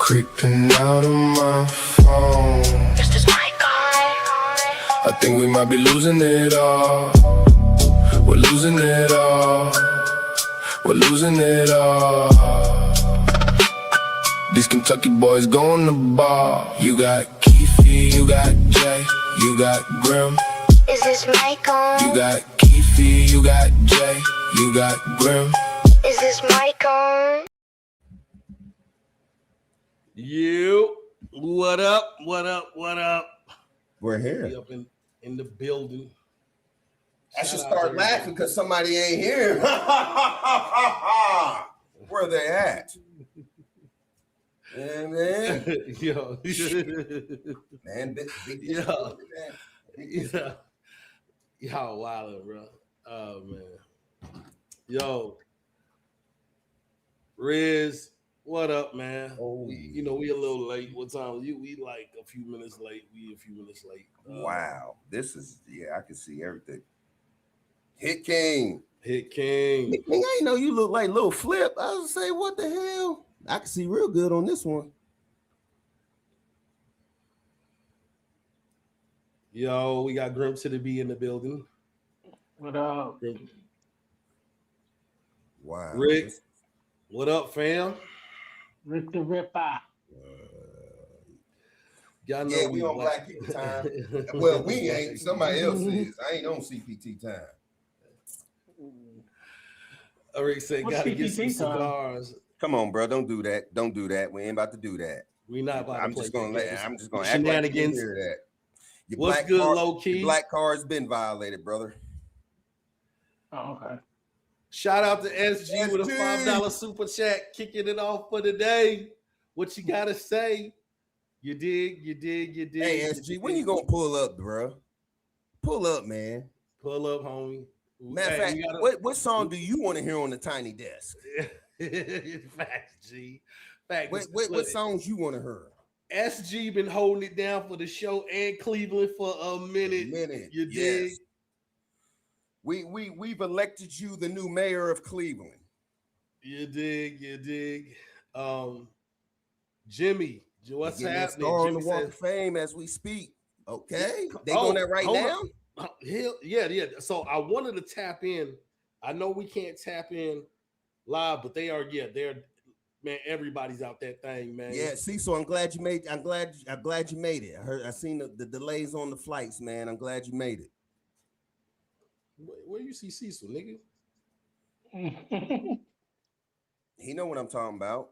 Creeping out of my phone. Is this my guy? I think we might be losing it all. We're losing it all. We're losing it all. These Kentucky boys going to bar. You got Keefy, you got Jay, you got Grim. Is this Michael? You got Keefy, you got Jay, you got Grim. Is this Michael? You, what up? What up? What up? We're here. We up in the building. I should start laughing because somebody ain't here. Where they at? Yeah, man. Yo. Man, big Yo. Yeah. Y'all wildin', bro. Oh, man. Yo. Riz, what up, man? Oh, We a little late. What time? We like a few minutes late. We a few minutes late. Wow. This is, I can see everything. Hit King. Hit King. Nigga, I ain't know you look like Lil Flip. I was say, what the hell? I can see real good on this one. Yo, we got Grim to the B in the building. What up? Wow. Rick, what up, fam? Rick the Ripper. Y'all know Yeah, we on Black People time. Well, we ain't. Somebody else is. I ain't on CPT time. Rick said, What's gotta get CPT some time? cigars. Come on, bro. Don't do that. Don't do that. We ain't about to do that. We not about I'm to play just gonna that. I'm just gonna act like you didn't hear that. Your What's black good, card, low key? Your black card's been violated, brother. Oh, okay. Shout out to SG with a SG. $5 super chat, kicking it off for the day. What you gotta say? You dig. Hey, SG, when you gonna pull up, bro? Pull up, man. Pull up, homie. Matter of fact, what song do you want to hear on the tiny desk? Facts, G. Facts. What songs you want to hear? SG been holding it down for the show and Cleveland for a minute. You dig? Yes. We've elected you the new mayor of Cleveland. You dig. Jimmy, what's happening? Star on Jimmy the Walk says, of Fame as we speak. Okay, they doing that right now. Yeah. So I wanted to tap in. I know we can't tap in live, but they're man. Everybody's out that thing, man. Yeah, see, so I'm glad you made. I'm glad you made it. I seen the delays on the flights, man. I'm glad you made it. Where you see Cecil, nigga? He know what I'm talking about.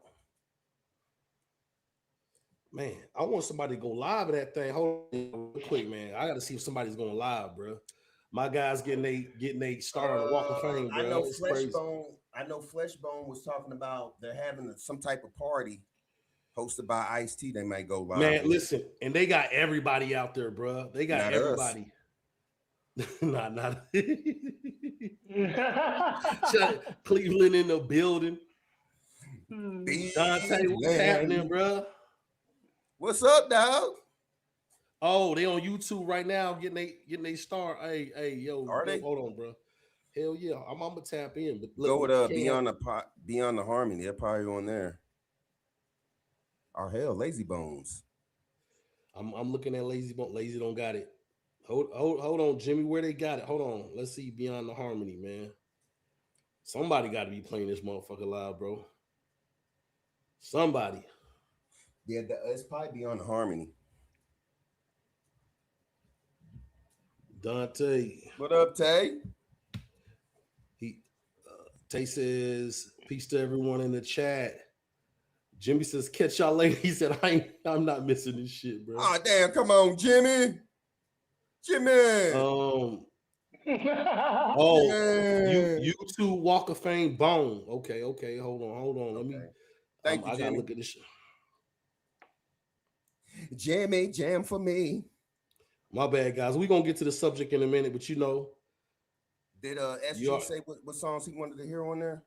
Man, I want somebody to go live at that thing. Hold on real quick, man. I got to see if somebody's going live, bro. My guys getting they start on the Walk of Fame, bro. I know it's crazy. Fleshbone was talking about they're having some type of party hosted by Ice-T. They might go live. Man, listen, and they got everybody out there, bro. They got Not everybody. not Cleveland in the building. Dante, what's happening, bro? What's up, dog? Oh, they on YouTube right now getting they start. Hey, yo, Are they? Hold on, bro. Hell yeah, I'm gonna tap in. But look, Go with Beyond the Harmony. They're probably on there. Or hell, Layzie Bones. I'm looking at Layzie Bone. Layzie don't got it. Hold on, Jimmy. Where they got it? Hold on. Let's see Beyond the Harmony, man. Somebody got to be playing this motherfucker live, bro. Somebody. Yeah, it's probably Beyond the Harmony. Dante. What up, Tay? Tay says, peace to everyone in the chat. Jimmy says, catch y'all later. He said, I'm not missing this shit, bro. Oh, damn. Come on, Jimmy. YouTube Walk of Fame Bone. Okay. Hold on. Let me. Thank you, I gotta Jimmy. look at this shit. Jimmy, jam for me. My bad, guys. We're gonna get to the subject in a minute, but you know. Did SG say what songs he wanted to hear on there?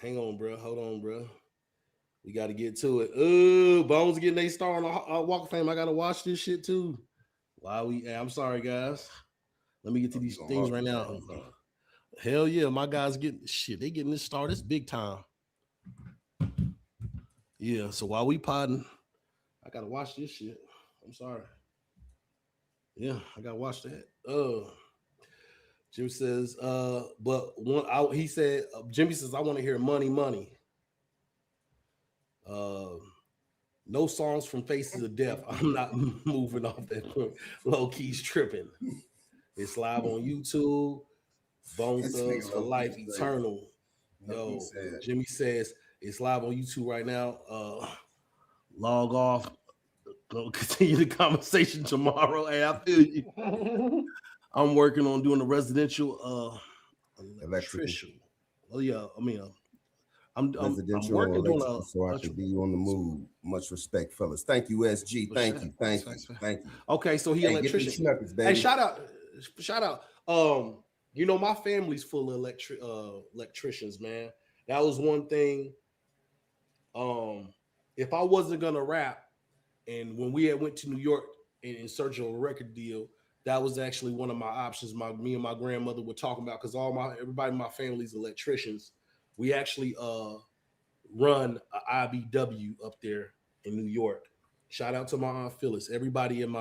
Hang on, bro. Hold on, bro. We got to get to it. Bones getting a star on the Walk of Fame. I gotta watch this shit too. I'm sorry, guys. Let me get to these things right now. Hell yeah, my guys getting shit. They getting this star. This big time. Yeah. So while we podding, I gotta watch this shit. I'm sorry. Yeah, I gotta watch that. Jimmy says, but he said, Jimmy says, I want to hear money, money. No songs from Faces of Death. I'm not moving off that point. Low Key's tripping. It's live on YouTube. Bone Thugs for Life, Eternal. Yo, Jimmy says it's live on YouTube right now. Log off. Gonna continue the conversation tomorrow. Hey, I feel you. I'm working on doing a residential electrician. Oh yeah, I mean, I'm working on so I could be on the move. Much respect, fellas. Thank you, SG. Thank you. Okay, so he electrician. Hey, shout out. You know, my family's full of electricians, man. That was one thing. If I wasn't gonna rap, and when we went to New York in search of a record deal, that was actually one of my options. Me and my grandmother were talking about, because everybody in my family's electricians. We actually run a IBW up there in New York. Shout out to my Aunt Phyllis. Everybody in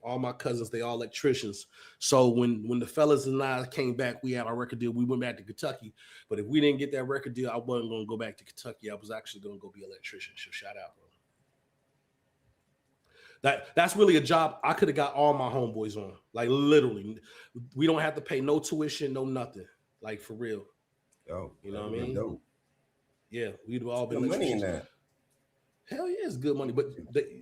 all my cousins, they all electricians. So when the fellas and I came back, we had our record deal. We went back to Kentucky. But if we didn't get that record deal, I wasn't going to go back to Kentucky. I was actually going to go be an electrician. So shout out, bro. That's really a job I could have got all my homeboys on. Like, literally. We don't have to pay no tuition, no nothing. Like, for real. Oh, you know what I mean? Dope. Yeah, we'd all been money in that. Hell yeah, it's good money. But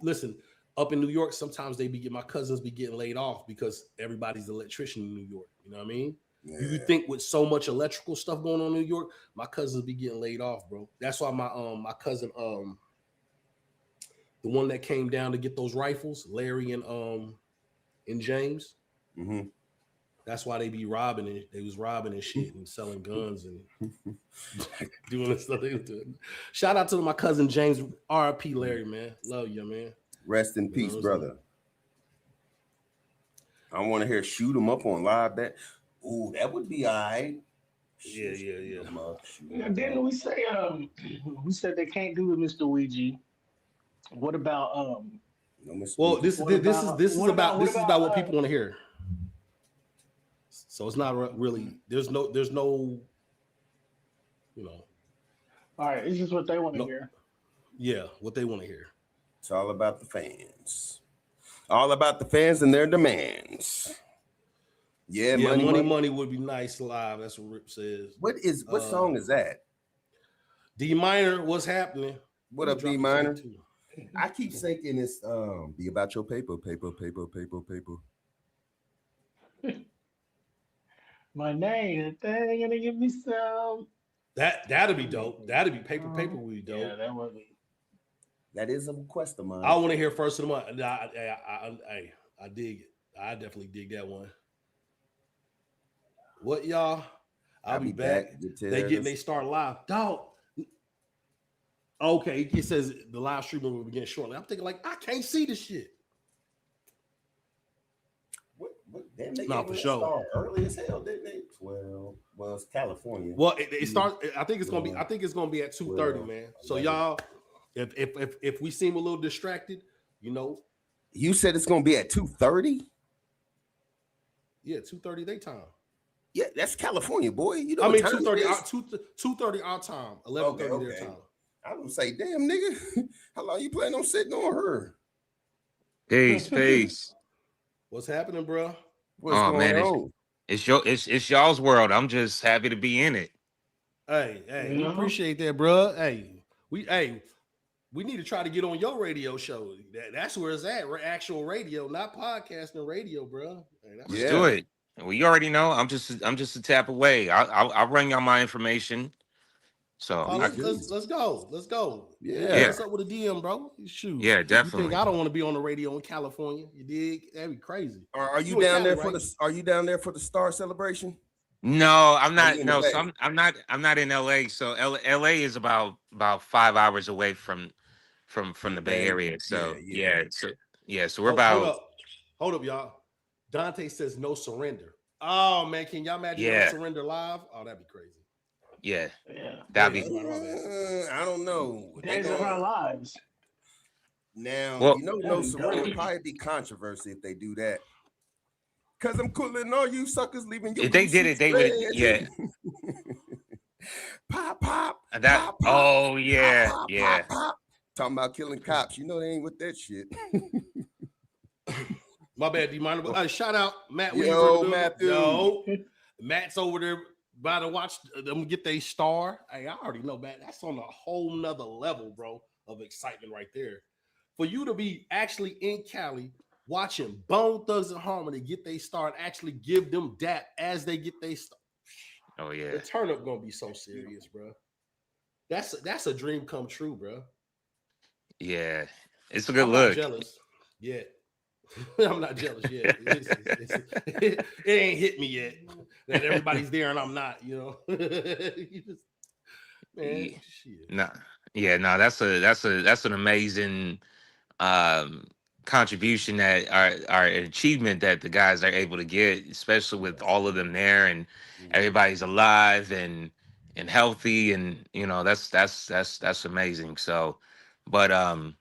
listen, up in New York, sometimes my cousins be getting laid off because everybody's an electrician in New York. You know what I mean? Yeah. You think with so much electrical stuff going on in New York, my cousins be getting laid off, bro. That's why my cousin, the one that came down to get those rifles, Larry and James. Mm-hmm. That's why they be robbing it. They was robbing and shit and selling guns and doing the stuff they were doing. Shout out to my cousin James, R.I.P. Larry, man. Love you, man. Rest in peace, brother. I want to hear Shoot 'em Up on live. Ooh, that would be all right. Yeah. Didn't we say we said they can't do it, Mr. Ouija? What about well, this is about what people want to hear. So it's not really, there's no, you know. All right, it's just what they want to hear. Yeah, what they want to hear. It's all about the fans. All about the fans and their demands. Yeah, money would be nice live. That's what Rip says. What song is that? D minor, what's happening? What up, D minor? I keep thinking it's be about your paper. My name, thing, gonna give me some. That'd be dope. That'd be paper would be dope. Yeah, that would be. That is a request of mine. I want to hear first of the month. I dig it. I definitely dig that one. What y'all? I'll be back. They start live. Dog. Okay, it says the live streaming will begin shortly. I'm thinking like I can't see this shit. Damn, they for sure. Early as hell, didn't they? Well, it's California. Well, it starts. I think it's gonna be. I think it's gonna be at 2:30, man. So y'all, if we seem a little distracted, you know. You said it's gonna be at 2:30. Yeah, 2:30 their time. Yeah, that's California, boy. You know. I mean 2:30. 2:30 our time. 11:30 their time. I would say, damn nigga, how long you planning on sitting on her? Peace. What's happening, bro? What's going on? It's y'all's world. I'm just happy to be in it. Hey, we appreciate that, bro. Hey, we need to try to get on your radio show. That's where it's at. Actual radio, not podcasting, radio, bro. Hey, let's do it. Well, you already know. I'm just a tap away. I'll run y'all my information. So let's go. Yeah. What's up with a DM, bro? Shoot. Yeah, definitely. You think I don't want to be on the radio in California? You dig? That'd be crazy. Are you down there for the? Are you down there for the Star celebration? No, I'm not. No, so I'm not in LA. So LA is about 5 hours away from the Bay Area. So So we're about. Hold up, y'all. Dante says no surrender. Oh man, can y'all imagine no surrender live? Oh, that'd be crazy. Yeah, Yeah. that'd be. I don't know. Days of Our Lives. Now, Well, No Surrender probably be controversy if they do that. Cause I'm cooling all you suckers leaving your if they did it, they would. Yeah. Pop, pop, That. pop, pop, Oh pop, yeah, pop, yeah. pop, pop. Talking about killing cops. You know they ain't with that shit. My bad, D. Minor. Shout out Matt. Yo, Matthew. Yo, Matt's over there about to watch them get their star. Hey, I already know, Matt. That's on a whole nother level, bro, of excitement right there. For you to be actually in Cali watching Bone Thugs and Harmony get their star and actually give them dap as they get their star. Oh yeah. The turn up gonna be so serious, bro. That's a dream come true, bro. Yeah, it's a good I'm look. not jealous yet. I'm not jealous yet. It ain't hit me yet that everybody's there and I'm not. You know, man. Shit. Nah, yeah, no, that's an amazing contribution that our achievement that the guys are able to get, especially with all of them there and everybody's alive and healthy, and you know that's amazing. So, but I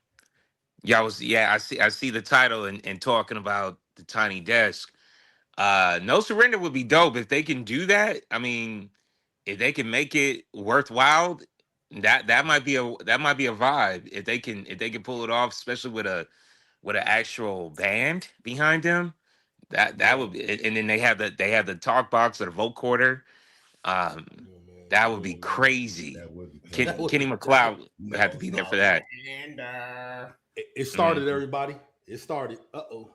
see the title and talking about the Tiny Desk. No Surrender would be dope if they can do that. I mean, if they can make it worthwhile, that might be a vibe. If they can pull it off, especially with an actual band behind them, that would be. And then they have the talk box or the vocoder. That would be crazy. Kenny McLeod would have to be there for that. It started, everybody. It started. Oh,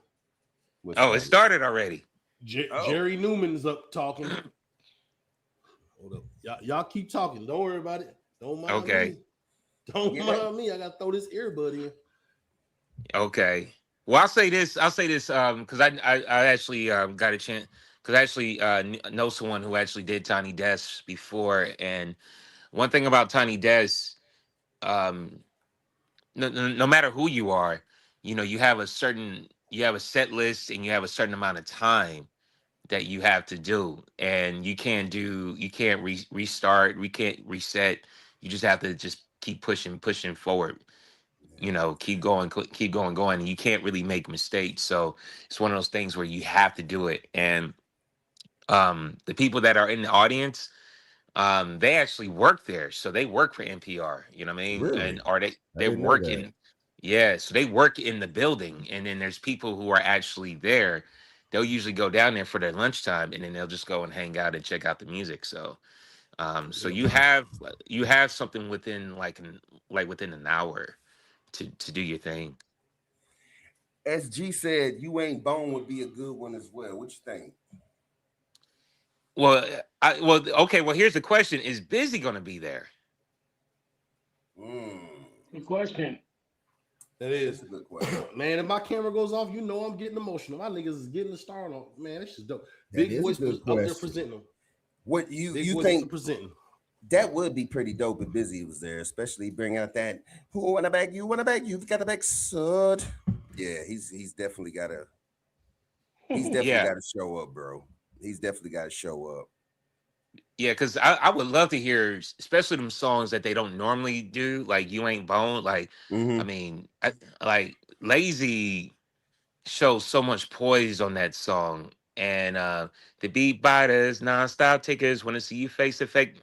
it started already. Jerry Newman's up talking. Hold up. Y'all keep talking. Don't worry about it. Don't mind me. Don't mind me. I gotta throw this earbud in. Okay. Well, I'll say this because I actually got a chance because I actually know someone who actually did Tiny Desk before, and one thing about Tiny Desk, no matter who you are, you know, you have a set list and you have a certain amount of time that you have to do, and you can't restart, we can't reset. You just have to just keep pushing forward. You know, keep going, and you can't really make mistakes. So it's one of those things where you have to do it. And the people that are in the audience, they actually work there, so they work for NPR. You know what I mean? Really? And they're working? Yeah, so they work in the building, and then there's people who are actually there. They'll usually go down there for their lunchtime, and then they'll just go and hang out and check out the music. So, so you have something within within an hour to do your thing. As G said, You Ain't Bone would be a good one as well. What you think? Well, okay. Well, here's the question: is Busy going to be there? Good question. That is a good question. Man, if my camera goes off, you know I'm getting emotional. My niggas is getting the star on. Man, that's just dope. Big Boys up there presenting them. What you think presenting? That would be pretty dope if Busy was there, especially bring out that who wanna bag you, you've got to bag sud. Yeah, he's definitely gotta show up, bro. He's definitely gotta show up. Yeah, because I would love to hear, especially them songs that they don't normally do, like You Ain't Bone. Like, I mean, like Layzie shows so much poise on that song. And the beat biters, nonstop takers, want to see you face effect.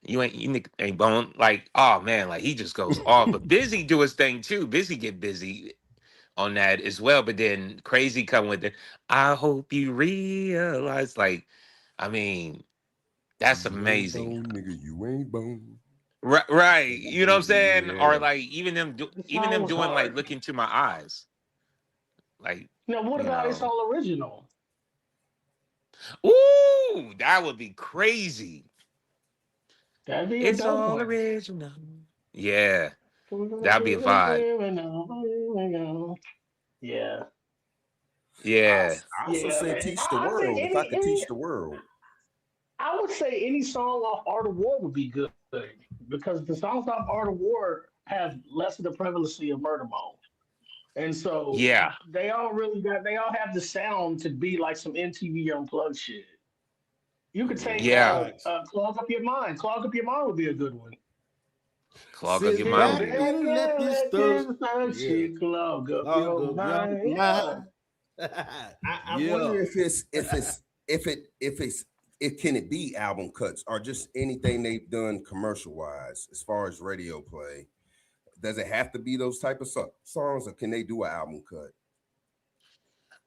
You ain't Bone. Like, oh man, like he just goes off. But Busy do his thing too. Busy get busy on that as well. But then Crazy come with it. I hope you realize, like, I mean, that's amazing. You ain't bone, nigga, you ain't bone. Right. You know what I'm saying? Yeah. Or like even them doing hard. like Look Into My Eyes. Like, now, what about It's All Original? Ooh, that would be crazy. That'd be It's all original. Yeah. That'd be a vibe. Yeah. Yeah. I also say teach the world. If I could teach the world. I would say any song off Art of War would be good because the songs off Art of War have less of the prevalency of Murder Mode. And so they all have the sound to be like some MTV Unplugged shit. You could take Yeah, Clog Up Your Mind. Clog Up Your Mind would be a good one. clog up your Sit Sit mind would back be good. back and let and this let thug. this thug Yeah. shit clog up Clog your up your mind. Yeah. mind. I Yeah. wonder if can it be album cuts or just anything they've done commercial wise as far as radio play? Does it have to be those type of songs, or can they do an album cut?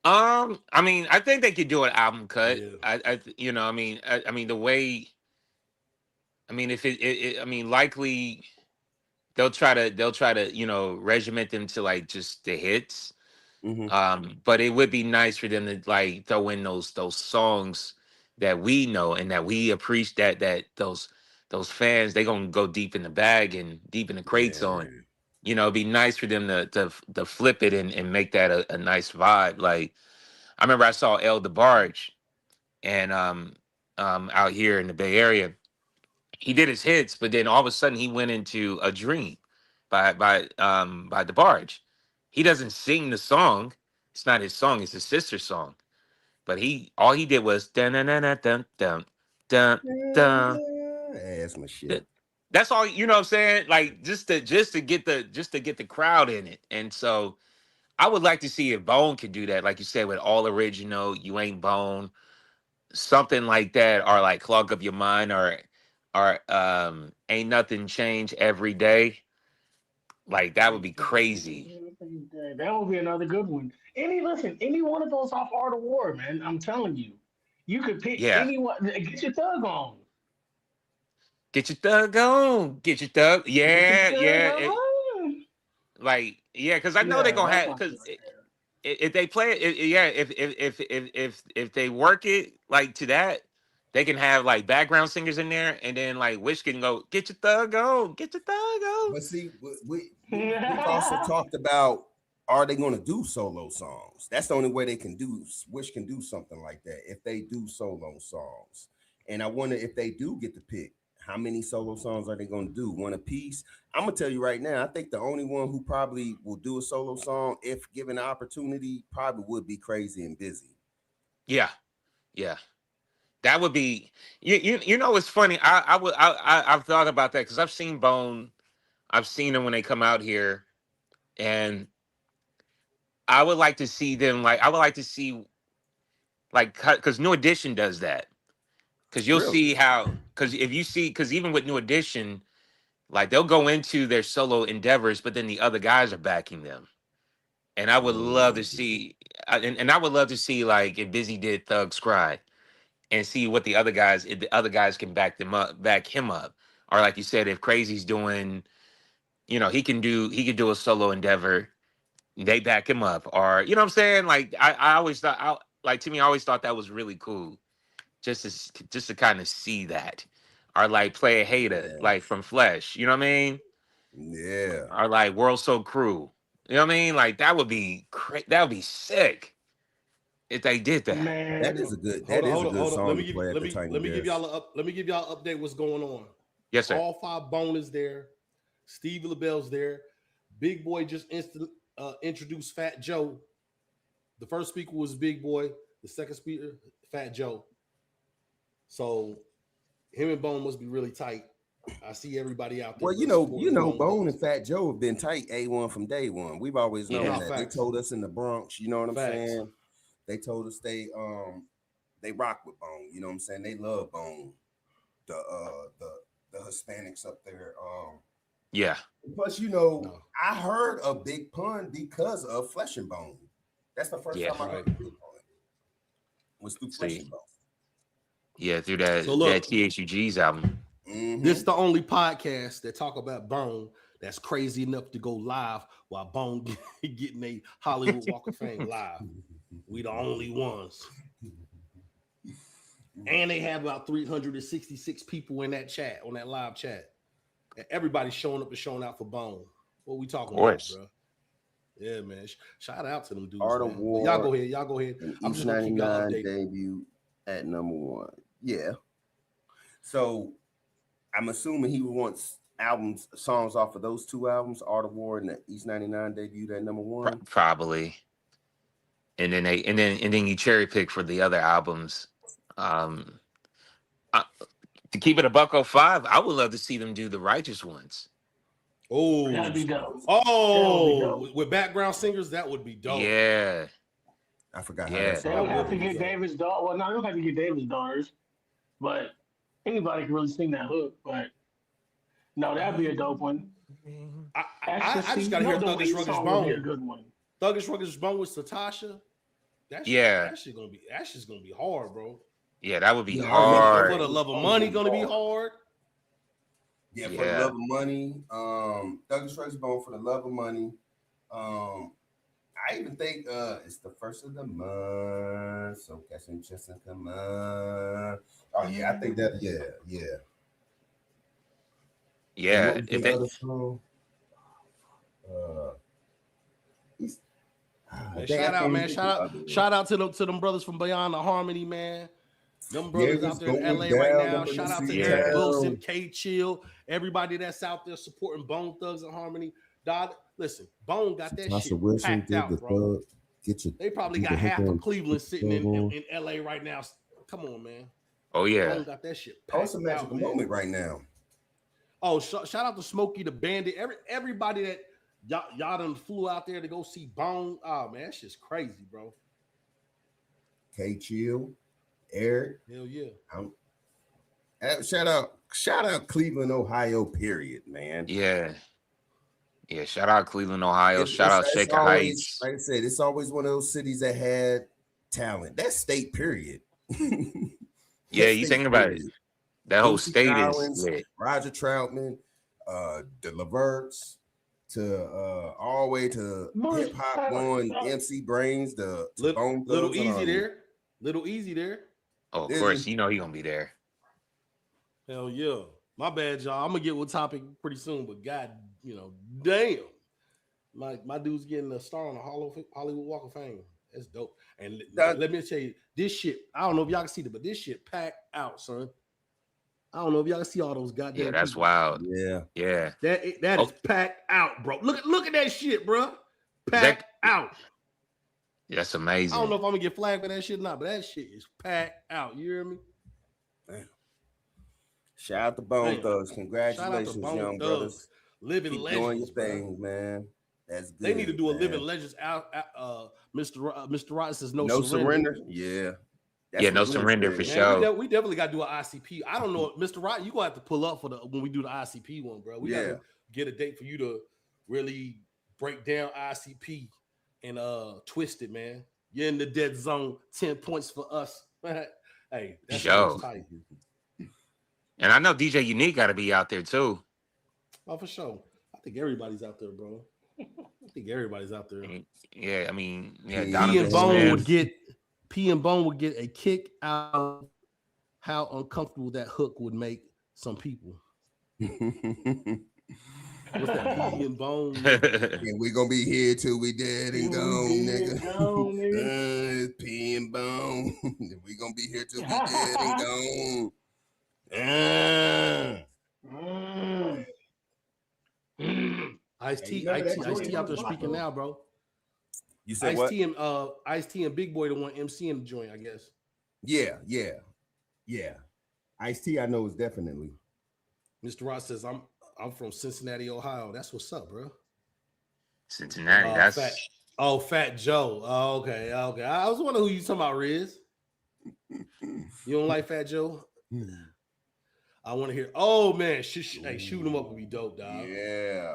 I mean, I think they could do an album cut. Yeah. You know, I mean, the way, I mean, if I mean, likely they'll try to, you know, regiment them to like just the hits. Mm-hmm. But it would be nice for them to like throw in those songs that we know and that we appreciate, that those fans, they gonna go deep in the bag and deep in the crates Yeah. on. You know, it'd be nice for them to flip it and make that a nice vibe. Like I remember I saw El DeBarge and out here in the Bay Area. He did his hits, but then all of a sudden he went into a dream by DeBarge. He doesn't sing the song. It's not his song, it's his sister's song. But all he did was dun dun dun dun dun dun dun. That's my shit. That's all, you know what I'm saying? Like just to get the crowd in it. And so I would like to see if Bone could do that, like you said, with all original, You Ain't Bone, something like that, or like Clog Up Your Mind, or Ain't Nothing Change Every Day. Like that would be crazy. That would be another good one. Any one of those off Art of War, man. I'm telling you, you could pick Yeah. anyone. Get your thug on. Get your thug on. Get your thug. Yeah, Get your yeah. thug on. Like, yeah, because I know they're Yeah, gonna that's have, my because shit right there. if they play it, yeah, if they work it like to that, they can have like background singers in there, and then like Wish can go, get your thug on, get your thug on. But see, we've also talked about, are they going to do solo songs? That's the only way they can do. Wish can do something like that if they do solo songs. And I wonder if they do get to pick, how many solo songs are they going to do? One a piece? I'm gonna tell you right now, I think the only one who probably will do a solo song, if given the opportunity, probably would be Crazy and Busy. Yeah, yeah. That would be, you know, it's funny. I've thought about that because I've seen Bone. I've seen them when they come out here, and I would like to see them, like I would like to see, like, because New Edition does that. Because you'll Really? see how, because if you see, because even with New Edition, like they'll go into their solo endeavors, but then the other guys are backing them. And I would love to see, and I would love to see like if Busy did Thug's Cry, and see what the other guys, if the other guys can back him up, or like you said, if Crazy's doing, you know, he could do a solo endeavor, they back him up, or you know what I'm saying? Like I always thought, like to me, I always thought that was really cool, just to kind of see that, or like play a hater, Yeah. like from Flesh, you know what I mean? Yeah. Or like World So Cruel, you know what I mean? Like that would be that would be sick if they did that. Man, That is a good Hold on. song Let to play at the Tiny me give Desk. let me give y'all an update what's going on. Yes, sir. All 5 Bone is there. Steve LaBelle's there. Big Boy just introduced Fat Joe. The first speaker was Big Boy. The second speaker, Fat Joe. So him and Bone must be really tight. I see everybody out there. Well, you know, Bone and Fat Joe have been tight A1 from day one. We've always known that. Facts. They told us in the Bronx, you know what I'm Facts. saying? They told us they rock with Bone, you know what I'm saying? They love Bone. The Hispanics up there. Yeah. Plus, you know, I heard a Big Pun because of Flesh and Bone. That's the first time I heard Big Pun. Was through Flesh and Bone. Yeah, through that THUG's album. Mm-hmm. This is the only podcast that talk about Bone that's crazy enough to go live while Bone getting a Hollywood Walk of Fame live. We the only ones. And they have about 366 people in that chat, on that live chat. And everybody's showing up and showing out for Bone. What we talking about, bro? Yeah, man. Shout out to them dudes. Art of War. Y'all go ahead. I'm just gonna keep y'all updated. Debut at #1. Yeah. So I'm assuming he wants songs off of those 2 albums, Art of War and the East 99 debut at #1. Probably. And then you cherry pick for the other albums. To keep it a buck 05, I would love to see them do the Righteous Ones. Oh, That'd be dope. with background singers, that would be dope. Yeah, I forgot how yeah, that They song don't have to goes. get David's daughter. Well, no, they don't have to get David's daughters, but anybody can really sing that hook. But no, that'd be a dope one. I just gotta hear the Thuggish Weed Ruggish song would be a Bone. good one. Thuggish Ruggish Bone with Satasha. yeah, That shit's gonna be hard, bro. yeah. That would be Yeah, hard. For the Love of Money gonna be hard. Yeah, for Yeah. the love of money. Thuggish Ruggish Bone for the love of money. I even think it's the first of the month. So catch and just come on. Oh yeah, I think that. Yeah. Yeah, What was if the they, other song? Man, shout out, man. Shout out to them brothers from Beyond the Harmony, man. Them brothers out there in LA right now. Shout out to Eric Wilson, K Chill, everybody that's out there supporting Bone Thugs and Harmony. Dog, listen, Bone got that shit Wilson packed out, bro. They probably got half of Cleveland sitting in LA right now. Come on, man. oh yeah, Bone got that shit Oh, packed it's a magical out, man. moment right now. Oh, shout out to Smokey the Bandit. Everybody that y'all done flew out there to go see Bone. Oh man, that shit's crazy, bro. K Chill, Eric. Hell yeah. Shout out Cleveland, Ohio, period, man. yeah. Shout out Cleveland, Ohio. Shout out Shaker Heights. Like I said, it's always one of those cities that had talent. That's state, period. Yeah, you thinking about it. That whole state is lit. Roger Troutman, the Leverts, to all the way to hip hop going MC Brains, the Bone Thugs. Little easy there. Oh, of course, you know he gonna be there. Hell yeah. My bad, y'all. I'm gonna get with topic pretty soon, but god, damn. My dude's getting a star on the Hollywood Walk of Fame. That's dope. And let me tell you, this shit, I don't know if y'all can see it, but this shit packed out, son. I don't know if y'all can see all those goddamn. Yeah, that's people. wild. Yeah. That is packed out, bro. Look at that shit, bro. Packed out. That's amazing. I don't know if I'm gonna get flagged for that shit or not, but that shit is packed out. You hear me? Damn. Shout out to Bone Thugs. Congratulations, young brothers. Living Keep legends. doing your thing, man. That's good. They need to do a man. Living Legends out. Mr. Rod says no surrender. Yeah. That's no what surrender for Man, sure. we definitely got to do an ICP. I don't know, Mr. Rod, you gonna have to pull up for when we do the ICP one, bro. We gotta get a date for you to really break down ICP and twist it, man. You're in the dead zone. 10 points for us. Hey, that's tight. And I know DJ Unique got to be out there too. Oh, for sure. I think everybody's out there, bro. I think everybody's out there. Yeah, I mean, P and Bone would get a kick out of how uncomfortable that hook would make some people. What's that? P and Bone. And we're gonna be here till we dead and gone, nigga. It's P and Bone. We're gonna be here till we dead and gone. Ice-T out there speaking now, bro. You said what? Ice-T and Big Boy the one MCing the joint, I guess. Yeah. Ice-T, I know is definitely. Mr. Ross says I'm from Cincinnati, Ohio. That's what's up, bro. Cincinnati. Fat Joe. Oh, okay. I was wondering who you talking about, Riz. You don't like Fat Joe? I want to hear. Oh man, hey, shoot him up would be dope, dog. Yeah.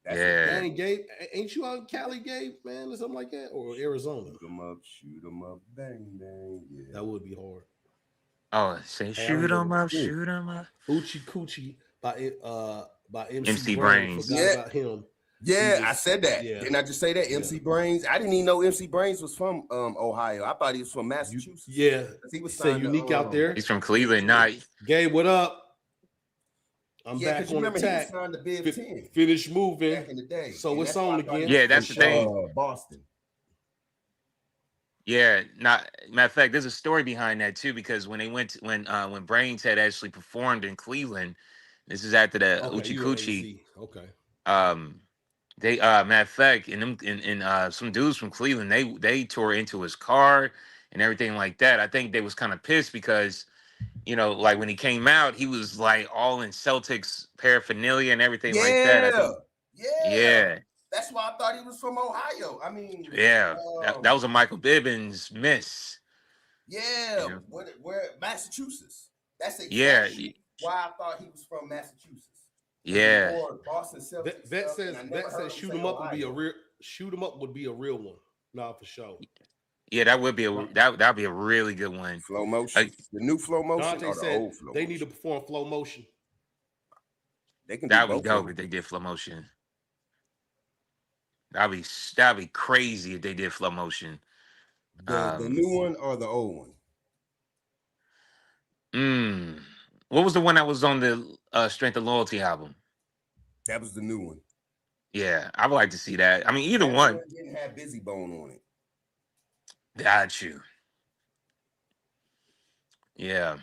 Dang, Gabe, ain't you out in Cali, Gabe, man, or something like that, or Arizona? Shoot 'em up, bang bang. Yeah, that would be hard. Oh, say shoot 'em up, shoot 'em up. Hoochie Coochie by MC Brains. Forgot about him. Yeah, I said that. Yeah. Didn't I just say that? MC Brains. I didn't even know MC Brains was from Ohio. I thought he was from Massachusetts. Yeah, he was Unique out there. He's from Cleveland. Night. Gabe, what up? I'm back on remember attack. He signed the Bib 10 finish moving back in the day. So it's on again. Yeah, that's the thing. Boston. Yeah, matter of fact, there's a story behind that too, because when they went when Brains had actually performed in Cleveland, this is after the Oochie Coochie. Okay. They matter of fact, and some dudes from Cleveland, they tore into his car and everything like that. I think they was kind of pissed because you know, like when he came out, he was like all in Celtics paraphernalia and everything like that. I Yeah, think, yeah. yeah, That's why I thought he was from Ohio. I mean, yeah, that was a Michael Bibbins miss. yeah, You know? where Massachusetts. That's Yeah, exactly why I thought he was from Massachusetts. Because he yeah, wore Boston Celtics stuff, and I never heard him shoot say 'em up would be a Ohio. real shoot 'em up would be a real one. Nah, for sure. yeah. That would be that'd be a really good one. Flow motion, the new flow motion Dante or the said old flow they motion? need to perform flow motion. They can do That would be both of dope them. if they did flow motion. That'd be crazy if they did flow motion. The new one or the old one? What was the one that was on the Strength and Loyalty album? That was the new one. Yeah, I would like to see that. I mean, either That one. didn't have Busy Bone on it. Got you. Yeah.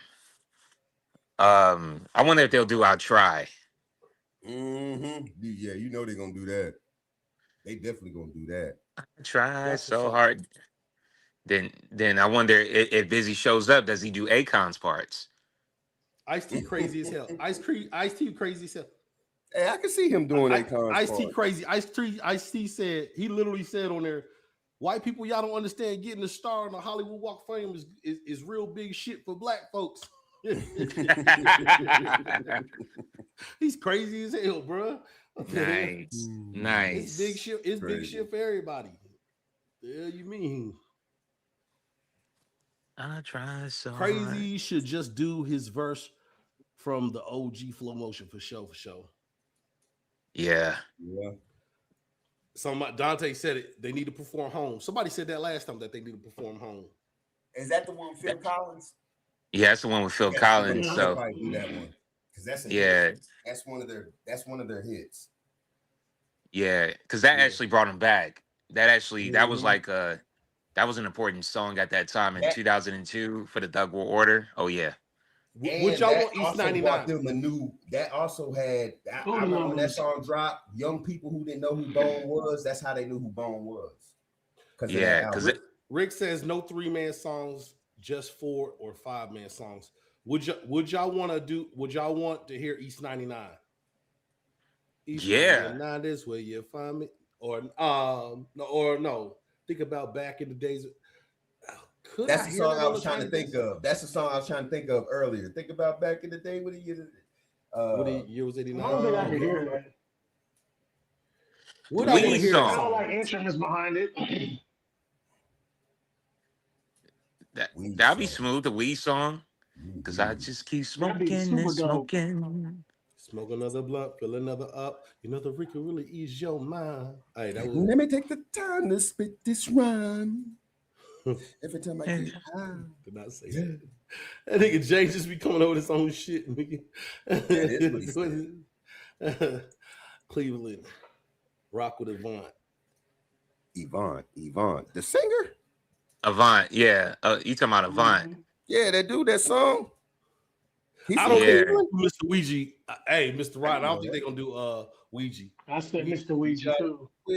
I wonder if they'll do I'll Try. Mm-hmm. Yeah, you know they're gonna do that. They definitely gonna do that. Try so hard. Then I wonder if Busy shows up, does he do Akon's parts? Ice-T crazy as hell. Ice-T crazy as hell. Hey, I can see him doing that. Ice-T crazy. Ice-T said, he literally said on there, white people, y'all don't understand getting a star on the Hollywood Walk of Fame is real big shit for black folks. He's crazy as hell, bro. Nice. It's big shit. It's big shit for everybody. The hell you mean? I try so Crazy hard. should just do his verse from the OG flow motion for sure. Yeah. Dante said it. They need to perform home. Somebody said that last time that they need to perform home. Is that the one with Phil Collins? Yeah, that's the one with Phil Collins. So do that one because that's a hit. That's one of their hits. Yeah, because that actually brought him back. That was like that was an important song at that time in 2002 for the Thug War Order. Oh yeah. Would y'all want East 99? That also had. I remember when that song dropped. Young people who didn't know who Bone was. That's how they knew who Bone was. Because Rick says no 3-man songs, just 4 or 5-man songs. Would y'all want to hear East 99? East 99 is where you find me. Or no. Think about back in the days. That's the song I was trying to think of. That's the song I was trying to think of earlier. Think about back in the day when what year was 89? I don't think I can hear that. What I want to hear? I don't like instruments behind it. That'd be smooth, the Weed song. Because I just keep smoking and smoking. Smoke another blunt, fill another up. You know the Rick can really ease your mind. Hey, Let me take the time to spit this rhyme. Every time I get high. Did not say that. That nigga Jay just be coming over his own shit. Nigga. Cleveland. Rock with Yvonne. The singer? Avant, yeah. You talking about Avant. Yeah, that dude, that song. I don't think Mr. Ouija. Hey, Mr. Ryan, I don't think they're gonna do Ouija. I said Mr. Ouija too. But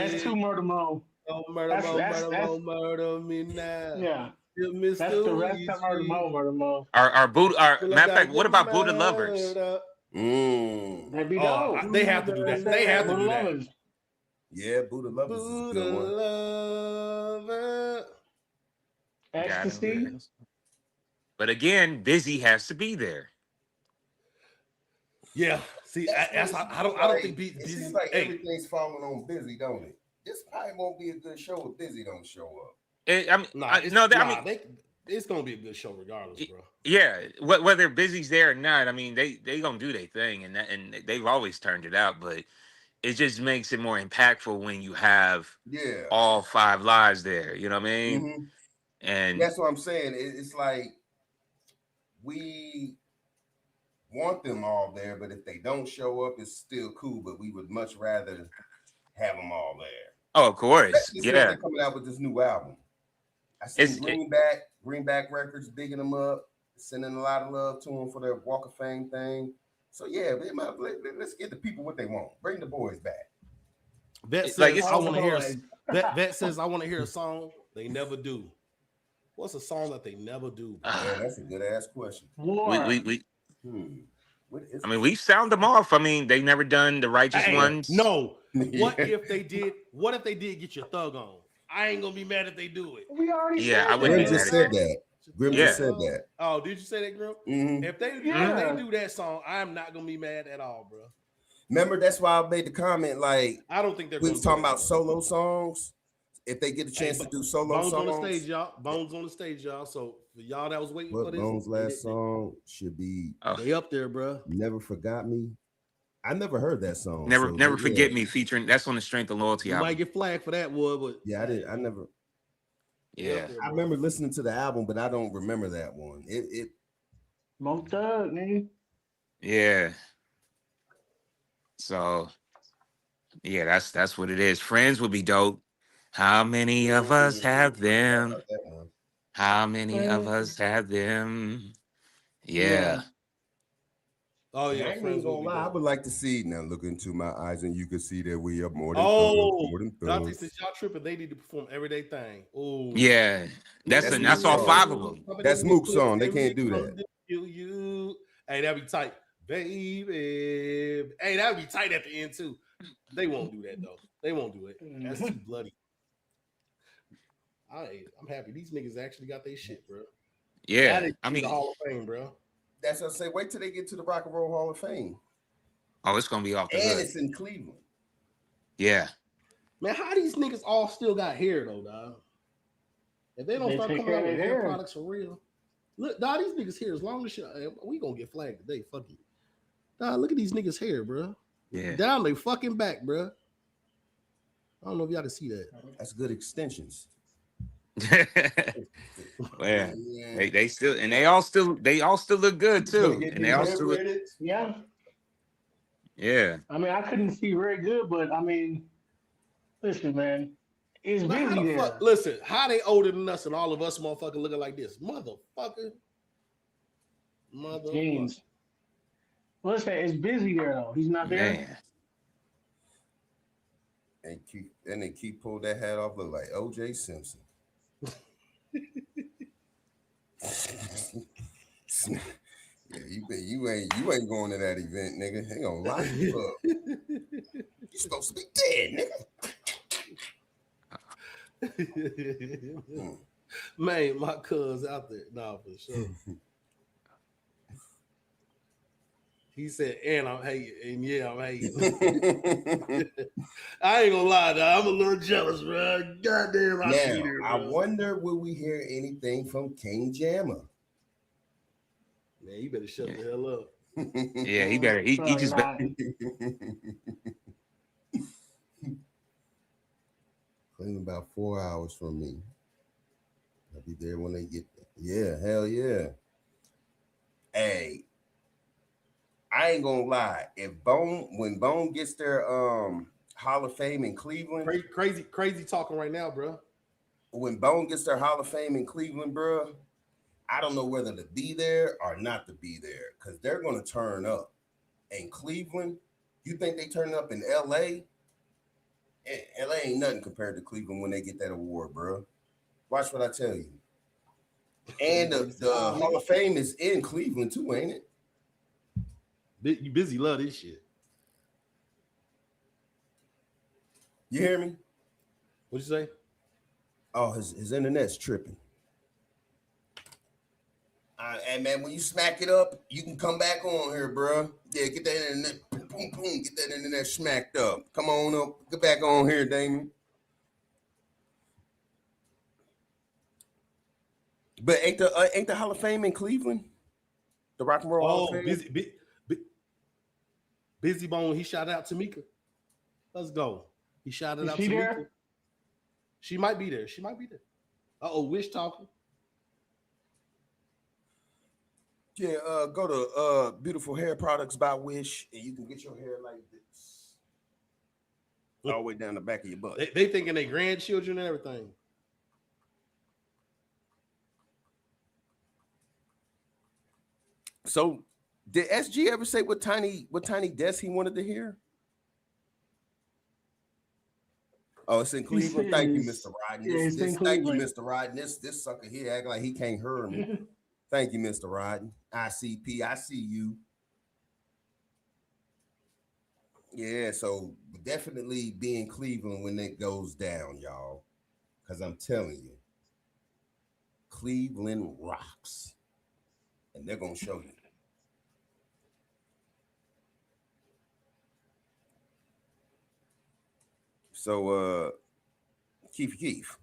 it's too Murder Mo. Murder me now. Yeah. Mr. That's the rest of Murder Mo. Our matter of fact, what about Buddha Lovers? That'd be dope. They have to do that. They have to do that. Yeah, Buddha Lovers is a good one. Lover. Ecstasy. But again, Busy has to be there. Yeah. See, I don't think Busy. It seems like everything's falling on Busy, don't it? This probably won't be a good show if Busy don't show up. It's gonna be a good show regardless, bro. Yeah, whether Busy's there or not, I mean, they gonna do their thing, and they've always turned it out. But it just makes it more impactful when you have all 5 lives there. You know what I mean? Mm-hmm. And that's what I'm saying. It's like we want them all there, but if they don't show up, it's still cool. But we would much rather have them all there. Oh, of course. Especially they're coming out with this new album. I see Greenback Records bigging them up, sending a lot of love to them for their Walk of Fame thing. So yeah, let's get the people what they want. Bring the boys back. Vet says I want to hear. Vet says I want to hear a song. They never do. What's a song that they never do? Bro? Yeah, that's a good ass question. War. What is I mean, we sound them off. I mean, they've never done the righteous Hey, ones. no. What Yeah. if they did? What if they did get your thug on? I ain't gonna be mad if they do it. We already Yeah, said I wouldn't Grim be that. mad just at said that. that. Grim Yeah. just said that. Oh, did you say that, Grim? Mhm. If they Yeah. do that song, I'm not gonna be mad at all, bro. Remember, that's why I made the comment. Like I don't think they're we gonna was do talking that, about bro. solo songs. If they get a chance to do solo Bones songs, on the stage, y'all. Bones on the stage, y'all. So for y'all that was waiting for what this, Bones' last song should be Oh, they up there, bro. "Never Forgot Me." I never heard that song. never, so never yeah. forget me featuring. That's on the Strength of Loyalty You might album. get flagged for that, boy, but Yeah, I did. I never. they up Yeah, there, I bro. remember listening to the album, but I don't remember that one. It Smoke Thug, nigga. yeah. So yeah, that's what it is. Friends would be dope. How many of us have them? that one. How many of us have them? Yeah. Oh And yeah, I ain't friends even will gonna be lie. I dope. would like to see now. Look into my eyes, and you can see that we are more than Oh, more than Dante thugs. says y'all tripping. They need to perform everyday thing. Oh, Yeah. That's That's that's Mook's all song. five of them. That's Mook's song. They can't do that. You. Hey, that'd be tight, baby. Hey, that'd be tight at the end too. They won't do that though. They won't do it. That's too bloody. I'm happy these niggas actually got their shit, bro. Yeah. Added I to the mean, Hall of Fame, bro. That's what I say. Wait till they get to the Rock and Roll Hall of Fame, oh, it's gonna be off the and hook. it's in Cleveland. Yeah. Man, how these niggas all still got hair though, dog? If they don't They start take coming care out of with their hair hair. products for real, look, dog, these niggas hair as long as shit. We gonna get flagged today. Fuck it, dog. Look at these niggas hair, bro. Yeah. Down they fucking back, bro. I don't know if y'all can see that. That's good extensions. Yeah. Yeah. They still and they all still look good Gonna too. get And they these all hair still look, braided? Yeah. yeah. I mean, I couldn't see very good, but I mean, listen, man, it's But how busy the there. fuck? Listen, how they older than us and all of us motherfucker looking like this, motherfucker. Jeans. Listen, it's busy there though. He's not there. Man. And they keep pull that hat off, look like O.J. Simpson. Yeah, you ain't going to that event, nigga. They gonna lock you up. You supposed to be dead, nigga. Man, my cuz out there. Nah, for sure. He said, and I'm hating. And yeah, I'm hating. I ain't gonna lie, dog. I'm a little jealous, bro. Goddamn, I see Now, her, I bro. wonder will we hear anything from King Jammer? Man, you better shut the hell up. Yeah, he better he Probably just not. Clean about 4 hours from me. I'll be there when they get there. Yeah, hell yeah. Hey, I ain't gonna lie. When Bone gets their Hall of Fame in Cleveland, Crazy talking right now, bro. when Bone gets their Hall of Fame in Cleveland, bro, I don't know whether to be there or not to be there because they're gonna turn up. In Cleveland, you think they turn up in LA? LA ain't nothing compared to Cleveland when they get that award, bro. Watch what I tell you. And the Hall of Fame is in Cleveland too, ain't it? You busy love this shit. You hear me? What'd you say? Oh, his internet's tripping. And man, when you smack it up, you can come back on here, bro. Yeah, get that internet, boom, boom, boom, get that internet smacked up. Come on up, get back on here, Damon. But ain't the Hall of Fame in Cleveland? The Rock and Roll Hall of Fame? Busy Bone. He shouted out Tamika. Let's go. He shouted out she Tamika. there? She might be there. Uh-oh, Wish talking. Yeah, go to Beautiful Hair Products by Wish, and you can get your hair like this. All the way down the back of your butt. They thinking they grandchildren and everything. So, did SG ever say what tiny desk he wanted to hear? Oh, it's in Cleveland. Thank you, Mr. Rodden. Yeah, it's in Thank you, Cleveland. Mr. Rodden. This sucker here act like he can't hear me. Thank you, Mr. Rodden. ICP, I see you. Yeah, so definitely be in Cleveland when it goes down, y'all. Because I'm telling you, Cleveland rocks. And they're gonna show you. So Keith.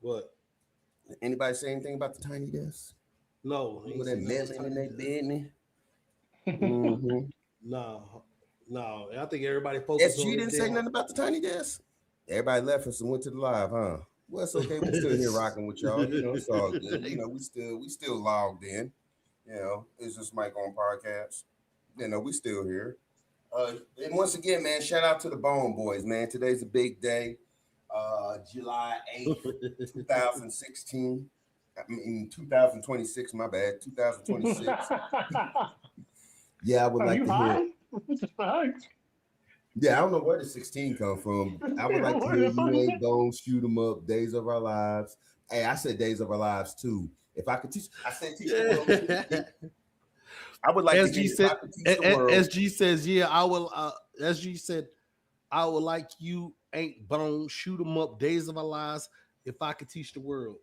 What? Anybody say anything about the tiny desk? No. With that melon in their business? Mm-hmm. No. I think everybody focused on SG didn't say nothing about the tiny desk. Everybody left us and went to the live, huh? Well, it's okay. We're still here rocking with y'all. You know, it's all good. You know, we still logged in. You know, it's just Mike on podcast. You know, we still here. And once again, man, shout out to the Bone Boys, man. Today's a big day. July 8th, 2016. I mean 2026, my bad. 2026. Yeah, I would like to hear. Yeah, I don't know where the 16 come from. I would like to hear You Ain't Bone, Shoot 'Em Up, Days of Our Lives. Hey, I said Days of Our Lives too. If I could teach, I said teach the world. I would like SG to said, if I could teach the world. SG says, yeah, I will. SG said, I would like You Ain't Bone, Shoot 'Em Up, Days of Our Lives. If I could teach the world.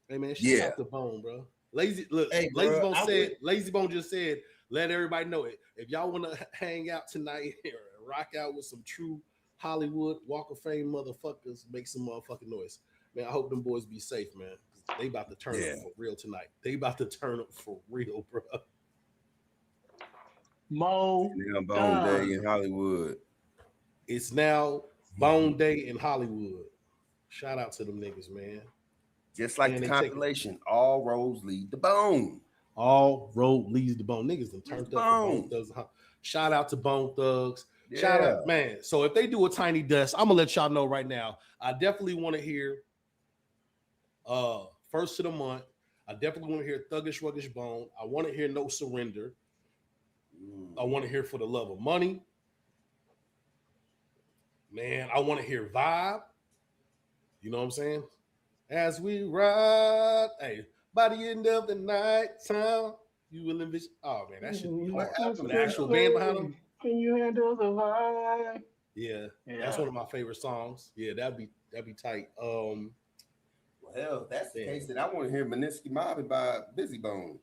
Hey man, shout out to Bone, bro. Layzie Bone said, Layzie Bone just said, let everybody know it. If y'all want to hang out tonight or rock out with some true Hollywood Walk of Fame motherfuckers, make some motherfucking noise. Man, I hope them boys be safe, man. They about to turn up for real tonight. They about to turn up for real, bro. Bone Day in Hollywood. It's now Bone Day in Hollywood. Shout out to them niggas, man. Just like the compilation, all roads lead to Bone. All road leads to Bone. Niggas done turned up for Bone Thugs. Shout out to Bone Thugs. Yeah. Shout out, man. So if they do a tiny desk, I'm gonna let y'all know right now. I definitely want to hear First of the Month. I definitely want to hear Thuggish Ruggish Bone. I want to hear No Surrender. I want to hear For the Love of Money. Man, I want to hear Vibe. You know what I'm saying? As we ride, hey, by the end of the night time, you will envision. Oh man, that should be an actual band behind them. Can you handle the vibe? Yeah, that's one of my favorite songs. Yeah, that'd be tight. Well, hell, that's the case that I want to hear Minisky Mobbin by Busy Bone.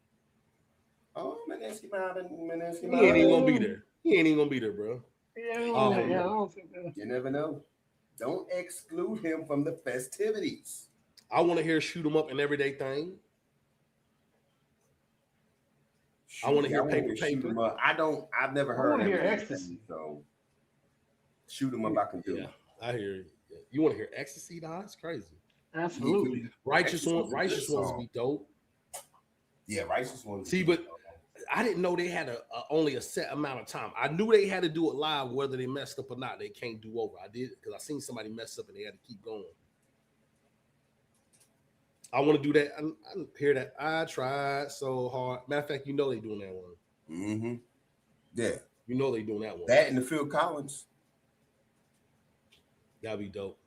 Oh, Minisky Mobbin. He ain't even gonna be there. He ain't even gonna be there, bro. Yeah, I don't think that. You never know. Don't exclude him from the festivities. I want to hear Shoot 'Em Up, An Everyday Thing. I want to hear Paper. I've never heard. I want to hear Ecstasy. So Shoot 'Em Up, I can do. Yeah, I hear you. You want to hear Ecstasy? Nah, that's crazy. Absolutely. Righteous ones be dope. Yeah, Righteous ones. See, but I didn't know they had only a set amount of time. I knew they had to do it live, whether they messed up or not. They can't do over. I did because I seen somebody mess up and they had to keep going. I want to do that. I hear that. I tried so hard. Matter of fact, you know they doing that one. Mm-hmm. Yeah. You know they doing that one. That and the Phil Collins. That'd be dope.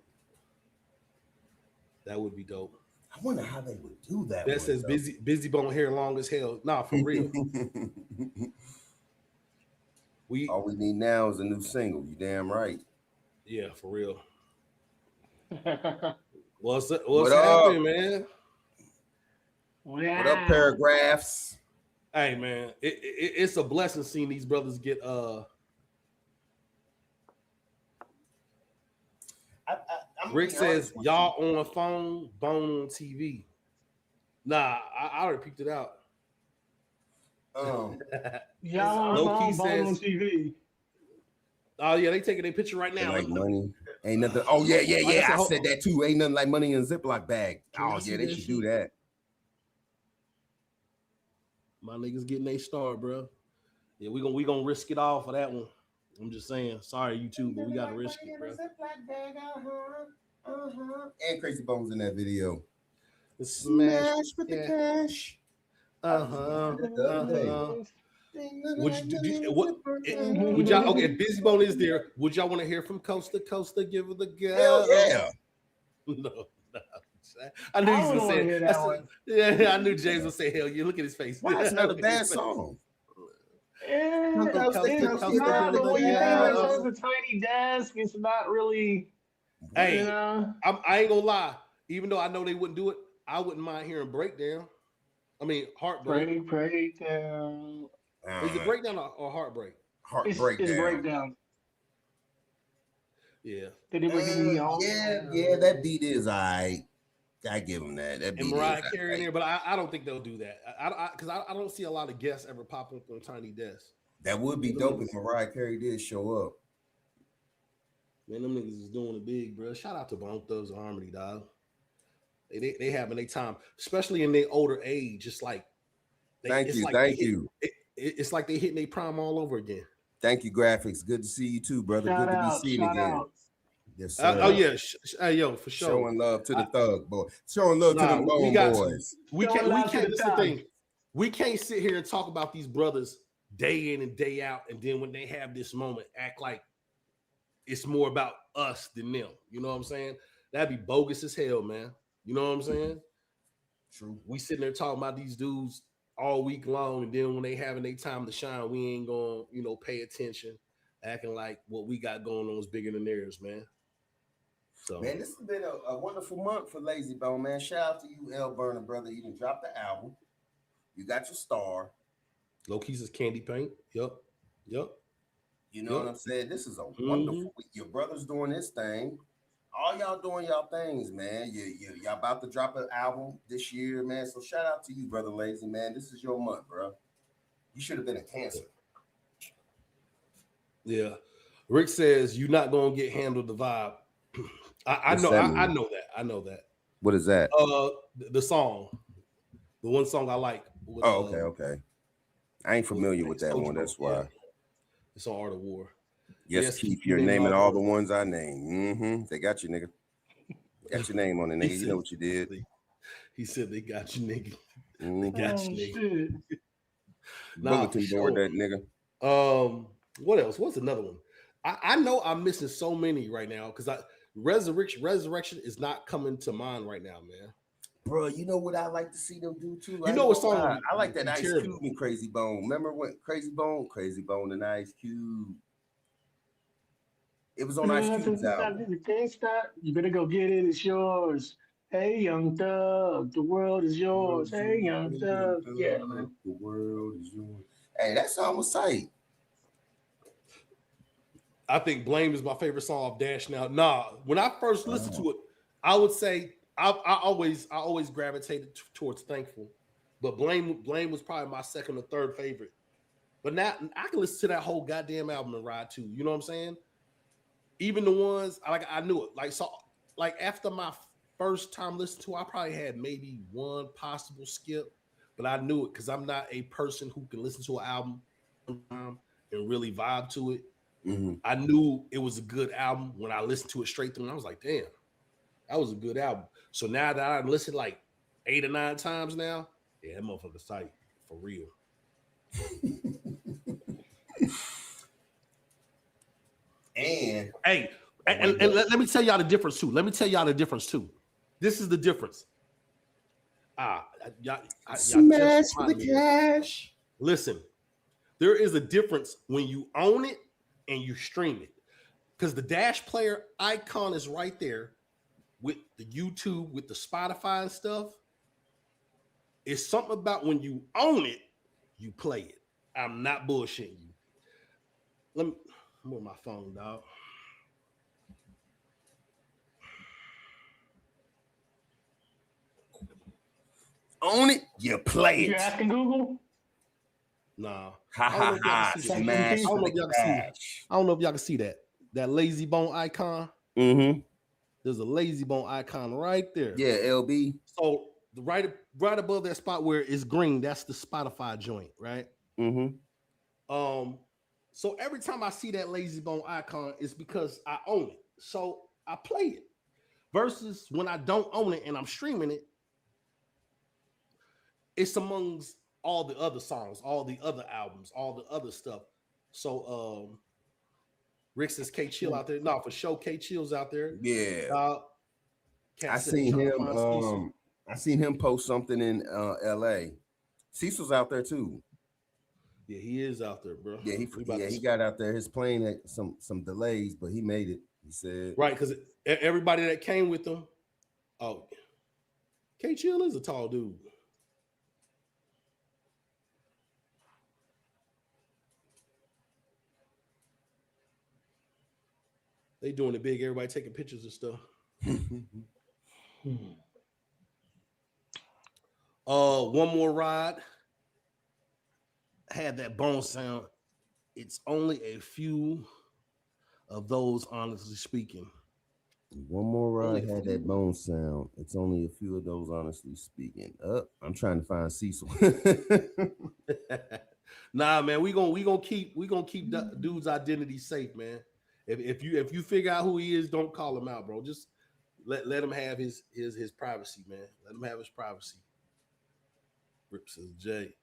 That would be dope. I wonder how they would do that. That says busy bone hair long as hell. Nah, for real. All we need now is a new single. You damn right. Yeah, for real. What's happening, man? What up, paragraphs? Hey, man, it's a blessing seeing these brothers get Rick says y'all on a phone, Bone on TV. Nah, I already peeped it out. Y'all on Bone on TV. Oh yeah, they taking their picture right now. Like money. Ain't nothing. Oh yeah. I said that too. Ain't nothing like money in a Ziploc bag. Oh yeah, they should do that. My niggas getting a star, bro. Yeah, we gonna risk it all for that one. I'm just saying. Sorry, YouTube, but we gotta risk it, bro. And Crazy Bones in that video. Smash with the cash. Would y'all okay? If Busy Bone is there, would y'all want to hear from Coast to Coast? Give it the go. Hell yeah. No. I knew he was gonna say that. Yeah, I knew James would say hell yeah. Look at his face. Why? It's not a bad song. It's not, but when you think about it, it's a tiny desk. It's not really. Hey, you know? I ain't gonna lie. Even though I know they wouldn't do it, I wouldn't mind hearing breakdown. I mean, heartbreak. Breakdown. Is it breakdown or heartbreak? Heartbreak. It's breakdown. Yeah. Yeah, that beat is I give them that. That beat And Mariah is Carey in there, but I don't think they'll do that. Because I don't see a lot of guests ever pop up on Tiny Desk. That would be dope if Mariah Carey did show up. Man, them niggas is doing it big, bro. Shout out to Bone Thugs and Harmony, dog. They having their time, especially in their older age. It's like thank you. It's like they hitting their prime all over again. Thank you, Graphics. Good to see you too, brother. Good to be seen again. Yes, sir. Oh yeah, yo, for sure. Showing love to the Thug boy. Showing love to the Bone boys. We can't. This is the thing. We can't sit here and talk about these brothers day in and day out, and then when they have this moment, act like it's more about us than them. You know what I'm saying? That'd be bogus as hell, man. You know what I'm saying? True. We sitting there talking about these dudes all week long, and then when they having their time to shine, we ain't gonna, pay attention, acting like what we got going on is bigger than theirs, man. So, man, this has been a wonderful month for Layzie Bone, man. Shout out to you, L. Burner, brother. You done dropped the album. You got your star. Low Keys is Candy Paint. Yep. You know what I'm saying? This is a wonderful week. Your brother's doing his thing. All y'all doing y'all things, man. Y'all about to drop an album this year, man. So shout out to you, brother Layzie, man. This is your month, bro. You should have been a Cancer. Yeah. Rick says you're not gonna get handled the vibe. I know that. What is that? The song. The one song I like. With, okay. I ain't familiar with that one. That's why. Yeah. It's on Art of War. Yes, Keith, you're naming all the ones I named. They got you, nigga. Got your name on it, nigga. You know what you did. He said they got you, nigga. They got you, nigga. Bulletin board that nigga. What else? What's another one? I know I'm missing so many right now because Resurrection is not coming to mind right now, man. Bro, you know what I like to see them do too? You know what song? I like that Ice Cube and Crazy Bone. Remember when Crazy Bone and Ice Cube? It was on Ice Cube's album. You can't stop. You better go get it. It's yours. Hey, young thug, the world is yours. Hey, young thug. Yeah, man. The world is yours. Hey, that song was tight. I think Blame is my favorite song off Dash Now. Nah, when I first listened to it, I would say I always gravitated towards Thankful, but Blame was probably my second or third favorite. But now I can listen to that whole goddamn album and ride too. You know what I'm saying? Even the ones I knew it. Like after my first time listening to it, I probably had maybe one possible skip, but I knew it because I'm not a person who can listen to an album and really vibe to it. Mm-hmm. I knew it was a good album when I listened to it straight through, and I was like, damn, that was a good album. So now that I've listened like 8 or 9 times now, yeah, that motherfucker's tight for real. And let me tell y'all the difference too. This is the difference. Smash for the cash. Listen, there is a difference when you own it and you stream it, because the Dash player icon is right there with the YouTube, with the Spotify and stuff. It's something about when you own it, you play it. I'm not bullshitting you. Let me move my phone, dog. Own it, you play it. You're asking Google? Nah. Ha ha ha. Smash for the cash. I don't know if y'all can see that. That Layzie Bone icon. Mm-hmm. There's a Layzie Bone icon right there. Yeah, LB. So right above that spot where it's green, that's the Spotify joint, right? Mm-hmm. So every time I see that Layzie Bone icon, it's because I own it. So I play it. Versus when I don't own it and I'm streaming it, it's amongst all the other songs, all the other albums, all the other stuff. So Rick says K Chill out there. No, for sure, K Chill's out there. Yeah. Cat I said he seen trying to him. find Cecil. I seen him post something in LA. Cecil's out there too. Yeah, he is out there, bro. Yeah, he got out there. His plane had some delays, but he made it. He said right, because everybody that came with him. Oh, K Chill is a tall dude. They doing it big. Everybody taking pictures and stuff. One more ride. Had that bone sound. It's only a few of those, honestly speaking. One more ride had that bone sound. It's only a few of those, honestly speaking. I'm trying to find Cecil. Nah, man, we gonna keep dude's identity safe, man. If you figure out who he is, don't call him out, bro. Just let him have his privacy, man. Let him have his privacy. Rip says Jay.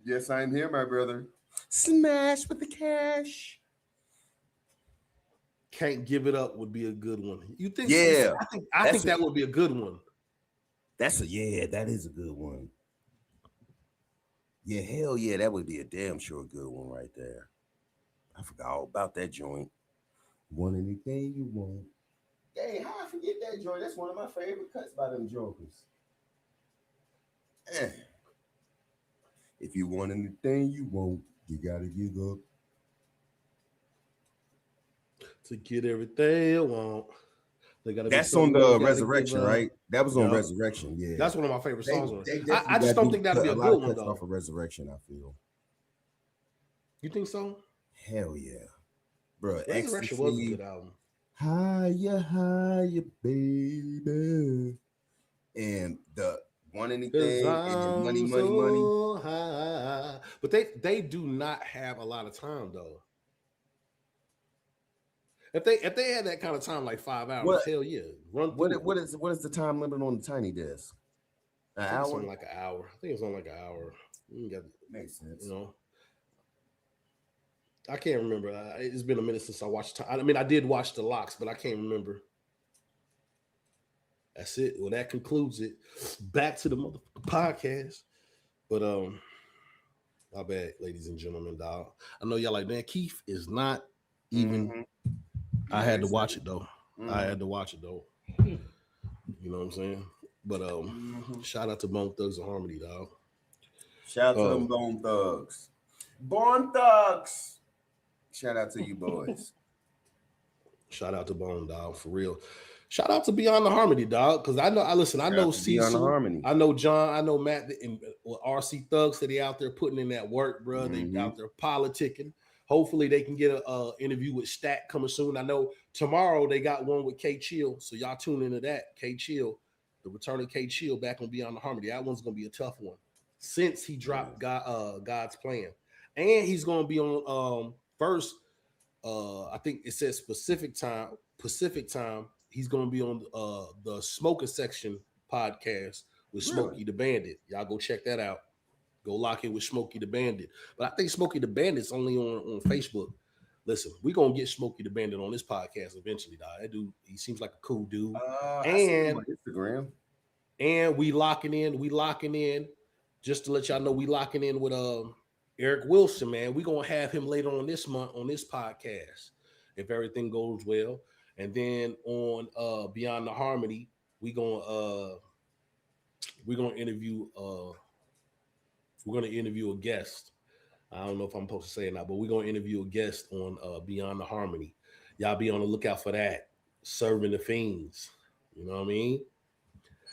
Yes, I'm here, my brother. Smash with the cash. Can't Give It Up would be a good one. You think? Yeah, I think that would be a good one. That is a good one. Yeah, hell yeah, that would be a damn sure good one right there. I forgot all about that joint. Want anything you want? Dang, how I forget that joint? That's one of my favorite cuts by them jokers. If you want anything you want, you gotta give up. To get everything you want. That's on the Resurrection, right? That was on Resurrection, yeah. That's one of my favorite songs. I just don't think that'd be a good one, though. Off of Resurrection, I feel. You think so? Hell yeah. Bro, Resurrection was a good album. Higher, baby. And the Want Anything and Money. High. But they do not have a lot of time, though. If they had that kind of time, like 5 hours, hell yeah, run through. What is the time limit on the tiny desk? An hour? It's on like an hour. I think it's on like an hour. Makes sense. You know, I can't remember. It's been a minute since I watched. I mean, I did watch the locks, but I can't remember. That's it. Well, that concludes it. Back to the motherfucking podcast. But my bad, ladies and gentlemen, dog. I know y'all like, man, Keith is not even. Mm-hmm. I had to watch it though. You know what I'm saying? But shout out to Bone Thugs and Harmony, dog. Shout out to them Bone Thugs. Born Thugs. Shout out to you boys. Shout out to Bone, dog, for real. Shout out to Beyond the Harmony, dog, because I know Cecil, I know John, I know Matt, and RC Thugs that they out there putting in that work, bro. They out there politicking. Hopefully they can get a interview with Stack coming soon. I know tomorrow they got one with K Chill, so y'all tune into that. K Chill, the return of K Chill back on Beyond the Harmony. That one's gonna be a tough one since he dropped God's Plan, and he's gonna be on first. I think it says Pacific time. He's gonna be on the Smoker Section podcast with Smokey the Bandit. Y'all go check that out. Go lock in with Smokey the Bandit. But I think Smokey the Bandit's only on Facebook. Listen, we're gonna get Smokey the Bandit on this podcast eventually, dog. That dude, he seems like a cool dude. And Instagram. And we locking in. Just to let y'all know, we locking in with Eric Wilson, man. We're gonna have him later on this month on this podcast, if everything goes well. And then on Beyond the Harmony, we're gonna interview a guest. I don't know if I'm supposed to say it now, but we're gonna interview a guest on Beyond the Harmony. Y'all be on the lookout for that. Serving the Fiends. You know what I mean?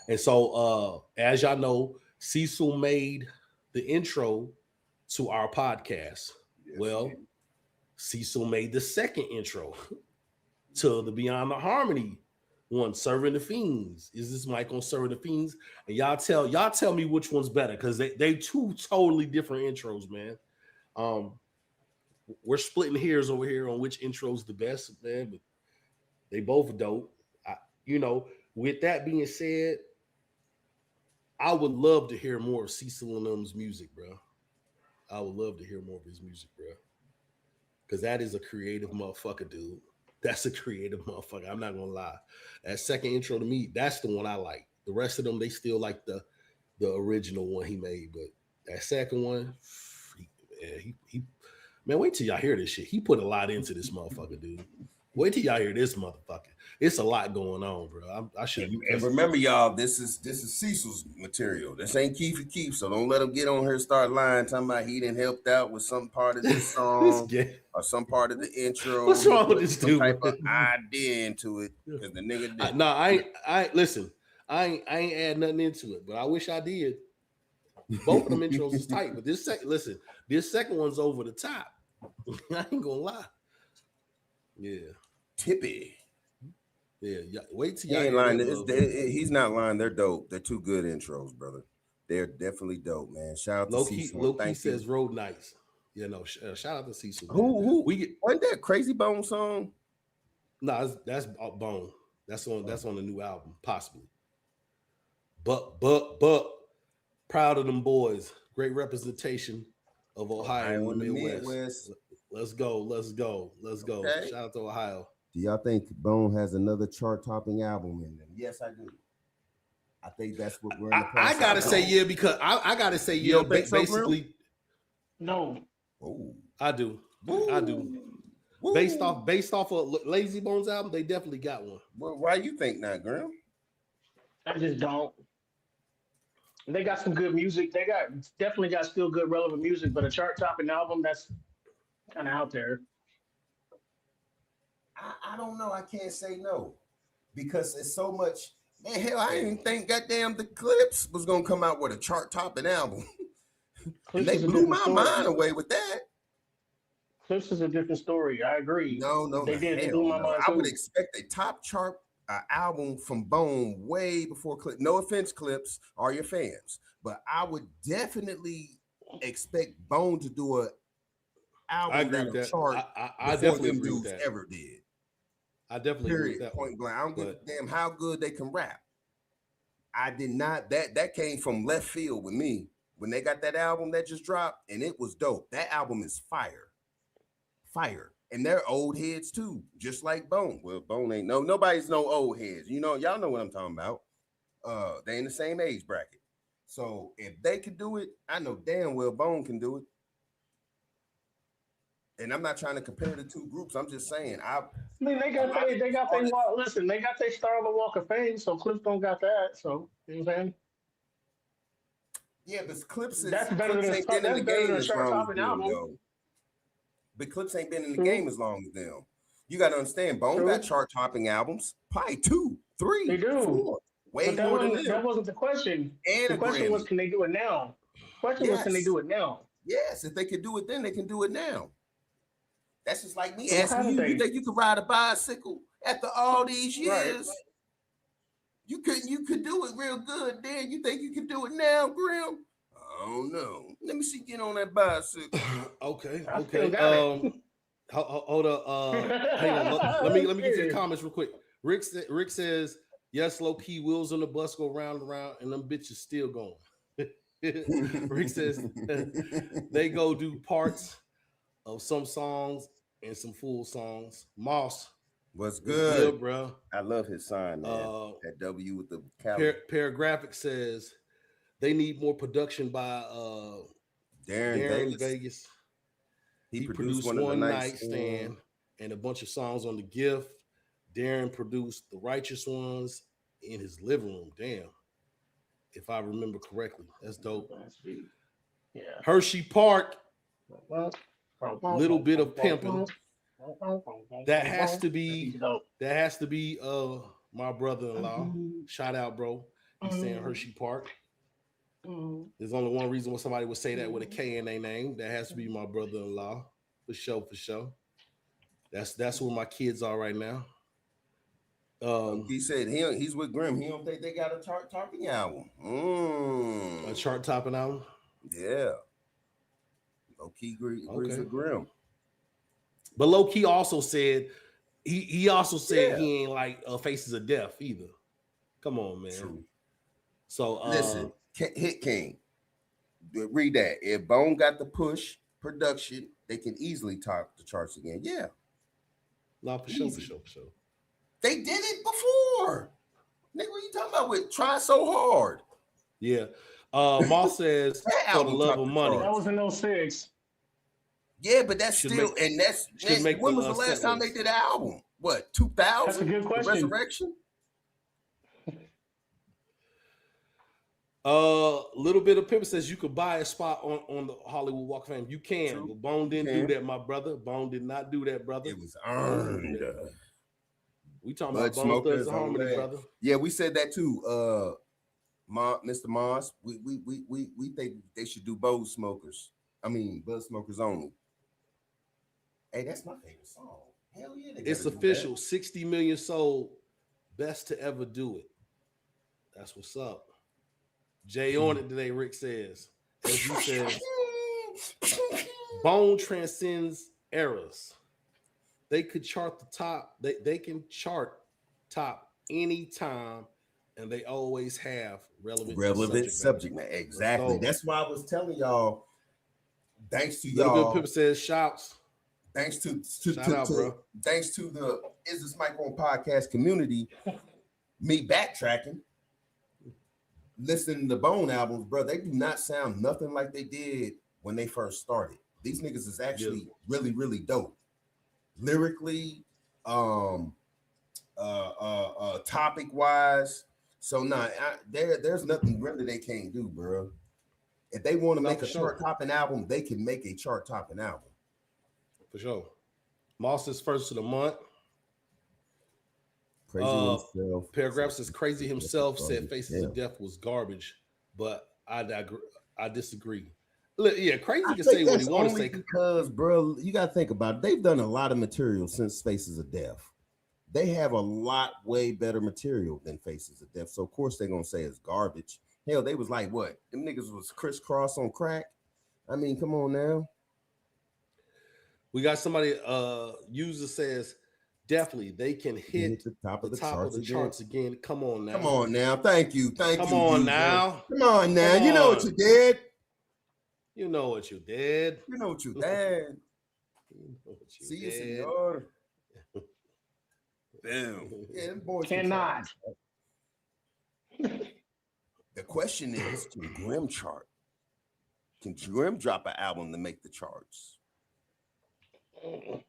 And so as y'all know, Cecil made the intro to our podcast. Yes, well, man. Cecil made the second intro to the Beyond the Harmony one, Serving the Fiends. Is this mic on Serving the Fiends? And y'all tell me which one's better, because they two totally different intros, man. We're splitting hairs over here on which intro's the best, man, but they both dope. With that being said, I would love to hear more of Cecil and them's music, bro. I would love to hear more of his music, bro. Because that is a creative motherfucker, dude. That's a creative motherfucker. I'm not gonna lie. That second intro to me, that's the one I like. The rest of them, they still like the original one he made, but that second one, he man, wait till y'all hear this shit. He put a lot into this motherfucker, dude. Wait till y'all hear this motherfucker. It's a lot going on, bro. I should. And remember, y'all, this is Cecil's material. This ain't Keefy Keef, so don't let him get on here and start lying, talking about he didn't helped out with some part of this song or some part of the intro. What's wrong with this dude? Some type of idea into it because the nigga did. No, I listen. I ain't add nothing into it, but I wish I did. Both of them intros is tight, but this second one's over the top. I ain't gonna lie. Yeah, Tippy. Yeah. Wait till he y'all ain't lying. He's not lying. They're dope. They're two good intros, brother. They're definitely dope, man. Shout out to Cecil. Low key says Road Nights. You know, shout out to Cecil. Man. Who we get? Wasn't that Crazy Bone song? No, that's Bone. That's on the new album, possibly. But proud of them boys. Great representation of Ohio in the Midwest. Let's go. Okay. Shout out to Ohio. Do y'all think Bone has another chart-topping album in them? Yes, I do. I think that's what we're in the process. I gotta say yeah, because I gotta say yeah. Basically, no. Oh, I do. I do. Ooh. Based off of Layzie Bone's album, they definitely got one. Well, why you think not, Graham? I just don't. They got some good music. They definitely got still good relevant music, but a chart-topping album that's kind of out there. I don't know. I can't say no because it's so much. Man, hell, I didn't even think goddamn the Clips was gonna come out with a chart-topping album. And they blew my mind away with that. Clips is a different story. I agree. No, they did. They blew my mind I too. would expect a top chart album from Bone way before Clips. No offense, Clips, are your fans, but I would definitely expect Bone to do a album that chart. I definitely agree with that. Ever did. I definitely agree with that. Point blank. I don't give a damn how good they can rap. I did not. That came from left field with me when they got that album that just dropped, and it was dope. That album is fire. And they're old heads too, just like Bone. Well, Bone ain't nobody's no old heads. You know, y'all know what I'm talking about. They in the same age bracket. So if they can do it, I know damn well Bone can do it. And I'm not trying to compare the two groups. I'm just saying. I mean, they got listen, they got their Star on the Walk of Fame, so Clips don't got that. So you know what I'm saying? Yeah, but Clips that's better than a chart-topping album. But Clips ain't been in the game as long as them. You got to understand, Bone got chart-topping albums, probably 2, 3, they do. 4. Way more than them. That wasn't the question. And the question was, can they do it now? The question was, can they do it now? Yes, if they can do it then, they can do it now. That's just like me asking you think you could ride a bicycle after all these years? Right. You could do it real good then. You think you can do it now, Grim? I don't know. Let me see get on that bicycle. Okay. Hold up. Hang on. Let me get to the comments real quick. Rick says, yes, low key wheels on the bus go round and round, and them bitches still going. Rick says they go do parts of some songs and some full songs. Moss, what's good, bro? I love his sign, man. That W with the Paragraphic says they need more production by Darren Vegas. He produced One Night Stand and a bunch of songs on The Gift. Darren produced The Righteous Ones in his living room. Damn, if I remember correctly, that's dope. Yeah, Hershey Park. Little bit of pimping. That has to be my brother-in-law. Shout out, bro. He's saying Hershey Park. There's only one reason why somebody would say that with a K in their name. That has to be my brother-in-law. For sure. That's where my kids are right now. He said he's with Grim. He don't think they got a chart-topping album. A chart-topping album? Yeah. Low-key agrees with Grim. But low-key also said he also said he ain't like Faces of Death either. Come on, man. True. So listen, Hit King. Read that. If Bone got the push production, they can easily top the charts again. Yeah. No, for sure, for sure, for sure. They did it before. Nigga, what you talking about with Try So Hard? Yeah. Moss says, That for the album love topped of the money. That was in 06. Yeah, but that's Should still, make- and that's, should make when the, was the last time they Setlist. did an album? What, 2000? That's a good question. Resurrection? Little bit of Pimp says you could buy a spot on the Hollywood Walk of Fame. You can, True. but Bone didn't You do that, my brother. Bone did not do that, brother. It was earned. We talking Bud about Bone Smokers Thugs and on Harmony, that. brother. Yeah, we said that too. Mr. Moss, we think they should do Bud Smokers. I mean, Bud Smokers only. Hey, that's my favorite song. Hell yeah, they It's gotta do official. that. 60 million sold. Best to ever do it. That's what's up. Jay on it today, Rick says. As you said, Bone transcends eras. They could chart the top. They can chart top anytime, and they always have relevant subject matter. Exactly. That's why I was telling y'all. Thanks to Little y'all. Bit Pip says shouts. Thanks to Shout out, bro. thanks to the Is This Mike On podcast community, me backtracking, listening to Bone albums, bro. They do not sound nothing like they did when they first started. These niggas is actually really, really dope. Lyrically, topic wise. So there's nothing really they can't do, bro. If they want to make a chart topping album, they can make a chart topping album. For sure. Moss is first of the month. Crazy himself. Paragraph says Crazy himself said Faces of Death was garbage, but I disagree. Look, yeah, Crazy can say what he wants to say. Because, bro, you got to think about it. They've done a lot of material since Faces of Death. They have a lot way better material than Faces of Death. So, of course, they're going to say it's garbage. Hell, they was like, what? Them niggas was crisscross on crack. I mean, come on now. We got somebody, user says, definitely they can hit the top of the charts again. Come on now. Come on now. Thank you. Come on now. Come on now. You know what you did. You know what you did. You know what you did. See you, senor. Damn. Yeah, them boys cannot. The question is, can Grim chart? Can Grim drop an album to make the charts? They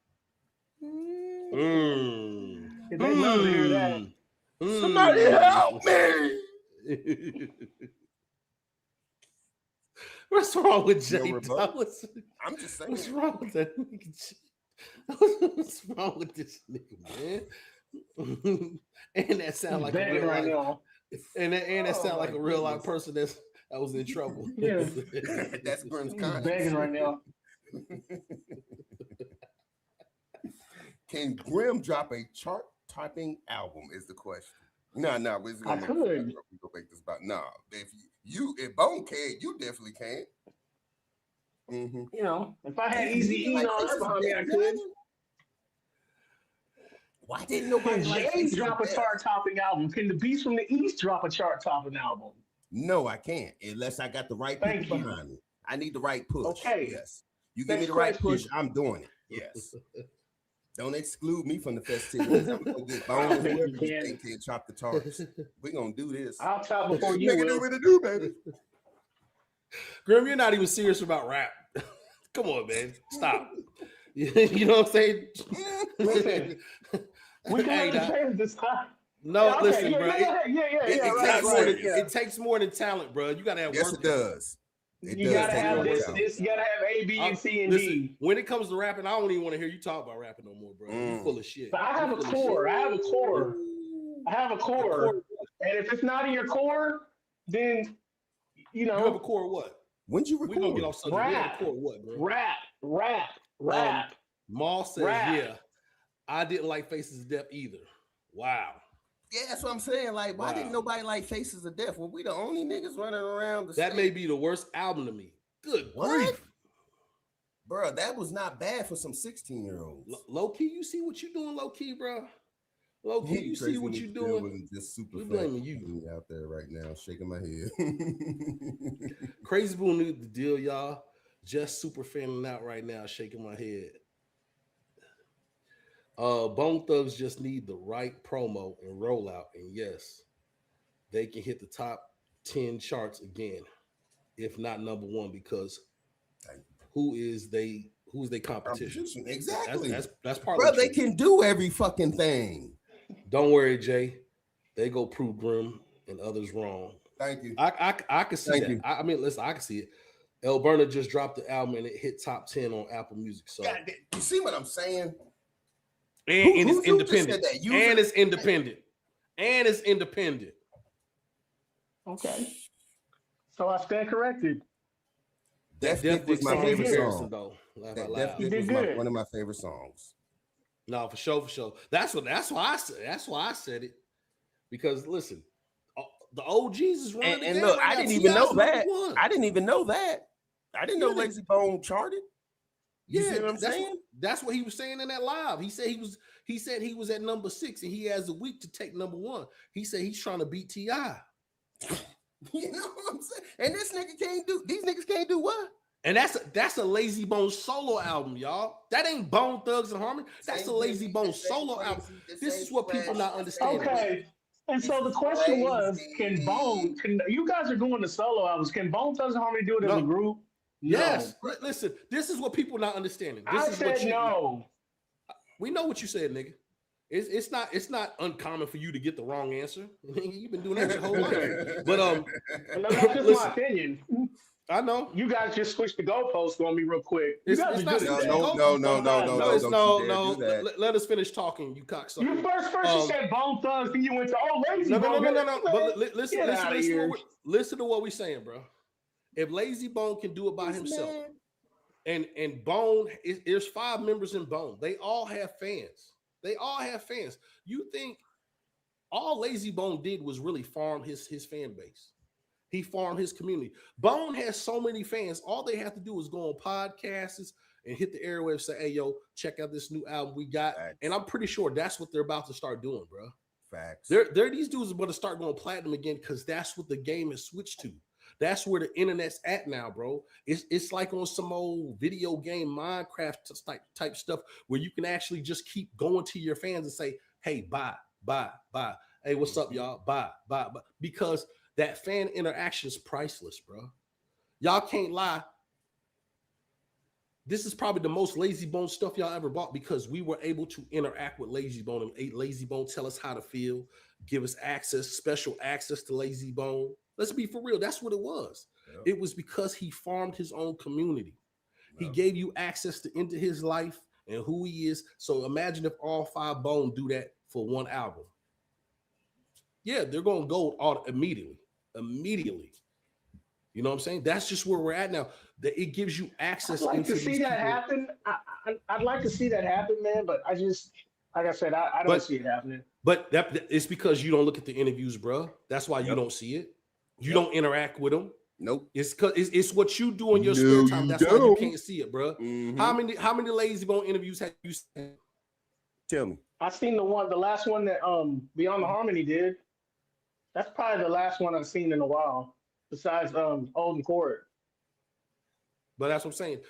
love to hear that. Somebody help me. What's wrong with Jay Dollars? I'm just saying. What's wrong with that nigga? What's wrong with this nigga, man? And that sound like a real right life, now. and that sound like a real life person that was in trouble. Yeah. That's Grim's He's conscience. begging right now. Can Grim drop a chart topping album? Is the question. No, we're gonna I could. Go make this about if Bone can, you definitely can. Mm-hmm. You know, if I had Easy E noise behind me, I could. Why didn't nobody like James drop a chart topping album? Can the Beast from the East drop a chart topping album? No, I can't unless I got the right people behind me. I need the right push. Okay. Yes. You give me the right push, I'm doing it. Yes. Don't exclude me from the festivities. I'm gonna get Bone and whoever you think can chop the charts. We're gonna do this. I'll top before you Make it do what it do, baby. Grim, you're not even serious about rap. Come on, man. Stop. You know what I'm saying? Listen, we can change this time. No, yeah, okay, listen, yeah, bro. It takes more than talent, bro. You gotta have yes, work. It does. You gotta have this. You gotta have A, B, and C, and D. When it comes to rapping, I don't even want to hear you talk about rapping no more, bro. You full of shit. But I have a core. I have a core. And if it's not in your core, then you know. You have a core what? When'd you record? We gonna get off something. You have a core what, bro? Rap. Maul says, yeah. I didn't like Faces of Death either. Wow. Yeah, that's what I'm saying. Like, why didn't nobody like Faces of Death? Well, we the only niggas running around the That may be the worst album to me. Good grief. Bro, that was not bad for some 16-year-olds. Low key, you see what you doing, low key, bro? Loki, you see what you doing? Was just super We blaming you. me out there right now, shaking my head. Crazy Boone knew the deal, y'all. Just super fanning out right now, shaking my head. Bone Thugs just need the right promo and rollout, and yes, they can hit the top 10 charts again, if not number one, because who's they competition? Exactly. That's part Bro, of the they truth. can do every fucking thing. Don't worry, Jay. They go prove Grim and others wrong. Thank you. I can see Thank that. you. I mean, listen, I can see it. El Burner just dropped the album and it hit top 10 on Apple Music. So God, you see what I'm saying? and it's who just said independent. that? And it's independent. And it's independent. Okay. So I stand corrected. Def Dick was my favorite song. Though. Def Dick was one of my favorite songs. No, for sure. That's why I said it. Because listen, the OGs is running. And look, I didn't even know that. I didn't even know that. I didn't know Layzie Bone charted. You see what I'm saying? That's what he was saying in that live. He said he was at number 6 and he has a week to take number 1. He said he's trying to beat T.I. You know what I'm saying? And these niggas can't do what? And that's a Layzie Bone solo album, y'all. That ain't Bone Thugs and Harmony. That's a Layzie Bone solo album. This is what people not understanding. Okay. And so the question was, can you guys are doing the solo albums? Can Bone Thugs and Harmony do it as a group? Yes. No. Listen, this is what people not understanding. I said no. We know what you said, nigga. It's not uncommon for you to get the wrong answer. You've been doing that your whole life. But that's just my opinion. I know. You guys just switched the goalpost on me real quick. No. Let us finish talking, you cocksucker. You first you said Bone Thugs, then you went to Layzie Bone. No. But listen to what we're saying, bro. If Layzie Bone can do it by himself, and Bone, there's 5 members in Bone. They all have fans. You think all Layzie Bone did was really farm his fan base? He farmed his community. Bone has so many fans. All they have to do is go on podcasts and hit the airwaves, say, hey, yo, check out this new album we got. Facts. And I'm pretty sure that's what they're about to start doing, bro. Facts. These dudes are going to start going platinum again because that's what the game has switched to. That's where the internet's at now, bro. It's like on some old video game Minecraft type stuff where you can actually just keep going to your fans and say, hey, buy. Hey, what's up, y'all? Buy. Because that fan interaction is priceless, bro. Y'all can't lie. This is probably the most Layzie Bone stuff y'all ever bought because we were able to interact with Layzie Bone and Layzie Bone tell us how to feel, give us special access to Layzie Bone. Let's be for real. That's what it was. Yep. It was because he farmed his own community. Yep. He gave you access into his life and who he is. So imagine if all 5 Bone do that for one album. Yeah, they're going to go immediately. You know what I'm saying? That's just where we're at now. That it gives you access. I'd like to see that happen. I'd like to see that happen, man. But I just, like I said, I don't see it happening. But it's because you don't look at the interviews, bro. That's why you don't see it. You don't interact with them. Nope. It's because it's what you do in your spare time. That's why you can't see it, bro. Mm-hmm. How many Layzie Bone interviews have you seen? Tell me. I've seen the last one that Beyond the Harmony did. That's probably the last one I've seen in a while, besides Olden Court. But that's what I'm saying.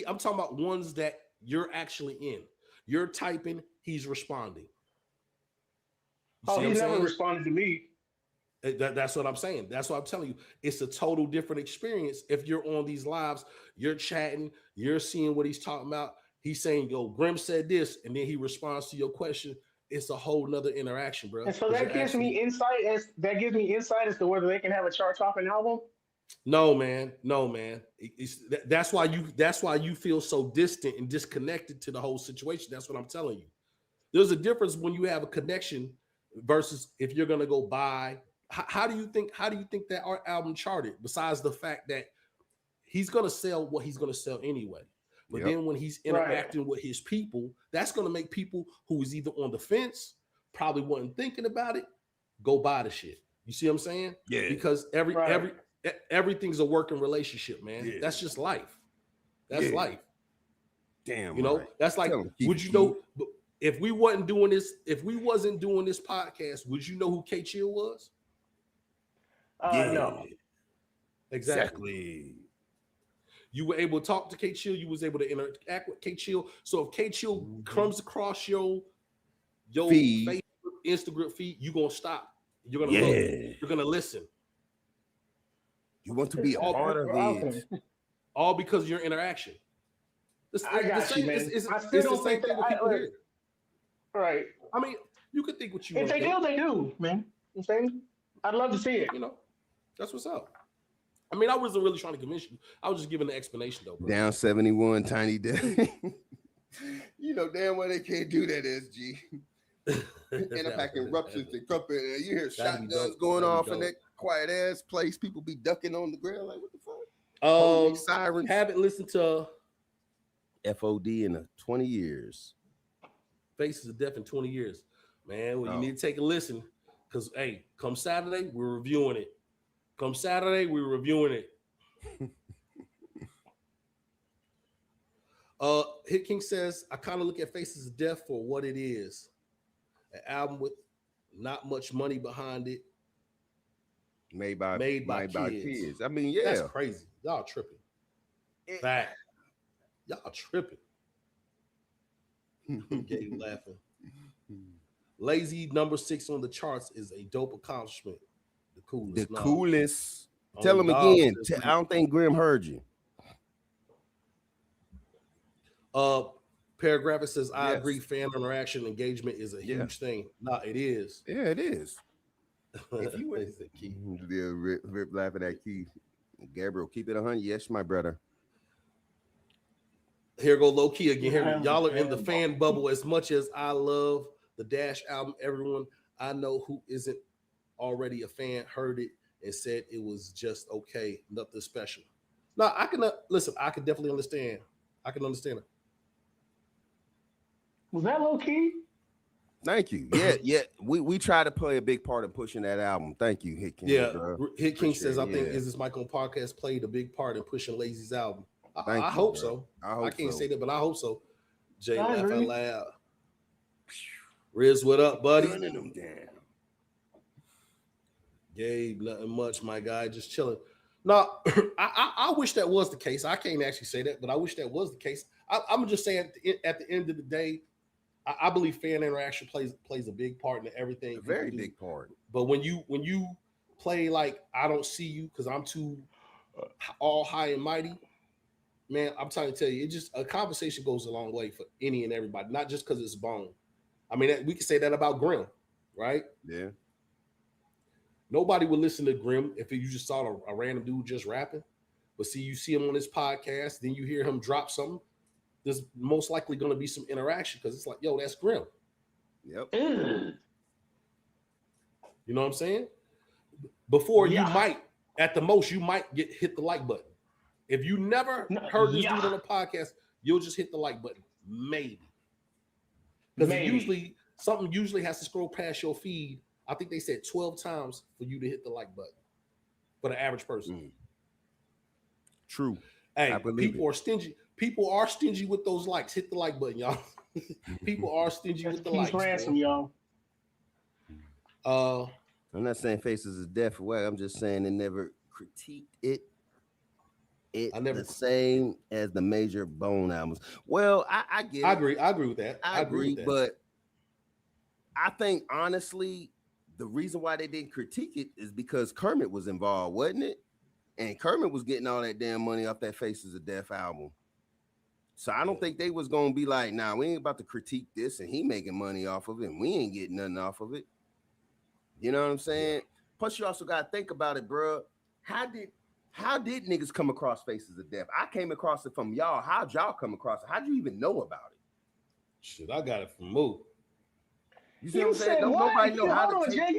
I'm talking about ones that you're actually in. You're typing, he's responding. He's never responded to me. That's what I'm saying. That's what I'm telling you. It's a total different experience. If you're on these lives, you're chatting, you're seeing what he's talking about. He's saying, yo, Grim said this, and then he responds to your question. It's a whole nother interaction, bro. And so that gives me insight as to whether they can have a chart-topping album. No, man. That's why you feel so distant and disconnected to the whole situation. That's what I'm telling you. There's a difference when you have a connection versus if you're gonna go buy. How do you think that our album charted? Besides the fact that he's gonna sell what he's gonna sell anyway. But then when he's interacting with his people, that's going to make people who is either on the fence, probably wasn't thinking about it, go buy the shit. You see what I'm saying? Yeah. Because everything's a working relationship, man. Yeah. That's just life. That's life. Damn. You know, that's like, would you know? if we wasn't doing this podcast, would you know who K Chill was? No. Exactly. You were able to talk to K Chill. You was able to interact with K Chill. So if K Chill comes across your Feed. Facebook, Instagram feed, you gonna stop. You're gonna look. You're gonna listen. You want to be a part of it. All because of your interaction. I got you, man. It's I still the don't same think thing that. that people hear. Right. I mean, you could think what you If want. they do, they do, man. You know what I'm saying? I'd love to see it. You know, that's what's up. I mean, I wasn't really trying to convince you. I was just giving the explanation, though. Bro. Down 71, Tiny Death. You know damn well they can't do that, SG. And I'm back eruptions and trumpet, and you hear shotguns going off in that quiet ass place. People be ducking on the ground like, what the fuck? Sirens. Haven't listened to FOD in 20 years. Faces of Death in 20 years. Man, well, you need to take a listen. Because, hey, come Saturday, we're reviewing it. Come Saturday, we're reviewing it. Hit King says, I kind of look at Faces of Death for what it is. An album with not much money behind it. Made by kids. I mean, yeah. That's crazy. Y'all tripping. Fact. Y'all tripping. Get you laughing. Layzie number 6 on the charts is a dope accomplishment. The coolest. Coolest. Tell him again. I don't think Grim heard you. Paragraph, it says, I agree, fan interaction engagement is a huge thing. Nah, it is. Yeah, it is. If you went to Keith, Rip laughing at Keith. Gabriel, keep it 100. Yes, my brother. Here go low key again. Y'all are in the fan bubble as much as I love the Dash album. Everyone I know who isn't already a fan heard it and said it was just okay, nothing special. Now I can listen. I can definitely understand. I can understand it. Was that low key? Thank you. Yeah. We try to play a big part in pushing that album. Thank you, Hit King. Yeah, Hit King says, I think Is This Mike on podcast played a big part in pushing Layzie's album. I hope so. I can't say that, but I hope so. Jay laugh out loud. Riz, what up, buddy? Running them down. Gabe, nothing much, my guy, just chilling. No, I wish that was the case. I can't actually say that, but I wish that was the case. I'm just saying at the end of the day, I believe fan interaction plays a big part in everything. A very big part. But when you play like I don't see you because I'm too all high and mighty, man, I'm trying to tell you, it just a conversation goes a long way for any and everybody, not just because it's Bone. I mean, we can say that about Grim, right? Yeah. Nobody would listen to Grim if you just saw a random dude just rapping. But see, you see him on this podcast, then you hear him drop something. There's most likely going to be some interaction because it's like, yo, that's Grim. Yep. You know what I'm saying? Before you might, at the most, you might hit the like button. If you never heard this dude on a podcast, you'll just hit the like button. Maybe. Because something usually has to scroll past your feed. I think they said 12 times for you to hit the like button for the average person. True. Hey, people are stingy. People are stingy with those likes. Hit the like button, y'all. People are stingy with the likes. Ransom, y'all. I'm not saying Faces of Death away. I'm just saying they never critiqued it. The same as the major Bone albums. Well, I get it. I agree with that. I agree with that. But I think honestly, the reason why they didn't critique it is because Kermit was involved, wasn't it? And Kermit was getting all that damn money off that Faces of Death album. So I don't think they was gonna be like, nah, we ain't about to critique this and he making money off of it and we ain't getting nothing off of it. You know what I'm saying? Yeah. Plus, you also gotta think about it, bro. How did niggas come across Faces of Death? I came across it from y'all. How'd y'all come across it? How'd you even know about it? Shit, I got it from Moo. You see what I'm saying? Nobody know how to take... Jay,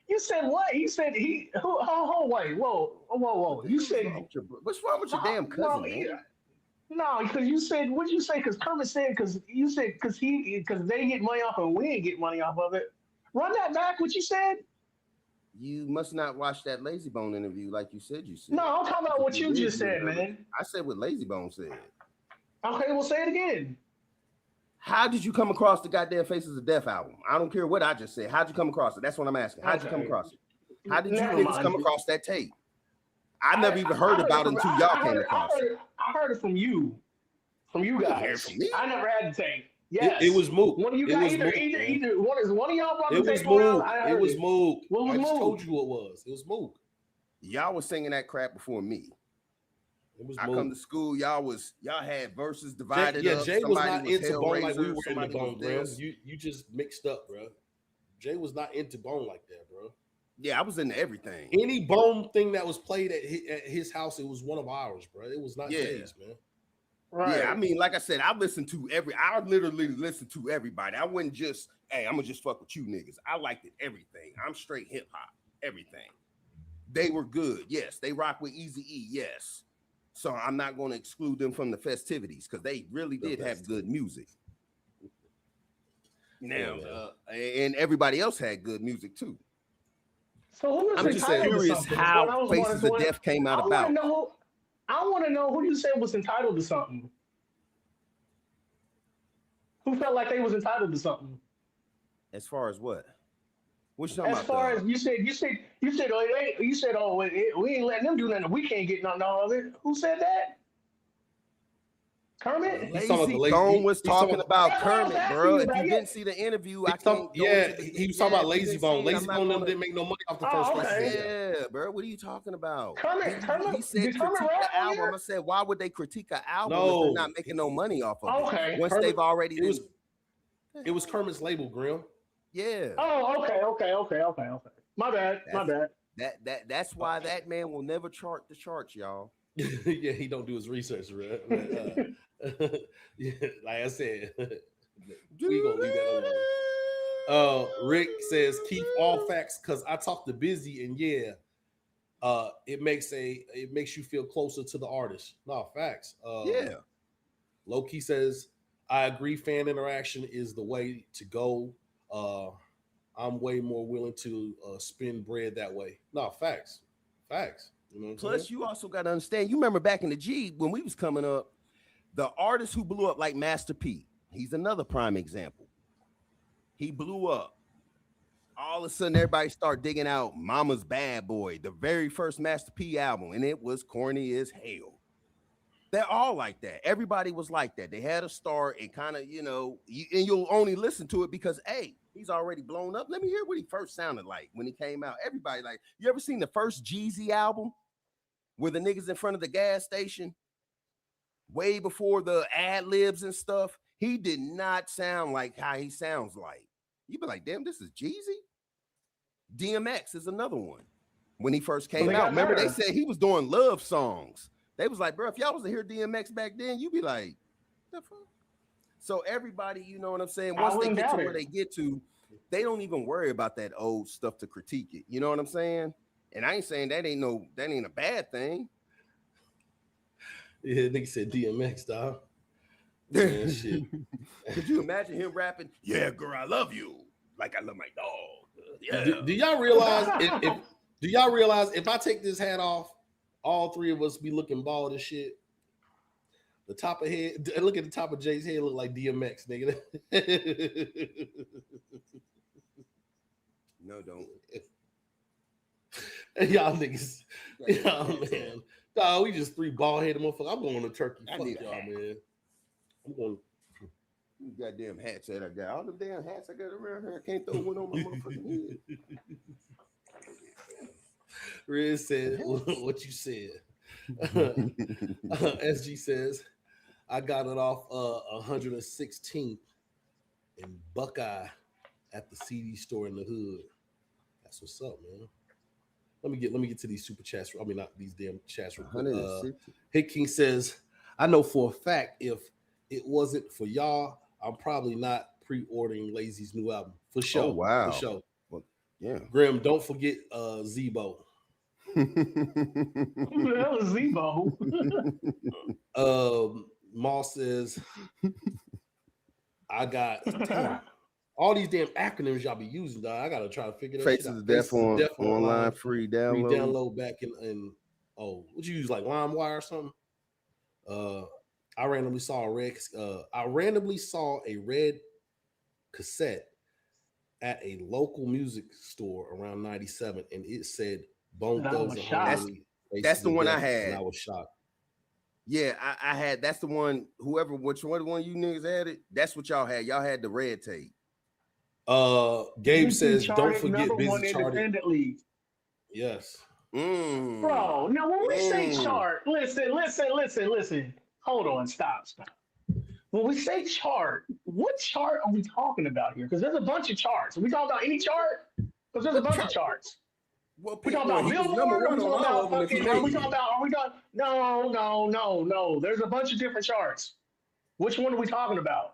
you said what? You said he... Wait, whoa. You said... What's wrong with your damn cousin, man? No, because you said... What did you say? Because Kermit said... Because they get money off and we ain't get money off of it. Run that back, what you said? You must not watch that Layzie Bone interview like you said you said. No, I'm talking about what you just said, man. I said what Layzie Bone said. Okay, well, say it again. How did you come across the goddamn Faces of Death album? I don't care what I just said. How'd you come across it? That's what I'm asking. How'd you come across it? How did you Never niggas mind. come across that tape? I never even heard about it until y'all came across it. I heard it from you. From you You heard guys. from me? I never had the tape. Yes. It was Mook. One of you It guys, was either Mook, one of y'all brought It the was tape around. Mook. I It heard was Mook. What was I just Mook? told you what it was. It was Mook. Y'all was singing that crap before me. It was I Mook. come to school, y'all had verses divided Jay, up. Jay was Somebody not into Bone like we Hellraiser, were into somebody Bone, was bro. this. You just mixed up, bro. Jay was not into Bone like that, bro. Yeah, I was into everything. Any Bone thing that was played at his house, it was one of ours, bro. It was not Jay's, man. Right. Yeah, I mean, like I said, I literally listen to everybody. I wouldn't just, hey, I'm gonna just fuck with you niggas. I liked it, everything. I'm straight hip hop, everything. They were good, yes. They rock with Eazy-E, yes. So I'm not gonna exclude them from the festivities because they really did have good music. Now, and everybody else had good music too. So who was I'm just entitled to curious something? how Faces of Death came out about. I want to know who you said was entitled to something. Who felt like they was entitled to something? As far as what? What you talking As about? far as you said, we ain't letting them do nothing. We can't get nothing out of it. Who said that? Kermit? Layzie Bone was talking about That's what I was Kermit, asking bro. you If about. you didn't see the interview, I He can't. was talking about Layzie Bone. Layzie Bone gonna... didn't make no money off the Oh, first okay. record. Yeah, bro. What are you talking about? Kermit, He said did Kermit critique rap the on album. here? I said, why would they critique an album if No. they're not making no money off of Okay. it? Once Kermit- they've already It was Kermit's label, Grim. yeah. Oh, okay. My bad. That's why that man will never chart the charts, y'all. Yeah, he don't do his research, right? Yeah, like I said, we gonna leave that alone. Rick says keep all facts because I talked to Busy and it makes you feel closer to the artist. No facts. Yeah. Loki says I agree. Fan interaction is the way to go. I'm way more willing to spend bread that way. No facts. You know what I'm Plus, saying? you also got to understand. You remember back in the G when we was coming up, the artists who blew up like Master P. He's another prime example. He blew up. All of a sudden, everybody start digging out Mama's Bad Boy, the very first Master P album, and it was corny as hell. They're all like that. Everybody was like that. They had a start and kind of, and you'll only listen to it because, hey, he's already blown up. Let me hear what he first sounded like when he came out. Everybody like, you ever seen the first Jeezy album where the niggas in front of the gas station? Way before the ad libs and stuff, he did not sound like how he sounds like. You be like, damn, this is Jeezy? DMX is another one. When he first came out, remember they said he was doing love songs. They was like, bro, if y'all was to hear DMX back then, you'd be like, the fuck? So everybody, you know what I'm saying? Once they get to where they get to, they don't even worry about that old stuff to critique it. You know what I'm saying? And I ain't saying that ain't a bad thing. Yeah, nigga said DMX, dog. Man, shit. Could you imagine him rapping, yeah, girl, I love you, like I love my dog? Yeah. Do y'all realize if I take this hat off, all three of us be looking bald as shit? The top of head, look at the top of Jay's head, look like DMX, nigga. No, don't. Y'all niggas, man. Dog, we just three bald-headed motherfuckers. I'm going to Turkey. Fuck y'all, man. I'm going. Goddamn hats that I got. All the damn hats I got around here. I can't throw one on my motherfucking head. Riz said what you said. SG says, I got it off 116th in Buckeye at the CD store in the hood. That's what's up, man. Let me get to these super chats. I mean, not these damn chats. Hit King says, I know for a fact if it wasn't for y'all, I'm probably not pre-ordering Layzie's new album. For sure. Oh, wow. For sure. Well, yeah. Grim, don't forget Zebo. Who the hell is Zebo? Maul says, I got all these damn acronyms y'all be using, dog. I gotta try to figure that Faces shit out. of Death on online free download. Free download back in what you use, like LimeWire or something? I randomly saw a red cassette at a local music store around 97, and it said Bone And I Thugs was and shocked. Harmony. That's the one I And had. I was shocked. Yeah, I had. That's the one. Which one you niggas had it? That's what y'all had. Y'all had the red tape. Gabe BT says, "Don't charted forget number Busy one charted." independently. Yes. Bro, now when we say chart, listen. Hold on, stop. When we say chart, what chart are we talking about here? Because there's a bunch of charts. Are we talking about any chart? Because there's a bunch of charts. Well, We talking about he was Billboard? number Are one we on talking all about of them. If he fucking? Are we made talking it. about? Are we talking? No. There's a bunch of different charts. Which one are we talking about?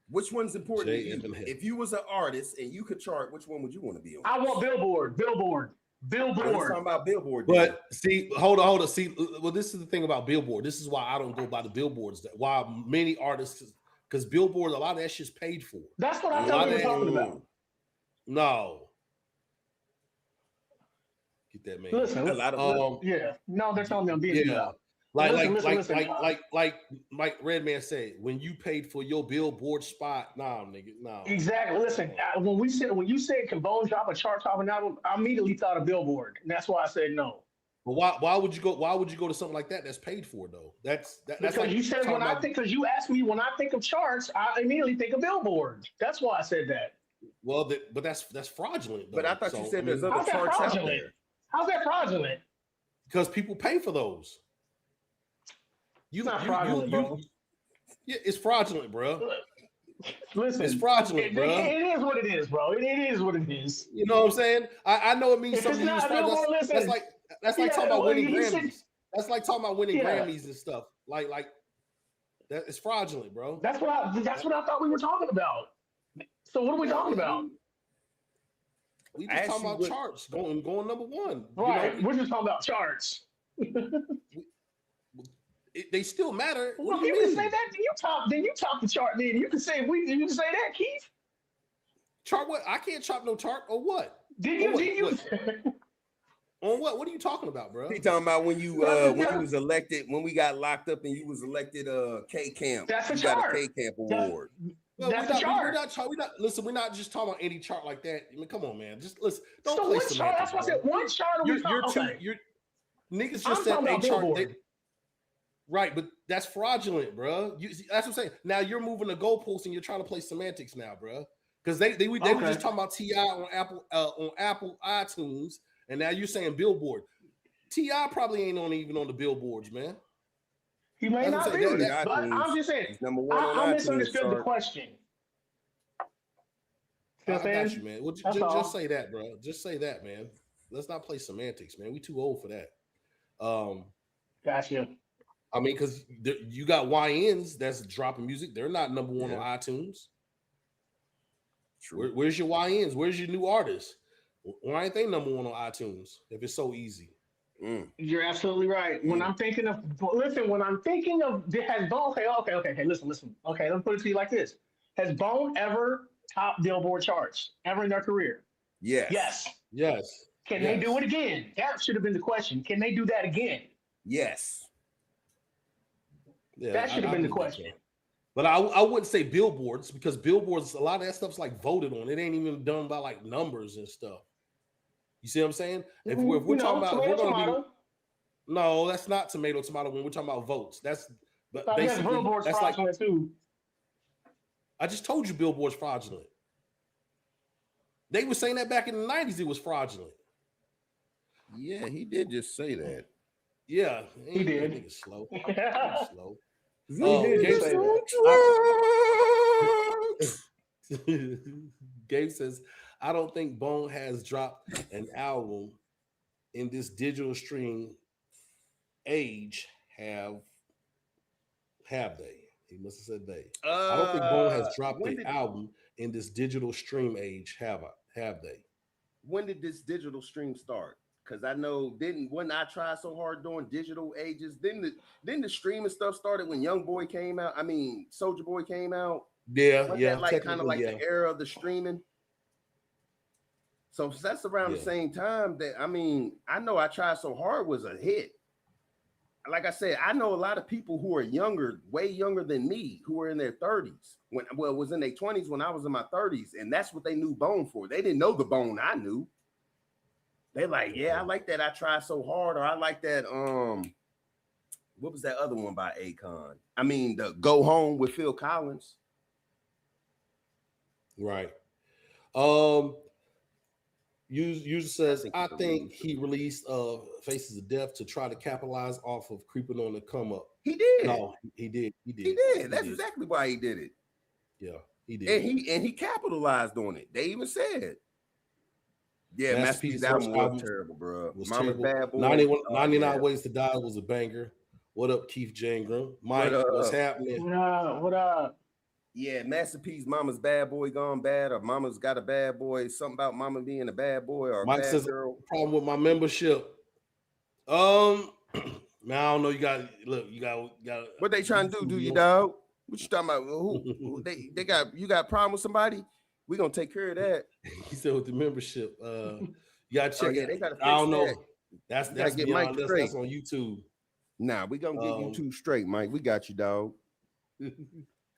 Which one's important to Jay you? Evan Hill. If you was an artist and you could chart, which one would you want to be on? I want Billboard. Well, let's talk about Billboard. Then. But see, hold on. See, well, this is the thing about Billboard. This is why I don't go by the billboards. Why many artists, because Billboard, a lot of that shit's paid for. That's what I thought we were talking about. No. Get that man. Listen, A lot of yeah. No, they're telling me I'm being Yeah. out. Like Listen. Redman said, when you paid for your Billboard spot, nah, nigga, no. Exactly. Listen, when you said can Bone drop a chart topping album, I immediately thought of Billboard, and that's why I said no. But why would you go? Why would you go to something like that that's paid for though? That's Because like you said because you asked me when I think of charts, I immediately think of Billboard. That's why I said that. Well, but that's fraudulent. Though. But I thought you said there's How's other that charts out fraudulent? there. How's that fraudulent? Because people pay for those. It's not fraudulent, bro. Yeah, it's fraudulent, bro. Listen, It's fraudulent, bro. It is what it is, bro. It is what it is. You know what I'm saying? I know it means If something. it's not Billboard, listen. That's like talking about winning Grammys. That's like talking about winning Yeah. Grammys and stuff. Like that is fraudulent, bro. That's what I thought we were talking about. So what are we talking about? We just talking about charts going number one. Right. You know, We're just talking about charts. they still matter. Well, What if do you you can mean? say that, then you top the chart. Then you can say you can say that, Keith. Chart what? I can't chop no chart or what? Did you? On what? What are you talking about, bro? He talking about when you was elected, when we got locked up and you was elected K Camp. That's a you chart. got a K Camp award. Well, That's a chart. Listen, we're not just talking about any chart like that. I mean, come on, man. Just listen. Don't So play what chart? That's what I said. What chart are we talking about? Niggas I'm just said talking a about chart. Billboard. Right, but that's fraudulent, bro. That's what I'm saying. Now you're moving the goalposts and you're trying to play semantics now, bro. Because they were just talking about T.I. on Apple iTunes, and now you're saying Billboard. T.I. probably ain't even on the billboards, man. He may not be, that but I'm just saying. He's number one on I iTunes, misunderstood the chart. question. I got you, man. Well, just say that, bro. Just say that, man. Let's not play semantics, man. We too old for that. Gotcha. I mean, because you got YNs that's dropping music. They're not number one on iTunes. True. Where's your YNs? Where's your new artists? Why ain't they number one on iTunes if it's so easy? You're absolutely right. When I'm thinking of, has Bone, okay, listen. Okay, let me put it to you like this. Has Bone ever topped Billboard charts ever in their career? Yes. Yes. Can they do it again? That should have been the question. Can they do that again? Yes. Yeah, that should have been the question. But I wouldn't say billboards because billboards, a lot of that stuff's like voted on. It ain't even done by like numbers and stuff. You see what I'm saying? If we're talking about, no, that's not tomato when we're talking about votes. That's basically that's like too. I just told you billboard's fraudulent. They were saying that back in the 90s it was fraudulent. Yeah, he did just say that. Yeah, he did. Nigga slow. Slow. Gabe says, I don't think Bone has dropped an album in this digital stream age. Have they? He must have said they. I don't think Bone has dropped an album in this digital stream age. Have they? When did this digital stream start? Because I know when I tried so hard during digital ages, then the streaming stuff started when Young Boy came out. I mean, Soulja Boy came out. Yeah. That like kind of like the era of the streaming. So that's around the same time that I know I Tried So Hard was a hit. like I said, I know a lot of people who are younger, way younger than me, who are in their 30s. It was in their 20s when I was in my 30s, and that's what they knew Bone for. They didn't know the Bone I knew. They like, yeah, I like that. I Try So Hard, or I like that. What was that other one by Akon? I mean, the Go Home with Phil Collins. Right. User says, I think he released Faces of Death to try to capitalize off of Creeping on the Come Up. He did. No, he did. He did. He did. That's exactly why he did it. Yeah, he did. And he capitalized on it. They even said, yeah, Masterpiece album was terrible, bro. Was Mama's terrible. Bad Boy. 99 Ways to Die was a banger. What up, Keith Jangrum? Mike, what's happening? What up? Yeah, Masterpiece, Mama's Bad Boy Gone Bad, or Mama's Got a Bad Boy. Something about Mama being a bad boy or a Mike bad says girl. Problem with my membership. Now I don't know. You got What they trying to do you, dog? What you talking about? Who they got? You got a problem with somebody? We gonna take care of that. He said with the membership. You gotta check it. They gotta I don't know. that. That's get beyond Mike us. straight. That's on YouTube. Nah, we gonna get you two straight, Mike. We got you, dog.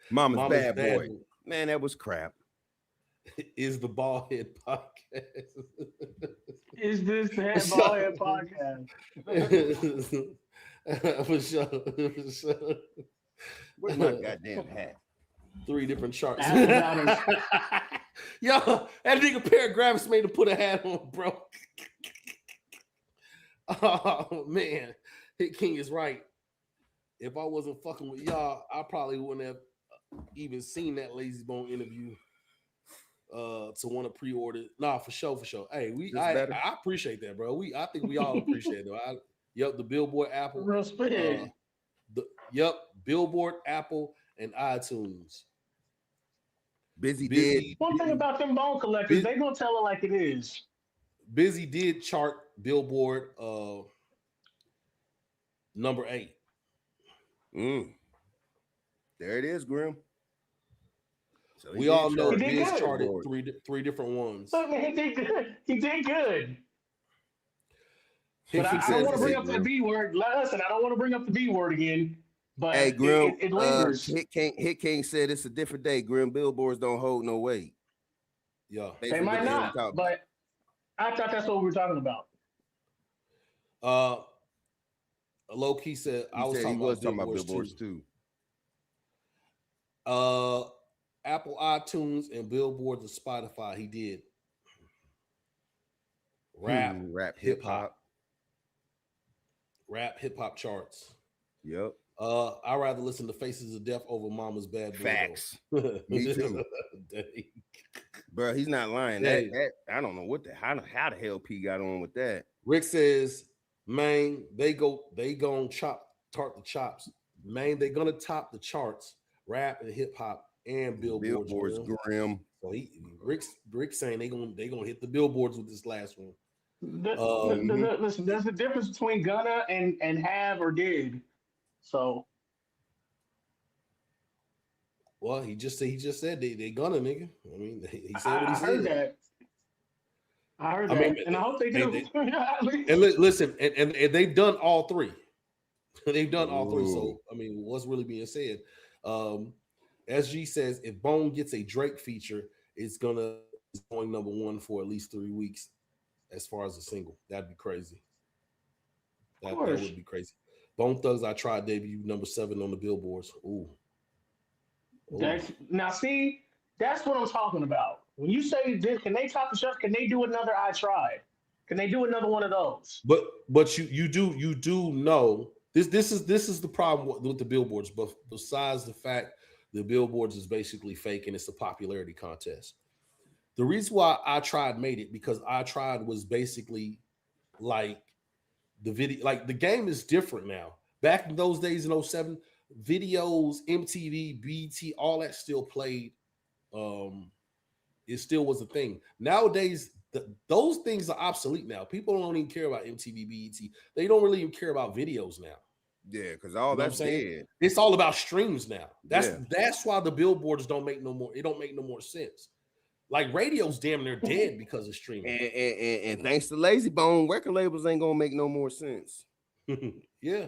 Mama's bad boy. Man, that was crap. Is the Ballhead Podcast? Is this the Ballhead Podcast? For sure. Where's my goddamn hat? 3 different charts. Yo, that nigga Paragraphs made him put a hat on, bro. Oh man, Hit King is right. If I wasn't fucking with y'all, I probably wouldn't have even seen that Layzie Bone interview to want to pre-order. Nah, for sure. Hey, I appreciate that, bro. I think we all appreciate it. The Billboard, Apple. Respect. Billboard, Apple, and iTunes. Busy did. One thing about them Bone collectors, they gonna tell it like it is. Busy did chart Billboard number 8. There it is, Grim. So we all know Biz charted three different ones. I mean, he did good. He did good. But I don't want to bring up the B word. Listen, I don't want to bring up the B word again. But hey, Grim, it lingers. Hit King said it's a different day. Grim, billboards don't hold no weight. Yeah, they might not. But I thought that's what we were talking about. Low key said I was talking about billboards too. Apple iTunes and billboards and Spotify. He did rap, hip hop charts. Yep. I'd rather listen to Faces of Death over Mama's Bad Boy. Facts. Me too. Bro, he's not lying. That I don't know how the hell P got on with that. Rick says, man, they gonna tart the chops. Man, they gonna top the charts, rap and hip hop and billboards. Grim. So Rick's saying they gonna hit the billboards with this last one. Listen, there's a difference between gonna and have or did. So, well, he just said they gonna, nigga. I mean, he said what he said. I heard that, and I hope they do. And listen, and they've done all 3. They've done all 3. So, I mean, what's really being said? SG says if Bone gets a Drake feature, it's going number 1 for at least 3 weeks. As far as a single, that'd be crazy. That would be crazy. Bone Thugs I Tried debut number 7 on the billboards. Ooh. Now see, that's what I'm talking about. When you say this, can they top the shelf? Can they do another I Tried? Can they do another one of those? But you do know this is the problem with the billboards. But besides the fact the billboards is basically fake and it's a popularity contest. The reason why I Tried made it because I Tried was basically like the video, like the game is different now. Back in those days in 07, videos, MTV, BT, all that still played. It still was a thing. Nowadays, those things are obsolete now. People don't even care about MTV, BET. They don't really even care about videos now. Yeah, because all that's dead. It's all about streams now. That's why the billboards don't make no more. It don't make no more sense. Like radio's damn near dead because of streaming. And thanks to Layzie Bone, record labels ain't gonna make no more sense. Yeah.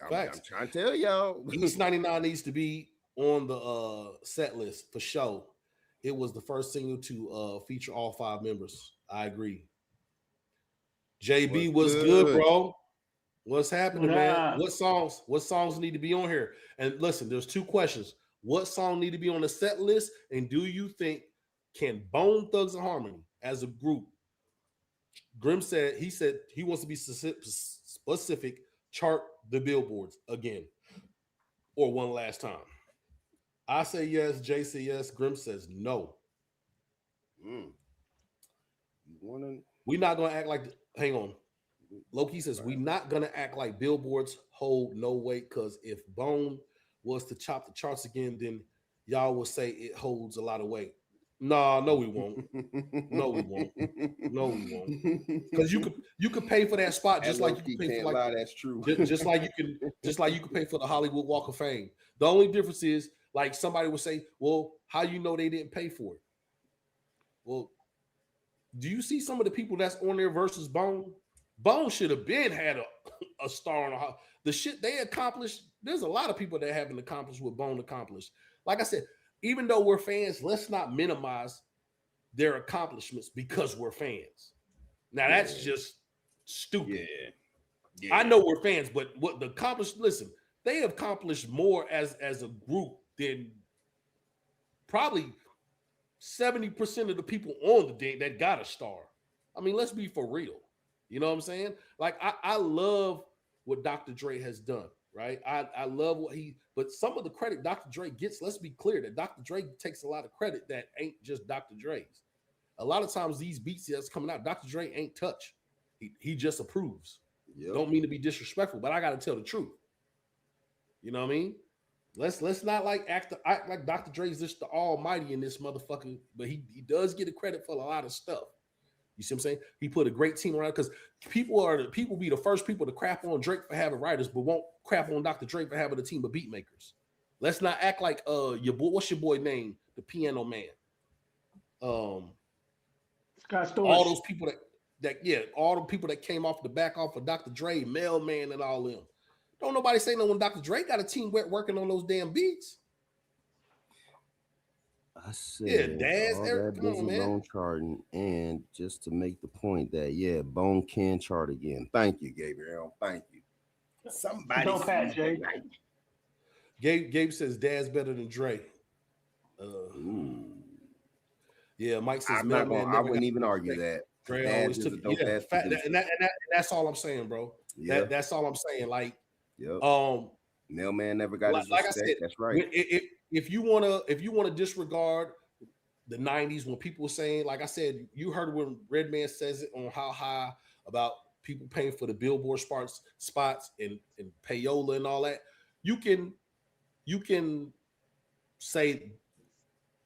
Facts. I'm trying to tell y'all. East 99 needs to be on the set list for show. It was the first single to feature all 5 members. I agree. JB was good, bro. What's happening, man? What songs need to be on here? And listen, there's 2 questions. What song need to be on the set list? And do you think can Bone Thugs and Harmony as a group? Grim said he wants to be specific, chart the billboards again or one last time. I say yes, Jay says yes, Grim says no. We're not gonna act like hang on. Loki says we're not gonna act like billboards hold no weight, because if Bone was to chop the charts again, then y'all will say it holds a lot of weight. No, we won't. No, we won't. No, we won't. Because you could pay for that spot just like you can pay for like that's true. just like you can pay for the Hollywood Walk of Fame. The only difference is like somebody would say, well, how you know they didn't pay for it? Well, do you see some of the people that's on there versus Bone? Bone should have been had a star on the shit they accomplished. There's a lot of people that haven't accomplished what Bone accomplished. Like I said, even though we're fans, let's not minimize their accomplishments because we're fans. Now that's just stupid. Yeah. I know we're fans, but what the accomplished, listen, they have accomplished more as a group than probably 70% of the people on the day that got a star. I mean, let's be for real. You know what I'm saying? Like, I love what Dr. Dre has done, right? I love but some of the credit Dr. Dre gets, let's be clear that Dr. Dre takes a lot of credit that ain't just Dr. Dre's. A lot of times these beats that's coming out, Dr. Dre ain't touch. He just approves. Yep. Don't mean to be disrespectful, but I got to tell the truth. You know what I mean? Let's not like act like Dr. Dre's just the almighty in this motherfucker, but he does get the credit for a lot of stuff. You see what I'm saying? He put a great team around because people be the first people to crap on Drake for having writers, but won't crap on Dr. Dre for having a team of beat makers. Let's not act like your boy. What's your boy name? The Piano Man. Scott Storch. All those people all the people that came off of Dr. Dre, Mailman, and all them. Don't nobody say no when Dr. Dre got a team working on those damn beats. I said, Daz, all Eric, that come on, busy man. Bone charting, and just to make the point that Bone can chart again. Thank you, Gabriel. Thank you. Somebody. Don't pat, Jay. Gabe says Daz better than Dre. Yeah, Mike says I wouldn't even argue that. Dre always took it. And that's all I'm saying, bro. Yeah. That's all I'm saying. Like, Mailman never got his like respect. I said, that's right. If you wanna disregard the 90s when people were saying, like I said, you heard when Redman says it on How High about people paying for the billboard spots and payola and all that. You can say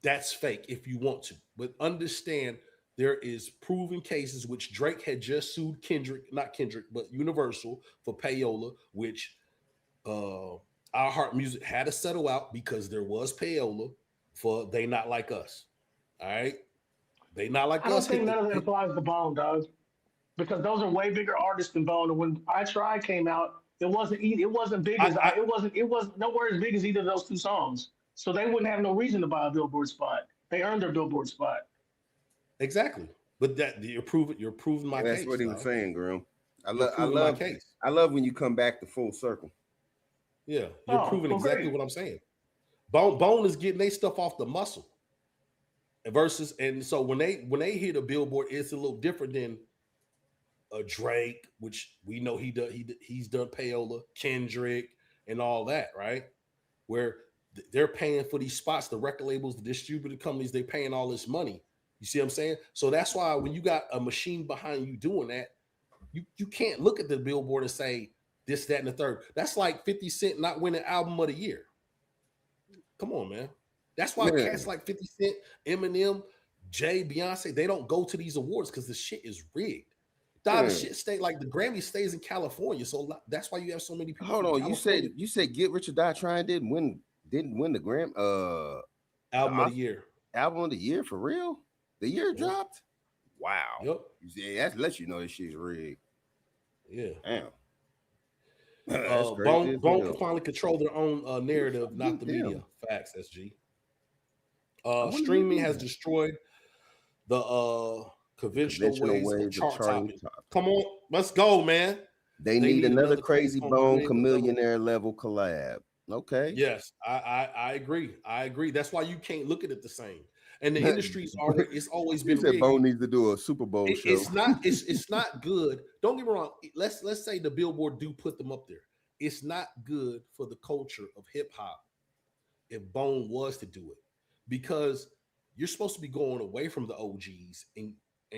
that's fake if you want to, but understand there is proven cases which Drake had just sued but Universal for payola, which Our Heart Music had to settle out because there was payola for They Not Like Us. All right, They Not Like Us. I don't think none of that applies to Bone, dog, because those are way bigger artists than Bone. And when I Try came out, it wasn't big as it was nowhere as big as either of those 2 songs. So they wouldn't have no reason to buy a billboard spot. They earned their billboard spot. Exactly, but you're proving my case. That's what he was saying, Grim. I love when you come back to full circle. Yeah, you're proving exactly what I'm saying. Bone is getting their stuff off the muscle. And so when they hit a billboard, it's a little different than a Drake, which we know he's done payola, Kendrick, and all that, right? Where they're paying for these spots, the record labels, the distributor companies, they're paying all this money. You see what I'm saying? So that's why when you got a machine behind you doing that, you can't look at the billboard and say this, that, and the third. That's like 50 Cent not winning album of the year. Come on, man. That's why cats like 50 Cent, Eminem, Jay, Beyonce, they don't go to these awards because the shit is rigged. The shit stay like the Grammy stays in California, so that's why you have so many people. Hold on, you said Get Rich or Die Trying didn't win the Grammy album of the year. Album of the year for real? The year dropped? Wow. Yep. Yeah, that lets you know this shit's rigged. Yeah. Damn. That's crazy. Bone can finally control their own narrative, not the Damn. media. Facts, SG. I wonder who Streaming did has that. destroyed the conventional ways of chart topping. Come on, let's go, man. They need another Crazy Crazy Bone Bone Chameleonaire level collab. Okay. Yes, I agree. I agree. That's why you can't look at it the same. And the industry's already it's always You been said rigged. Bone needs to do a Super Bowl show. It's not good. Don't get me wrong. Let's say the Billboard do put them up there. It's not good for the culture of hip hop if Bone was to do it, because you're supposed to be going away from the OGs and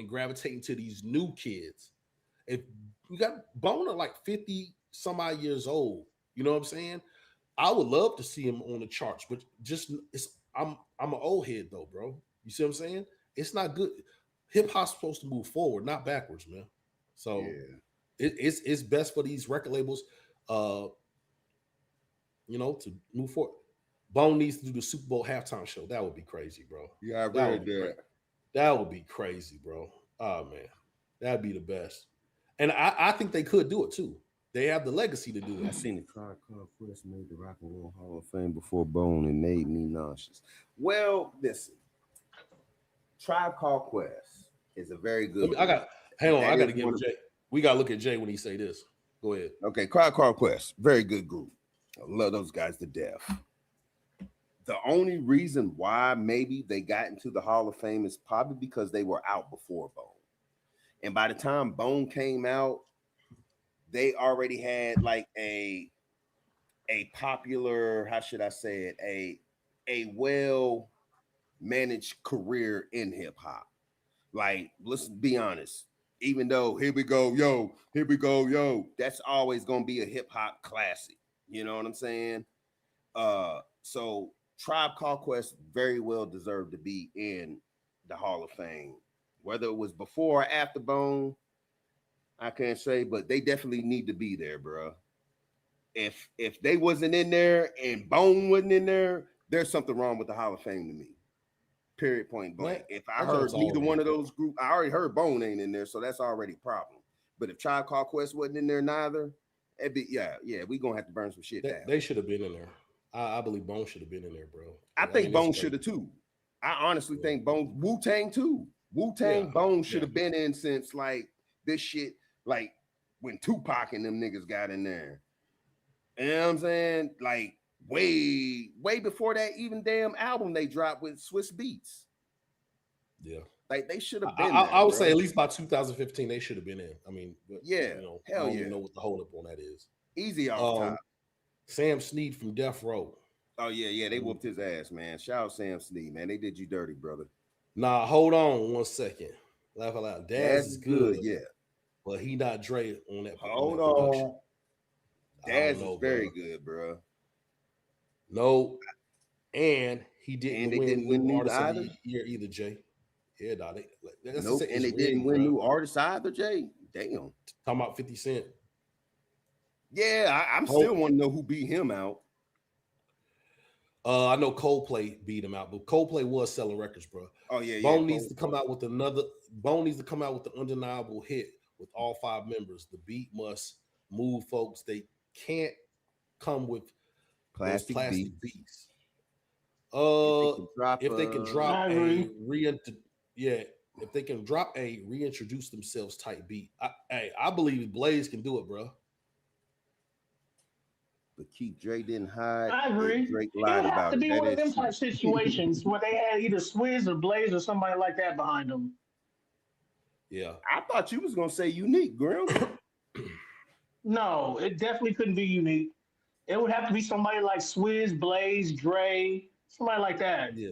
gravitating to these new kids. If you got Bone at like 50 some odd years old, you know what I'm saying? I would love to see him on the charts, but just I'm an old head though, bro. You see what I'm saying? It's not good. Hip hop's supposed to move forward, not backwards, man. So Yeah. it's best for these record labels, to move forward. Bone needs to do the Super Bowl halftime show. That would be crazy, bro. Yeah, I That read would be that. That would be crazy, bro. Oh man, that'd be the best. And I think they could do it too. They have the legacy to do I it. seen the Tribe Called Quest made the Rock and Roll Hall of Fame before Bone and made me nauseous. Well, listen, Tribe Called Quest is a very good. Hang on, That I got to is give one of- Jay. We got to look at Jay when he say this. Go ahead. Okay, Tribe Called Quest, very good group. I love those guys to death. The only reason why maybe they got into the Hall of Fame is probably because they were out before Bone. And by the time Bone came out, they already had like a popular, how should I say it, a well managed career in hip hop. Like, let's be honest. Even though here we go, yo, that's always gonna be a hip hop classic. You know what I'm saying? So Tribe Called Quest very well deserved to be in the Hall of Fame. Whether it was before or after Bone, I can't say, but they definitely need to be there, bro. If they wasn't in there and Bone wasn't in there, there's something wrong with the Hall of Fame to me. Period, point blank. What? If I That's heard neither already- one of those groups, I already heard Bone ain't in there, so that's already a problem. But if Tribe Called Quest wasn't in there neither, it'd be we gonna have to burn some shit down. They should have been in there. I believe Bone should have been in there, bro. I think Bone should have too. I honestly think Bone, Wu-Tang too. Wu-Tang, Bone should have been in since like this shit, like when Tupac and them niggas got in there. You know what I'm saying? Like way before that even damn album they dropped with Swiss Beats. Yeah. Like they should have been. I would say at least by 2015 they should have been in. I mean, hell I don't yeah. even know what the holdup on that is. Easy off top. Sam Snead from Death Row. Oh yeah, they whooped his ass, man. Shout out Sam Snead, man. They did you dirty, brother. Nah, hold on 1 second. Laugh out loud. Daz is good, yeah. But he not Dre on that. Hold production. on. Daz is very good, bro. No, and he didn't win new artist of either. the year either, Jay. Yeah, dog. Nope, and they didn't win new artists either, Jay. Damn. Talking about 50 Cent. Yeah, I'm still want to know who beat him out. I know Coldplay beat him out, but Coldplay was selling records, bro. Oh yeah, Bone needs to come out with the undeniable hit with all 5 members. The beat must move folks. They can't come with plastic beats. If they can drop a reintroduce themselves type beat. I believe Blaze can do it, bro. But Keith Dre didn't hide. I agree. Drake It lied would have about to it. be one of them type situations where they had either Swizz or Blaze or somebody like that behind them. Yeah. I thought you was gonna say Unique, Grim. No, it definitely couldn't be Unique. It would have to be somebody like Swizz, Blaze, Dre, somebody like that. Yeah.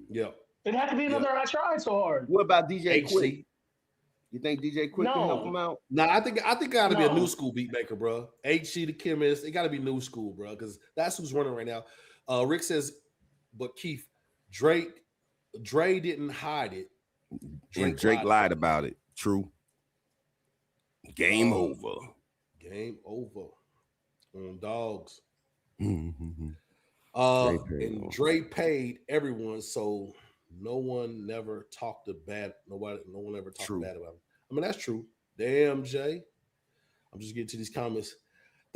Yeah. It'd have to be another I Tried So Hard. What about DJ HC? Quick? You think DJ Quick can help him out? Nah, I think it gotta be a new school beat maker, bro. HC the Chemist, it gotta be new school, bro, because that's who's running right now. Rick says, but Keith, Dre didn't hide it. Drake lied about it. True. Game over. Game over on dogs. Mm-hmm. And Dre paid everyone, so no one never talked bad. No one ever talked bad about him. I mean, that's true. Damn, Jay. I'm just getting to these comments.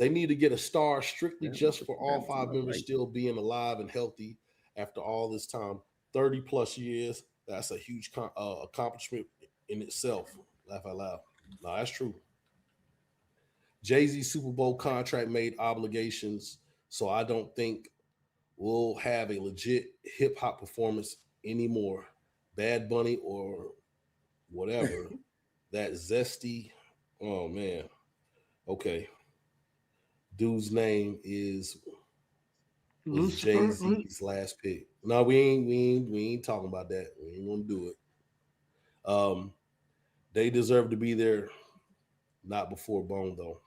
They need to get a star strictly Yeah, just for all that's 5 what I members like. still being alive and healthy after all this time. 30 plus years. That's a huge accomplishment in itself. Laugh out loud. No, that's true. Jay-Z Super Bowl contract made obligations, so I don't think we'll have a legit hip hop performance anymore. Bad Bunny or whatever. That zesty. Oh man. Okay. Dude's name is was Lucifer. Jay-Z's last pick. No, we ain't talking about that. We ain't gonna do it. They deserve to be there, not before Bone though.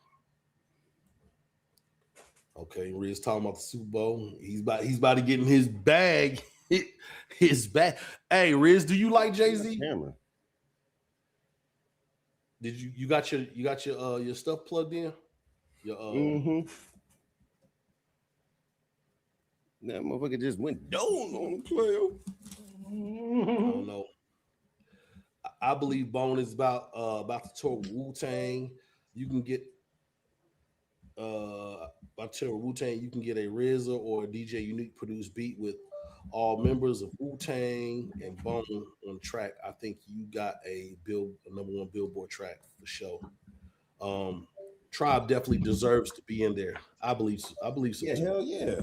Okay, Riz talking about the Super Bowl. He's about to get in his bag. His bag. Hey, Riz, do you like Jay-Z? Camera. Did you got your stuff plugged in? Your That motherfucker just went down on the player. I don't know. I believe Bone is about to tour Wu-Tang. You can get about to tour Wu-Tang. You can get a RZA or a DJ Unique produced beat with all members of Wu-Tang and Bone on track. I think you got a number 1 Billboard track for sure. Tribe definitely deserves to be in there. I believe so. Yeah, too. hell yeah.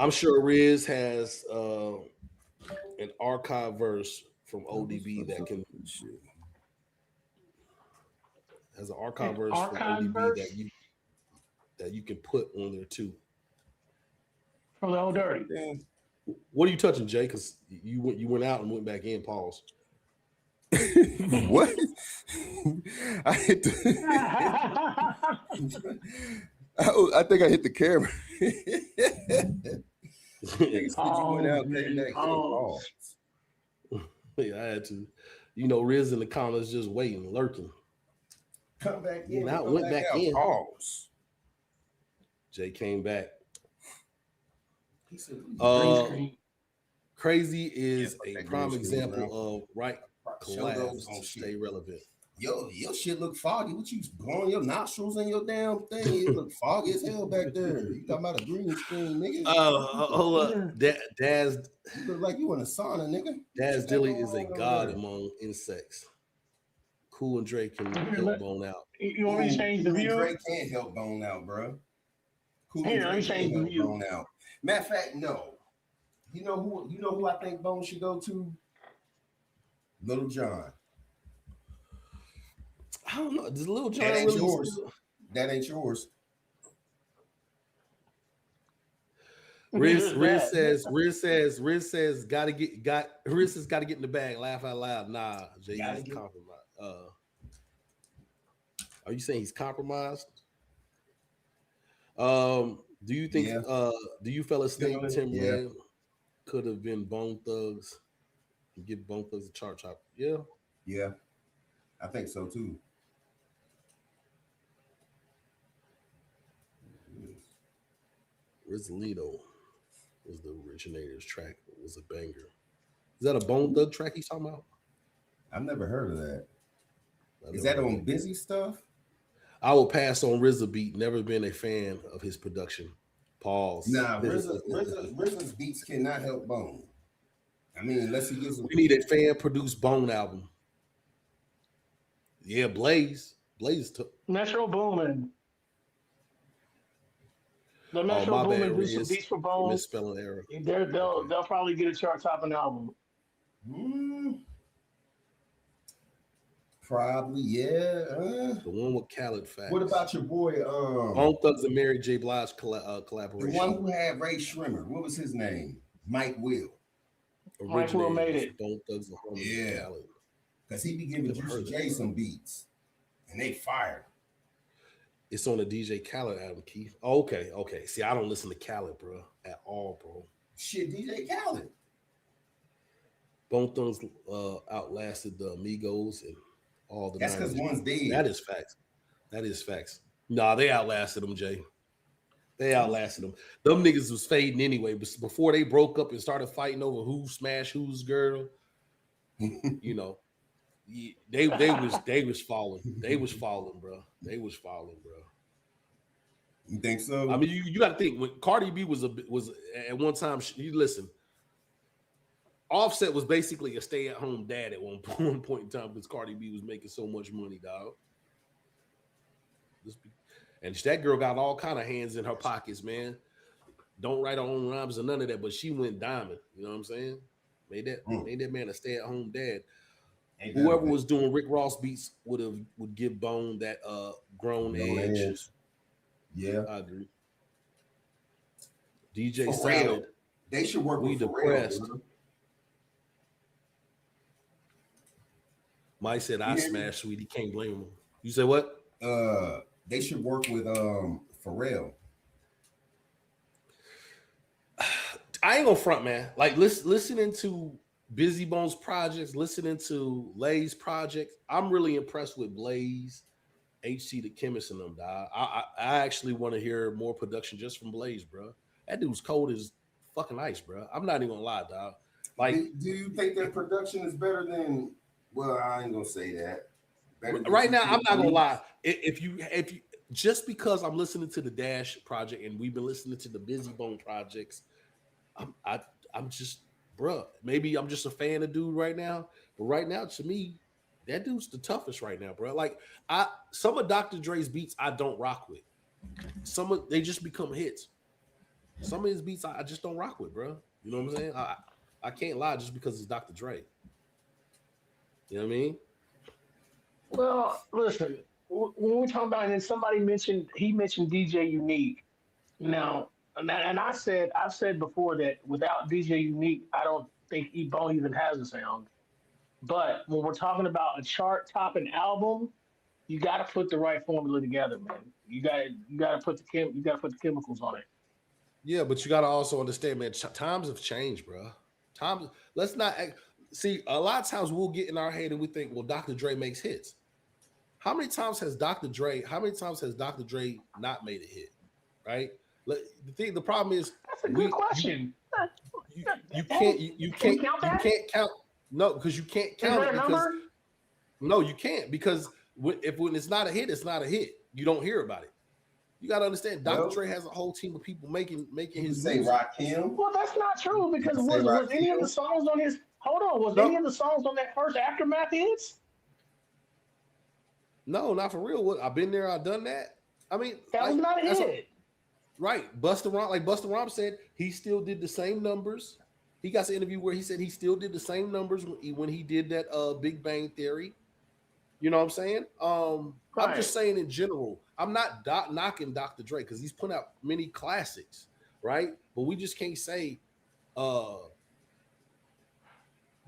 I'm sure Riz has an archive verse from ODB that can has an archive verse from ODB that you can put on there too. From the Old Dirty. Yeah. What are you touching, Jay? Because you went out and went back in. Pause. What? I hit I think I hit the camera. Yeah, I had to. Riz in the comments just waiting, lurking. Come back in. Went back in. Pause. Jay came back. He said, Crazy is a prime example of right collabs to stay relevant. Yo, your shit look foggy. What you blowing your nostrils in your damn thing? It look foggy as hell back there. You talking about a green screen, nigga? Hold up. Daz, you look like you in a sauna, nigga. Daz Dilly is a god among insects. Cool and Dre can help Bone out. You want me to change the view? Dre can't help Bone out, bro. Cool Here, let and me Dre change can't the help view. Bone out. Matter of fact, no. You know who I think Bone should go to? Little John. I don't know. Does Lil Jon That ain't really yours. That ain't yours. Riz says gotta get in the bag. Laugh out loud. Nah, Jay is compromised. Are you saying he's compromised? Do you think do you fellas think Timberland could have been Bone Thugs and give Bone Thugs a chart top? Yeah. Yeah. I think so too. Rizalito was the originator's track. It was a banger. Is that a Bone Thug track he's talking about? I've never heard of that. Is that on Busy Stuff? I will pass on RZA beat. Never been a fan of his production. Pause. Nah, RZA's beats cannot help Bone. I mean, unless he gets. We need a fan-produced Bone album. Yeah, Blaze took Metro Boomin. The Metro Boomin do some beats for Bone. Misspelling error. They'll probably get a chart topping album. Probably, yeah. The one with Khaled Facts. What about your boy? Bone Thugs and Mary J. Blige collaboration. The one who had Ray Shrimmer. What was his name? Mike Will. Mike Will made it. Bone Thugs and Harmonies. Yeah, because he be giving Juicy J some beats, and they fired. It's on the DJ Khaled album, Keith. Oh, okay. See, I don't listen to Khaled, bro, at all, bro. Shit, DJ Khaled. Bone Thugs outlasted the Amigos and all the. That's because one's dead. That is facts. Nah, they outlasted them, Jay. They outlasted them. Them niggas was fading anyway. But before they broke up and started fighting over who smashed whose girl, you know, they was falling. They was falling, bro. They was falling, bro. You think so? I mean, you got to think when Cardi B was at one time. You listen. Offset was basically a stay-at-home dad at one point in time because Cardi B was making so much money, dog. And that girl got all kind of hands in her pockets, man. Don't write her own rhymes or none of that, but she went diamond. You know what I'm saying? Made that man a stay-at-home dad. Whoever was doing Rick Ross beats would give Bone that grown edge. Yeah, I agree. DJ Pharrell. Salad. They should work We with depressed. Pharrell. Mike said I smashed Sweetie. Can't blame him. You said what? They should work with Pharrell. I ain't gonna front, man. Like listening to Busy Bones projects, listening to Lay's projects, I'm really impressed with Blaze, HC the Chemist, and them, dog. I actually want to hear more production just from Blaze, bro. That dude's cold as fucking ice, bro. I'm not even gonna lie, dog. Like, do you think their production is better than? Well, I ain't gonna say that. Right now, I'm not gonna lie. If you just because I'm listening to the Dash project and we've been listening to the Busy Bone projects, I'm just, bruh. Maybe I'm just a fan of dude right now, but right now, to me, that dude's the toughest right now, bro. Like some of Dr. Dre's beats I don't rock with. They just become hits. Some of his beats I just don't rock with, bro. You know what I'm saying? I can't lie just because it's Dr. Dre. You know what I mean? Well, listen, when we're talking about, and then somebody mentioned DJ Unique. Now, and I've said before that without DJ Unique, I don't think E-Bone even has a sound. But when we're talking about a chart-topping album, you got to put the right formula together, man. You got to put the chemicals on it. Yeah, but you got to also understand, man. Times have changed, bro. Let's not see. A lot of times we'll get in our head and we think, well, Dr. Dre makes hits. How many times has Dr. Dre not made a hit? Right. The problem is that's a good question. You can't count. No, because you can't count it. Because, no, you can't, because when it's not a hit, it's not a hit. You don't hear about it. You got to understand, Dr. Dre has a whole team of people making his say music. Rakim. Well, that's not true, because was any of the songs on his any of the songs on that first Aftermath hits? No, not for real. I've been there, I've done that. I mean, that was not a hit. Right. Busta Rhymes said he still did the same numbers. He got an interview where he said he still did the same numbers when he did that Big Bang Theory. You know what I'm saying? Right. I'm just saying in general. I'm not knocking Dr. Dre because he's putting out many classics, right? But we just can't say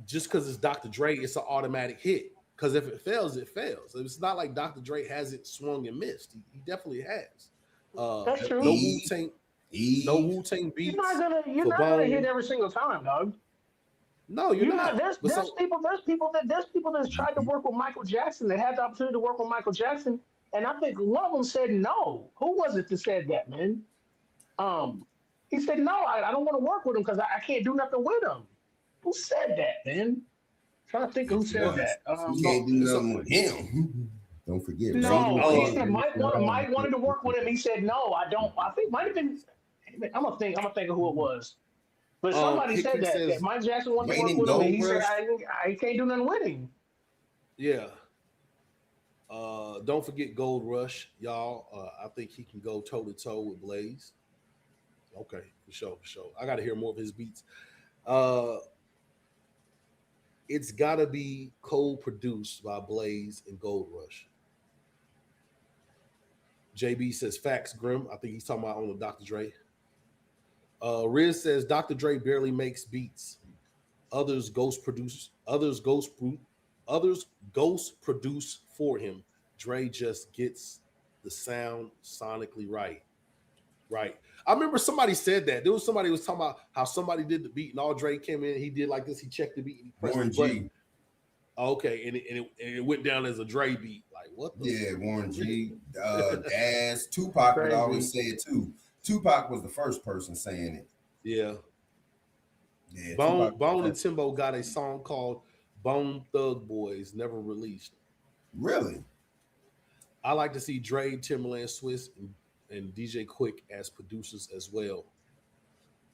just because it's Dr. Dre, it's an automatic hit. Because if it fails, it fails. It's not like Dr. Dre hasn't swung and missed. He definitely has. That's true. No Wu-Tang beats. You're not gonna hit every single time, dog. No, you're not. There's people that's tried to work with Michael Jackson, that had the opportunity to work with Michael Jackson, and I think one of them said no. Who was it that said that, man? He said no. I don't want to work with him because I can't do nothing with him. Who said that, man? Trying to think of who said that. You can't do nothing with him. Don't forget. No, he said Mike wanted to work with him. He said no, I don't. I think might have been. I'm gonna think of who it was. But somebody said that Mike Jackson wanted to work with him, and he said I can't do nothing with him. Yeah. Don't forget Gold Rush, y'all. I think he can go toe to toe with Blaze. Okay, for sure. I got to hear more of his beats. It's got to be co-produced by Blaze and Gold Rush. JB says facts, Grim. I think he's talking about on the Dr. Dre. Riz says Dr. Dre barely makes beats. Others ghost produce for him. Dre just gets the sound sonically right. Right. I remember somebody said that. There was somebody who was talking about how somebody did the beat and all Dre came in, he did like this, he checked the beat and he pressed Warren the button. Okay, and it went down as a Dre beat. Like what the Warren G. Daz, Tupac would always say it too. Tupac was the first person saying it. Yeah. Yeah, Bone and Timbo got a song called Bone Thug Boys, never released. Really? I like to see Dre, Timberland, Swiss, and DJ Quick as producers as well.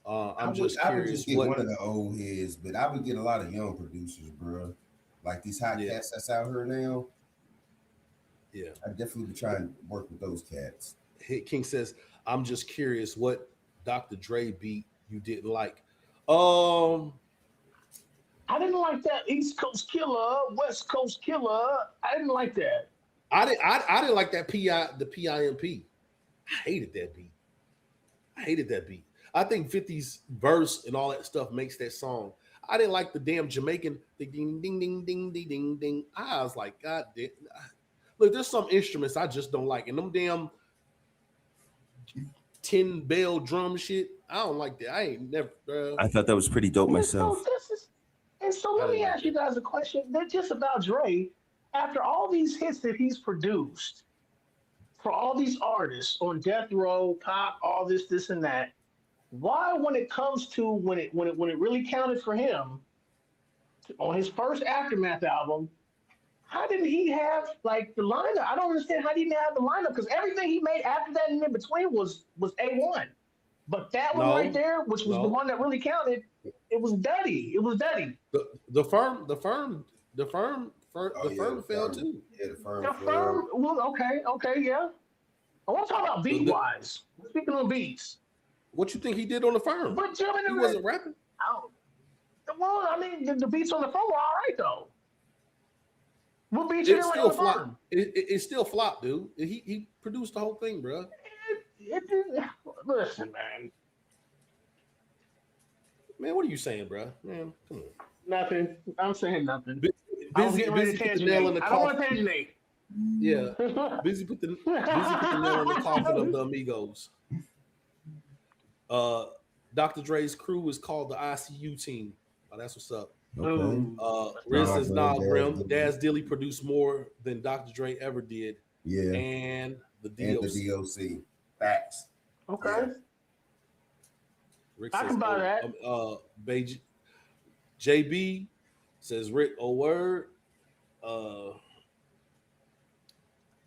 I'm just I would curious just get what. one of the old heads, but I would get a lot of young producers, bro. Like these hot Yeah, cats that's out here now. yeah. I definitely be trying to work with those cats. Hit King says, "I'm just curious what Dr. Dre beat you didn't like." Um, I didn't like that East Coast Killer, West Coast Killer. I didn't like that. I didn't like that the PIMP. I hated that beat. I hated that beat. I think 50's verse and all that stuff makes that song. I didn't like the damn Jamaican ding ding ding ding ding ding ding ding. I was like, God damn. Look, there's some instruments I just don't like, and them damn 10 bell drum shit. I don't like that. I ain't never. I thought that was pretty dope myself. So let me ask you guys a question. They're just about Dre. After all these hits that he's produced for all these artists on Death Row, Pop, all this and that, why, when it comes to when it really counted for him on his first Aftermath album, how didn't he have like the lineup? I don't understand how he didn't have the lineup, because everything he made after that and in between was A1. But that one right there, which was the one that really counted, it was Duddy. It was Duddy. The firm fell too. Yeah, the firm. The firm. Well, okay, yeah. I want to talk about beat wise. Speaking of beats, what you think he did on the firm? But he wasn't rapping. Oh, well, I mean, the beats on the firm were all right though. What beats you didn't like on the firm? It still flopped, dude. He produced the whole thing, bro. Listen, man. Man, what are you saying, bro? Man, come on. Nothing. I'm saying nothing. Busy put the nail in the coffin. I don't want to tangenate. Yeah. Busy put the nail in the coffin of the Amigos. Dr. Dre's crew is called the ICU team. Oh, that's what's up. Okay. Riz says, nah, Grim. Daz Dilly produced more than Dr. Dre ever did. Yeah. And the DOC. And the DOC. Facts. Okay. Yeah. Rick I can buy that. JB says, Rick, oh word.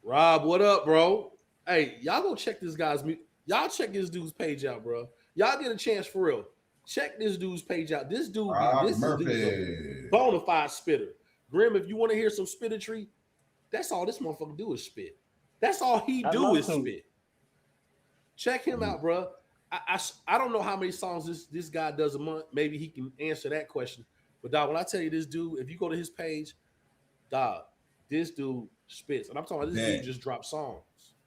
Rob, what up, bro? Hey, y'all go check this guy's y'all check this dude's page out, bro. Y'all get a chance for real. Check this dude's page out. This dude, this is a bona fide spitter. Grim, if you want to hear some spittery, that's all this motherfucker do is spit. That's all he do is spit. Check him out, bro. I don't know how many songs this guy does a month. Maybe he can answer that question. But dog, when I tell you this dude, if you go to his page, dog, this dude spits. And I'm talking about this dude just dropped songs.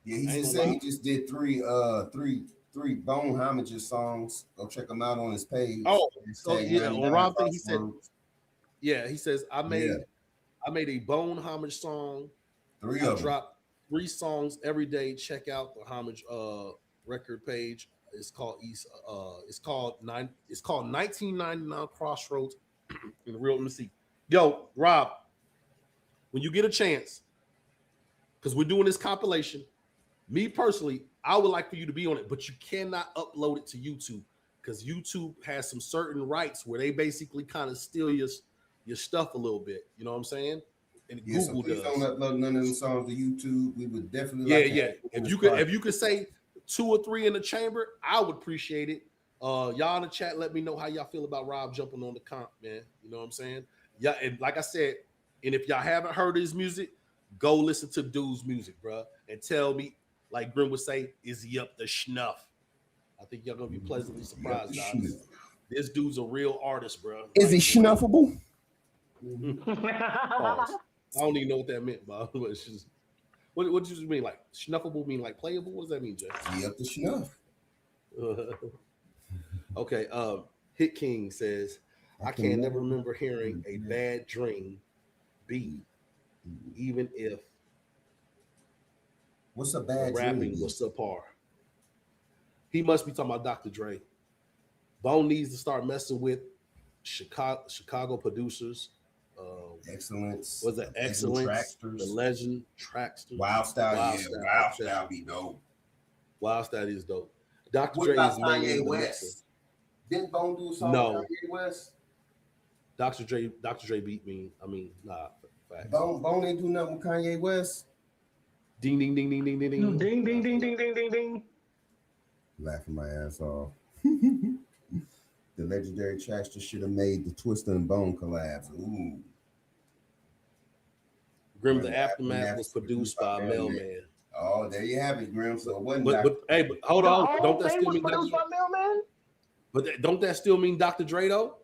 Yeah, he just did three Bone Homages songs. Go check them out on his page. Oh, so yeah, on Rob thing he said, yeah, he says I made a Bone homage song. I dropped 3 songs every day. Check out the homage record page. It's called 1999 Crossroads in the real MC. Yo, Rob, when you get a chance, because we're doing this compilation, me personally, I would like for you to be on it, but you cannot upload it to YouTube because YouTube has some certain rights where they basically kind of steal your stuff a little bit. You know what I'm saying? And Google so please does. Don't upload none of them songs to YouTube. We would definitely If you could say 2 or 3 in the chamber, I would appreciate it. Y'all in the chat, let me know how y'all feel about Rob jumping on the comp, man. You know what I'm saying? Yeah, and like I said, and if y'all haven't heard his music, go listen to dude's music, bro, and tell me, like Grim would say, is he up the schnuff? I think y'all gonna be pleasantly surprised, guys. This dude's a real artist, bro. Is he schnuffable? Pause. I don't even know what that meant, Bob. But it's just what does you mean? Like snuffable mean like playable? What does that mean, Jay? He up the schnuff. Okay. Hit King says, I can never remember hearing a Bad Dream beat, even if what's a bad rapping was subpar. He must be talking about Dr. Dre. Bone needs to start messing with Chicago producers. Excellence. Was it Excellence? The Legend Tracksters. Wild Style be dope. Wild Style is dope. Dr. What Dre about is mainly Kanye the West? mixer. Didn't Bone do a song No. with Kanye West? Dr. Dre beat me. I mean, nah, facts. Bone ain't do nothing with Kanye West. Ding ding ding ding ding ding ding. Ding ding ding ding ding ding ding. Laughing my ass off. The legendary tracks just should have made the Twister and Bone collabs. Ooh. Grim, the Aftermath was produced by Mailman. Oh, there you have it, Grim. So it wasn't. But hold on. Don't that still mean produced by Mailman? But don't that still mean Dr. Dre though?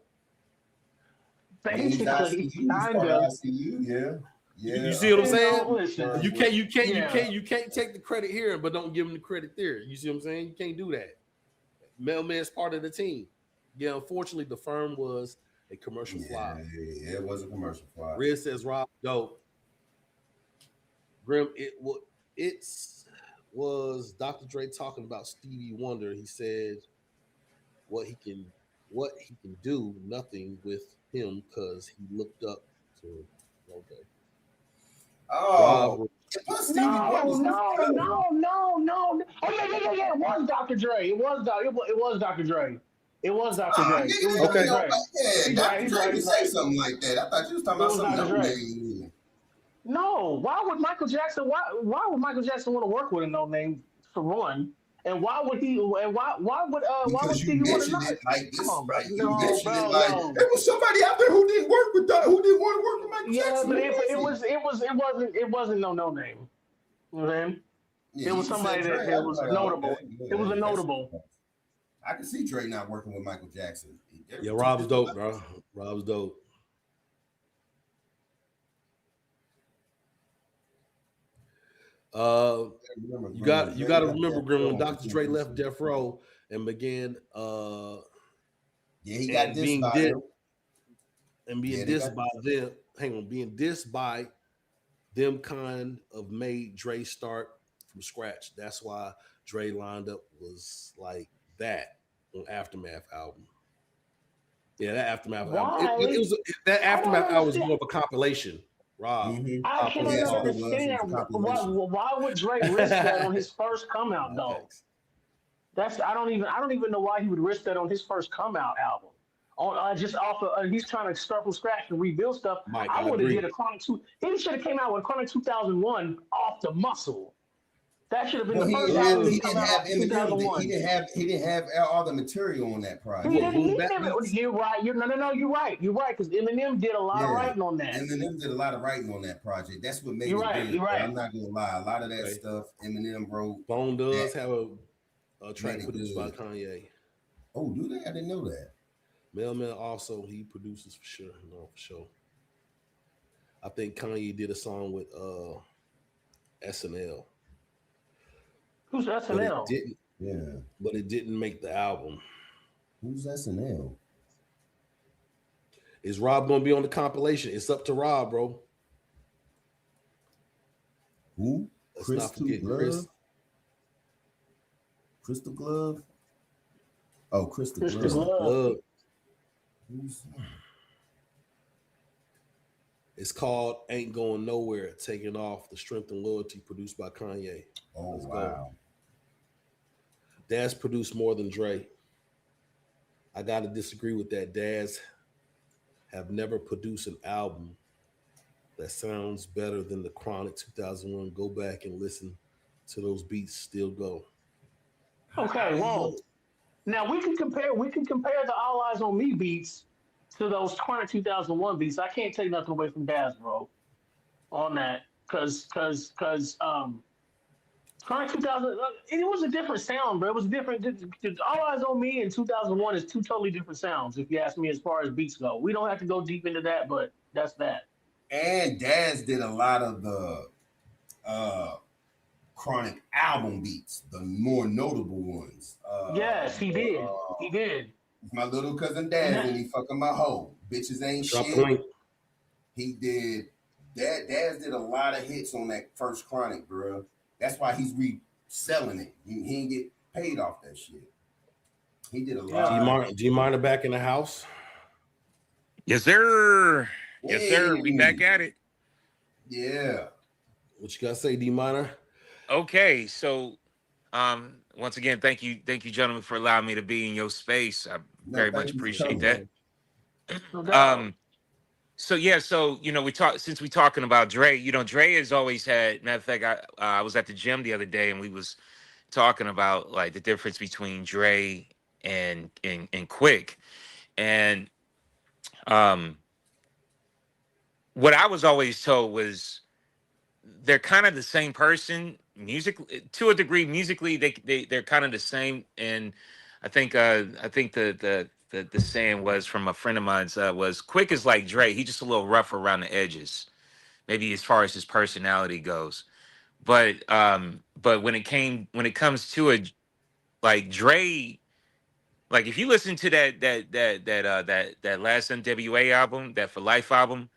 Basically, kind of. Yeah. You see what I'm saying? Listen, You can't take the credit here, but don't give him the credit there. You see what I'm saying? You can't do that. Mailman's part of the team. Yeah, unfortunately, the firm was a commercial flop. Yeah, it was a commercial flop. Riz says Rob dope. Grim, it was Dr. Dre talking about Stevie Wonder. He said what he can do, nothing with him because he looked up to. Okay. Oh, no. Oh yeah. It was Dr. Dre. It was Dr. Dre. It was Dr. Dre. Okay. He's Dr. Dre right. say something like that. I thought you was talking about something else. No, why would Michael Jackson? Why would Michael Jackson want to work with a no name for one? And why would he? And why would Stevie Wonder not? Like this, Come on, right? No, You mentioned bro, it like no. there was somebody out there who didn't want to work with Michael Jackson. But it wasn't no name. You know what I'm saying? Yeah, it was somebody that was notable. Okay. Yeah, it was a notable. I can see Dre not working with Michael Jackson. Yeah, Rob's dope, bro. Rob's dope. You got to remember, Grim, when Dr. Dre left Death Row and began he got being dissed by them. Hang on, being dissed by them kind of made Dre start from scratch. That's why Dre lined up was like that on Aftermath album. Yeah, that Aftermath album. That Aftermath album was more of a compilation. Rob, I can't understand why would Dre risk that on his first come out though. I don't even know why he would risk that on his first come out album. Just off of he's trying to start from scratch and rebuild stuff. I would have did a Chronic 2. He should have came out with Chronic 2001 off the muscle. That should have been the first album. He didn't have Eminem. He didn't have all the material on that project. You're right. You're right. You're right because Eminem did a lot of writing on that. Eminem did a lot of writing on that project. That's what made You're it right. good. You're right. I'm not gonna lie. A lot of that stuff Eminem wrote. Bone does have a track produced by Kanye. Oh, do they? I didn't know that. Mailman also he produces for sure. No, for sure. I think Kanye did a song with SNL. Who's SNL? But it didn't make the album. Who's SNL? Is Rob gonna be on the compilation? It's up to Rob, bro. Who? Let's not forget Chris. Crystal Glove? Oh, Crystal Glove. It's called Ain't Going Nowhere, Taking Off, The Strength and Loyalty, produced by Kanye. Oh, wow. Daz produced more than Dre. I got to disagree with that. Daz have never produced an album that sounds better than the Chronic 2001. Go back and listen to those beats. Still go. Okay, well, now we can compare the All Eyes on Me beats to those Chronic 2001 beats. I can't take nothing away from Daz, bro, on that, because Chronic 2000, it was a different sound, bro. It was different. All Eyes on Me in 2001 is two totally different sounds, if you ask me, as far as beats go. We don't have to go deep into that, but that's that. And Daz did a lot of the Chronic album beats, the more notable ones. Yes, he did. He did. My little cousin Daz and he fucking my hoe. Bitches ain't shit. He did. Daz did a lot of hits on that first Chronic, bro. That's why he's reselling it. He didn't get paid off that shit. He did a lot. G-Minor back in the house? Yes, sir. Yes, sir. We back at it. Yeah. What you got to say, D-Minor? Okay, so Once again, thank you, gentlemen, for allowing me to be in your space. I No, very much thank you for appreciate coming, that. man. No doubt. Um, so yeah, so we talk since we talking about Dre. Dre has always had. Matter of fact, I was at the gym the other day and we was talking about like the difference between Dre and Quick, and um, what I was always told was they're kind of the same person music to a degree. Musically they're kind of the same, and I think the saying was from a friend of mine's, was Quick is like Dre. He's just a little rougher around the edges, maybe as far as his personality goes. But when it comes to it, like Dre, like if you listen to that last NWA album, that For Life album,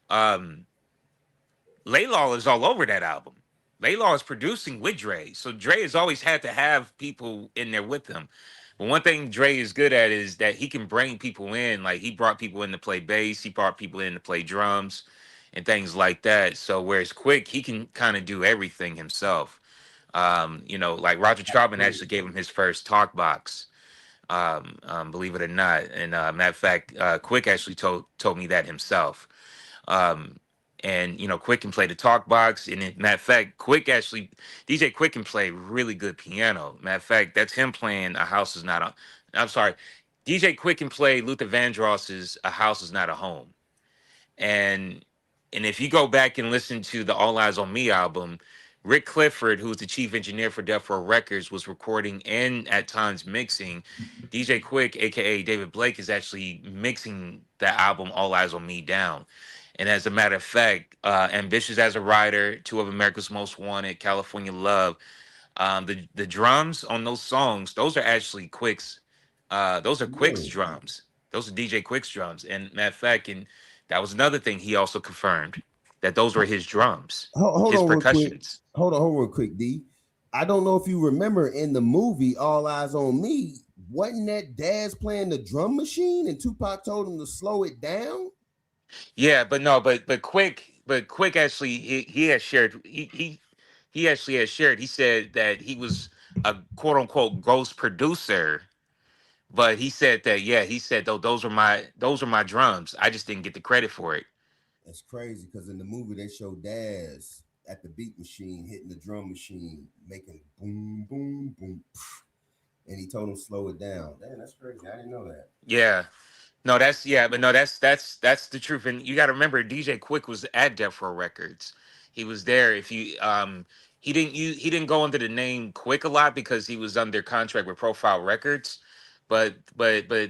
um Laylaw is all over that album. Laylaw is producing with Dre. So Dre has always had to have people in there with him. But one thing Dre is good at is that he can bring people in. Like he brought people in to play bass, he brought people in to play drums and things like that. So whereas Quick, he can kind of do everything himself. Like Roger Troutman actually gave him his first talk box. Believe it or not. And matter of fact, Quick actually told me that himself. Um, and Quick can play the talk box. And matter of fact, DJ Quick can play really good piano. Matter of fact, that's him playing "A House Is Not a." I'm sorry, DJ Quick can play Luther Vandross's "A House Is Not a Home." And if you go back and listen to the All Eyes on Me album, Rick Clifford, who's the chief engineer for Death Row Records, was recording and at times mixing. DJ Quick, aka David Blake, is actually mixing the album All Eyes on Me down. And as a matter of fact, Ambitious as a Writer, Two of America's Most Wanted, California Love, the drums on those songs, those are actually Quick's. Those are Quick's Really? drums. Those are DJ Quick's drums. And matter of fact, and that was another thing he also confirmed, that those were his drums, Hold his on real quick. percussions. Hold on real quick, D. I don't know if you remember in the movie All Eyes on Me, wasn't that Daz playing the drum machine and Tupac told him to slow it down? Yeah, but no, but Quick actually he has shared he actually has shared. He said that he was a quote unquote ghost producer. But he said that, yeah, he said though those are my drums. I just didn't get the credit for it. That's crazy because in the movie they show Daz at the beat machine hitting the drum machine, making boom, boom, boom, and he told him slow it down. Damn, that's crazy. I didn't know that. Yeah. No, that's yeah, but no, that's the truth. And you gotta remember DJ Quick was at Death Row Records. He was there. If you he didn't go under the name Quick a lot because he was under contract with Profile Records. But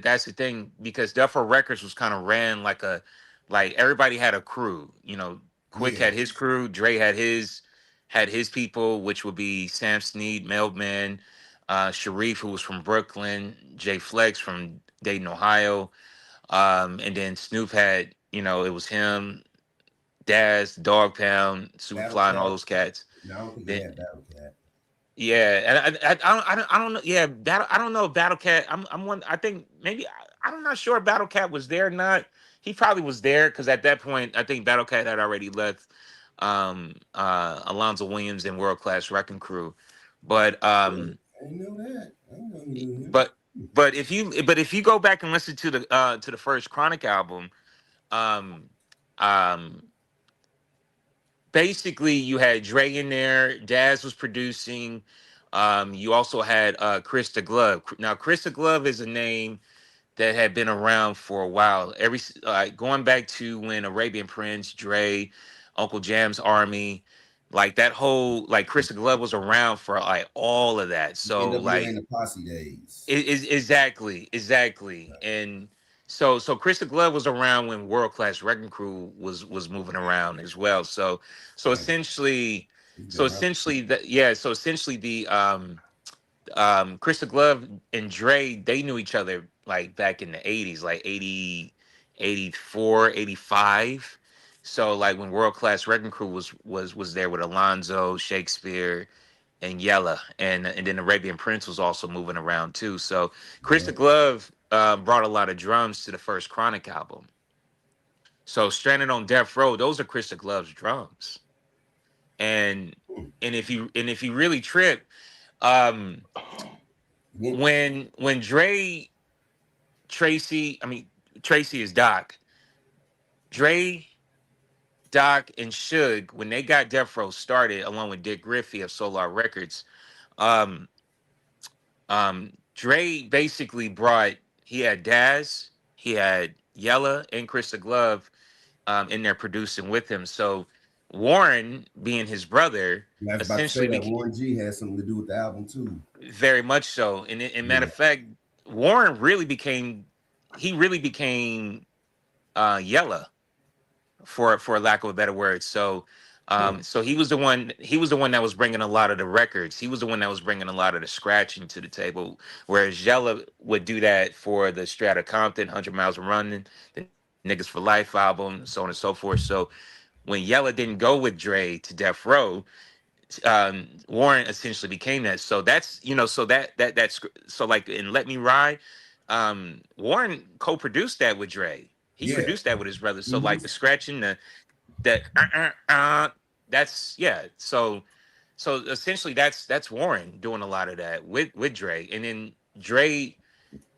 that's the thing, because Death Row Records was kind of ran like everybody had a crew. Quick Yeah, had his crew, Dre had his people, which would be Sam Snead, Melvin, Sharif, who was from Brooklyn, Jay Flex from Dayton, Ohio. And then Snoop had, it was him, Daz, Dog Pound, Battle Superfly, and all Cat. those cats. No, I don't think they Then had Battle Cat. yeah, and I don't know. Yeah, I don't know if Battle Cat. I'm one. I think maybe I'm not sure if Battle Cat was there or not. He probably was there because at that point I think Battle Cat had already left Alonzo Williams and World Class Wrecking Crew. But Really? I didn't know that. I didn't know he knew him. but if you go back and listen to the first Chronic album, um um basically you had Dre in there, Daz was producing. You also had Krista Glove. Now Krista Glove is a name that had been around for a while. Going back to when Arabian Prince, Dre, Uncle Jam's Army, like that whole, like Krista Glove was around for like all of that. So NWA like and the Posse days. exactly. And so Krista Glove was around when World Class Wrecking Crew was moving around as well. So Damn, essentially, he's been so around. essentially that yeah, so essentially the Krista Glove and Dre, they knew each other like back in the 80s, like 80, 84, 85. So like when World Class Wrecking Crew was there with Alonzo, Shakespeare, and Yella, and then Arabian Prince was also moving around too. So Yeah. Krista Glove brought a lot of drums to the first Chronic album. So Stranded on Death Row, those are Krista Glove's drums. And Hmm. and if you really trip, Um, Yeah. when Tracy is Doc. Dre, Doc, and Suge, when they got Death Row started, along with Dick Griffey of Solar Records, um, Dre basically brought. He had Daz, he had Yella, and Krista Glove in there producing with him. So Warren, being his brother, I was about to say essentially that became Warren G had something to do with the album too. very much so. And matter Yeah. of fact, Warren really became Yella for lack of a better word. So so he was the one that was bringing a lot of the records. He was the one that was bringing a lot of the scratching to the table, whereas Yella would do that for the Strata Compton 100 Miles of Running, the Niggas for Life album, so on and so forth. So when Yella didn't go with Dre to Death Row, Warren essentially became that. So that's so that's so like in Let Me Ride, Warren co-produced that with Dre. He Yeah. produced that with his brother. So Mhm. like the scratching, that that's yeah. So essentially that's Warren doing a lot of that with Dre, and then Dre,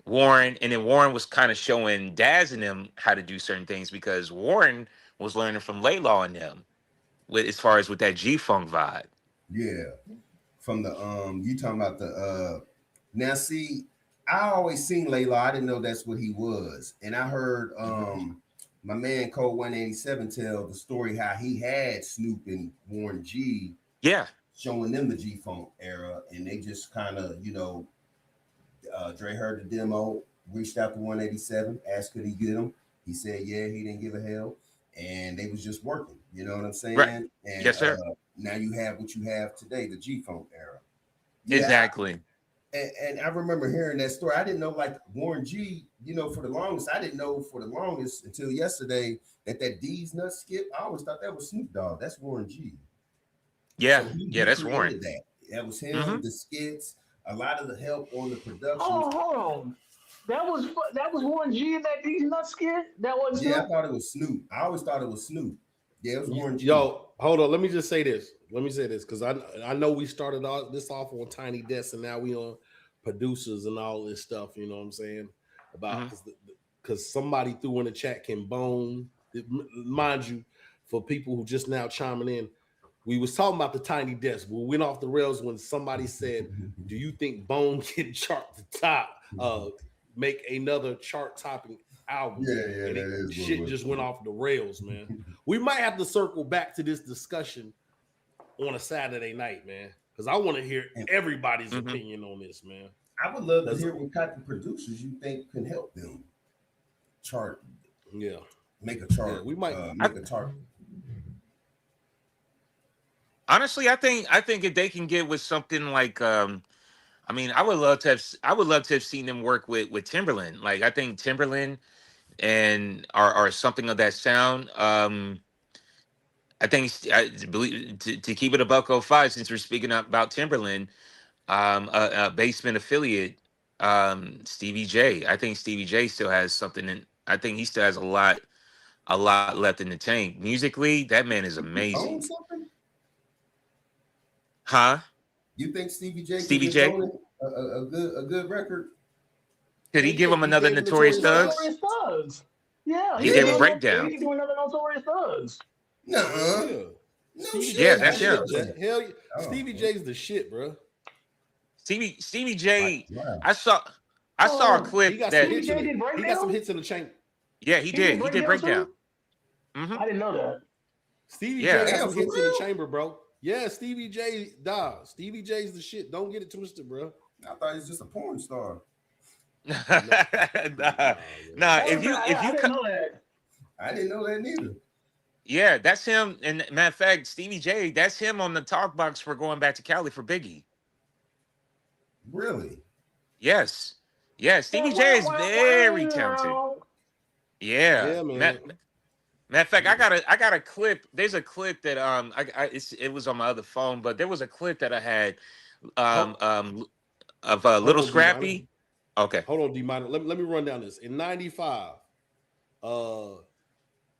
Warren, and then Warren was kind of showing Daz and them how to do certain things because Warren was learning from Laylaw and them with as far as with that G Funk vibe. Yeah. From the you talking about the now see, I always seen Layla. I didn't know that's what he was. And I heard my man Cole 187 tell the story how he had Snoop and Warren G Yeah, showing them the G Funk era, and they just kind of, Dre heard the demo, reached out to 187, asked could he get him. He said, yeah, he didn't give a hell. And they was just working, you know what I'm right. saying? And Yes, sir. now you have what you have today, the G Funk era. Yeah, Exactly. and I remember hearing that story. I didn't know like Warren G, for the longest, I didn't know for the longest until yesterday that D's Nuts skip. I always thought that was Snoop Dogg. That's Warren G. Yeah, So yeah, he that's Warren. created that. That was Hmm. him, the skits, a lot of the help on the production. Hold on. That was Warren G in that These Nuts skit. That wasn't Yeah, I Snoop. thought it was Snoop. I always thought it was Snoop. Yeah, it was Warren G. Yo, hold on. Let me just say this. Let me say this because I know we started this off on Tiny Desk and now we on producers and all this stuff. You know what I'm saying about Hmm. because somebody threw in the chat can Bone, mind you, for people who just now chiming in. We was talking about the Tiny Desk. We went off the rails when somebody said, "Do you think Bone can chart the top? Make another chart topping album?" Yeah, And that is what it shit was. just went off the rails, man. We might have to circle back to this discussion on a Saturday night, man, because I want to hear everybody's Hmm. opinion on this, man. I would love to hear what type of producers you think can help them chart, Yeah, make a chart, yeah, we might. make a chart. Honestly, I think if they can get with something like I mean, I would love to have seen them work with Timberland. Like I think Timberland and or something of that sound. I think I believe to keep it a buck 05, since we're speaking about Timberland, a basement affiliate, Stevie J. I think Stevie J still has something in. I think he still has a lot left in the tank. Musically, that man is Own amazing. something? Huh? You think Stevie J can Stevie just J? own a good record? Could he Yeah, give him he another gave Notorious Notorious Thugs. Thugs? Notorious Thugs. Yeah, He he could gave do him Yeah, another. He breakdown. could do another Notorious Thugs. nuh-uh. Yeah, No Stevie Yeah, J's shit. the I that's didn't shit. him. know that. Hell, yeah. Oh, Stevie J's the shit, bro. Stevie J. wow. I saw a Oh, He clip got some that Stevie hits in J it. did He got some breakdown. hits in the chamber. yeah, he He did did. He did breakdown breakdown. too. Hmm. I didn't know that. Stevie J Yeah. got Damn, some for hits in the real? chamber, bro. Yeah, Stevie J, dog. Stevie J's the shit. Don't get it twisted, bro. I thought he was just a porn star. No, nah, man. nah. That was I didn't know that. I didn't know that neither. Yeah, that's him. And matter of fact, Stevie J, that's him on the talk box for going back to Cali for Biggie. Really? Yes. Yeah, Stevie Wow, J is wow, very talented. wow. Yeah. Yeah, man. Matter of fact, I got a clip. There's a clip that it was on my other phone, but there was a clip that I had um Hold, um of hold Little on, D minor. Scrappy. Okay. Hold on, D minor. Let me run down this. In '95, uh,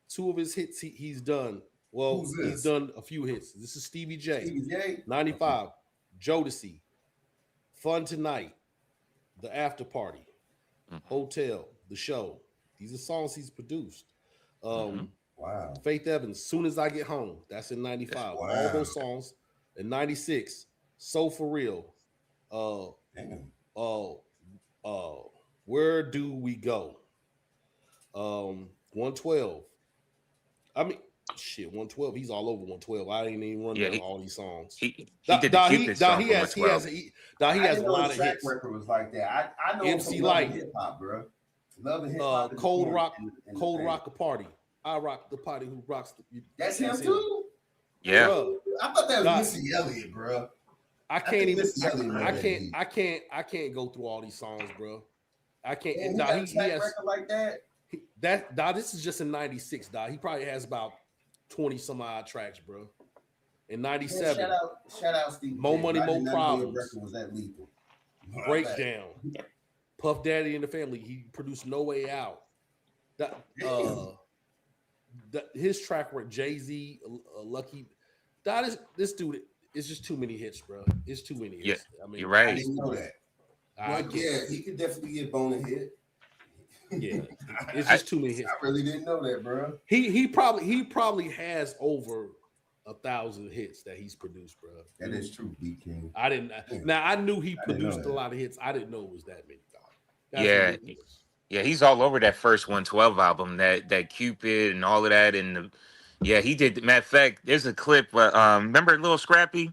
two of his hits he's done. Well, Who's he's this? done a few hits. This is Stevie J. Stevie J? Okay. 95, Jodeci. Fun Tonight, The After Party, Hotel, The Show. These are songs he's produced. Wow. Faith Evans, Soon as I Get Home. That's in 95. Wow. All those songs. In 96, So For Real. Damn. Where Do We Go? 112. I mean, shit, 112. He's all over 112. I ain't even run down all these songs. He did the Cupid song for 112. He has a lot of track hits. record was like that. I know MC from Light, hip hop, bro. Love and hip hop. Cold Rock a Party. I rock the party. Who rocks? That's him too. Yeah. Bro, I thought that was Missy Elliott, bro. I can't go through all these songs, bro. I can't. And he has has record like that. This is just in 96, dog. He probably has about 20 some odd tracks, bro. In 97. Shout out Steve. More Money, More Problems. Record was that lethal. Breakdown. Puff Daddy and the Family. He produced No Way Out. His track with Jay-Z, Lucky. This dude, it's just too many hits, bro. It's too many hits. Yeah, I mean, you're right. I didn't know that. But yeah, he could definitely get Bone a hit. Yeah, it's just too many hits. I really didn't know that, bro. He probably has over 1,000 hits that he's produced, bro. That is true, B King. I didn't. Now I knew he produced a lot of hits. I didn't know it was that many. Yeah, he's all over that first 112 album, that Cupid and all of that, and he did. Matter of fact, there's a clip. Remember Little Scrappy?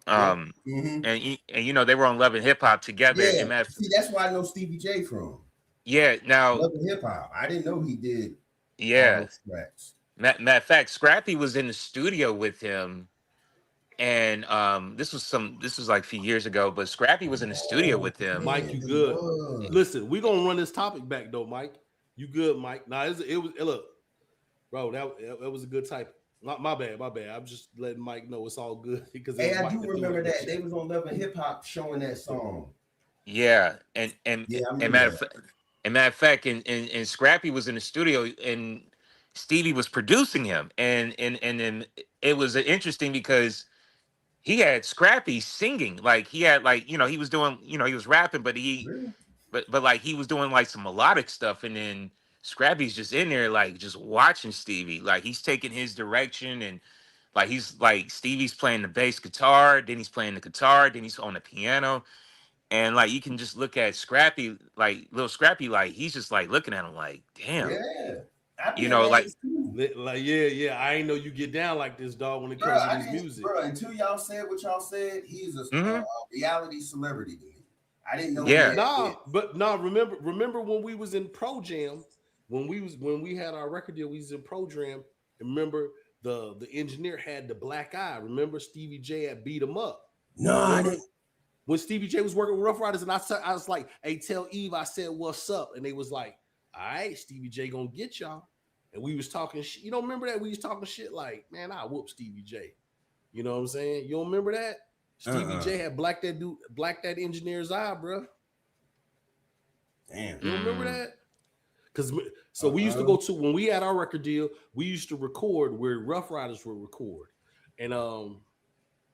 And you know they were on Love and Hip Hop together. Yeah, and see, that's where I know Stevie J from. Yeah, now Love and Hip Hop. I didn't know he did. Yeah, matter of fact, Scrappy was in the studio with him, and this was like a few years ago. But Scrappy was in the studio with him. Mike, you good? Listen, we're gonna run this topic back though, Mike. You good, Mike? Nah, it was look, bro. That was a good type. My bad. I'm just letting Mike know it's all good because. Hey, I do remember that they was on Love and Hip Hop showing that song. Yeah, and matter of fact, and Scrappy was in the studio and Stevie was producing him, and then it was interesting because he had Scrappy singing, like he had he was doing he was rapping, but but like he was doing like some melodic stuff, and then Scrappy's just in there like just watching Stevie, like he's taking his direction, and like he's like Stevie's playing the bass guitar, then he's playing the guitar, then he's on the piano. And like you can just look at Scrappy, like little Scrappy, like he's just like looking at him like, damn. Yeah. I ain't know you get down like this, dog, when it comes to this music. Bro, until y'all said what y'all said, he's a reality celebrity to me. I didn't know. Remember when we was in Pro Jam, when we had our record deal, we was in Pro Jam. Remember the engineer had the black eye. Remember Stevie J had beat him up. No, I didn't. When Stevie J was working with Rough Riders, and I was like, hey, tell Eve I said what's up. And they was like, all right, Stevie J gonna get y'all. And we was talking shit. You don't remember that? We was talking shit like, man, I whoop Stevie J. You know what I'm saying? You don't remember that? Stevie J had black that engineer's eye, bro. Damn. You don't remember that? We used to go to, when we had our record deal, we used to record where Rough Riders would record. And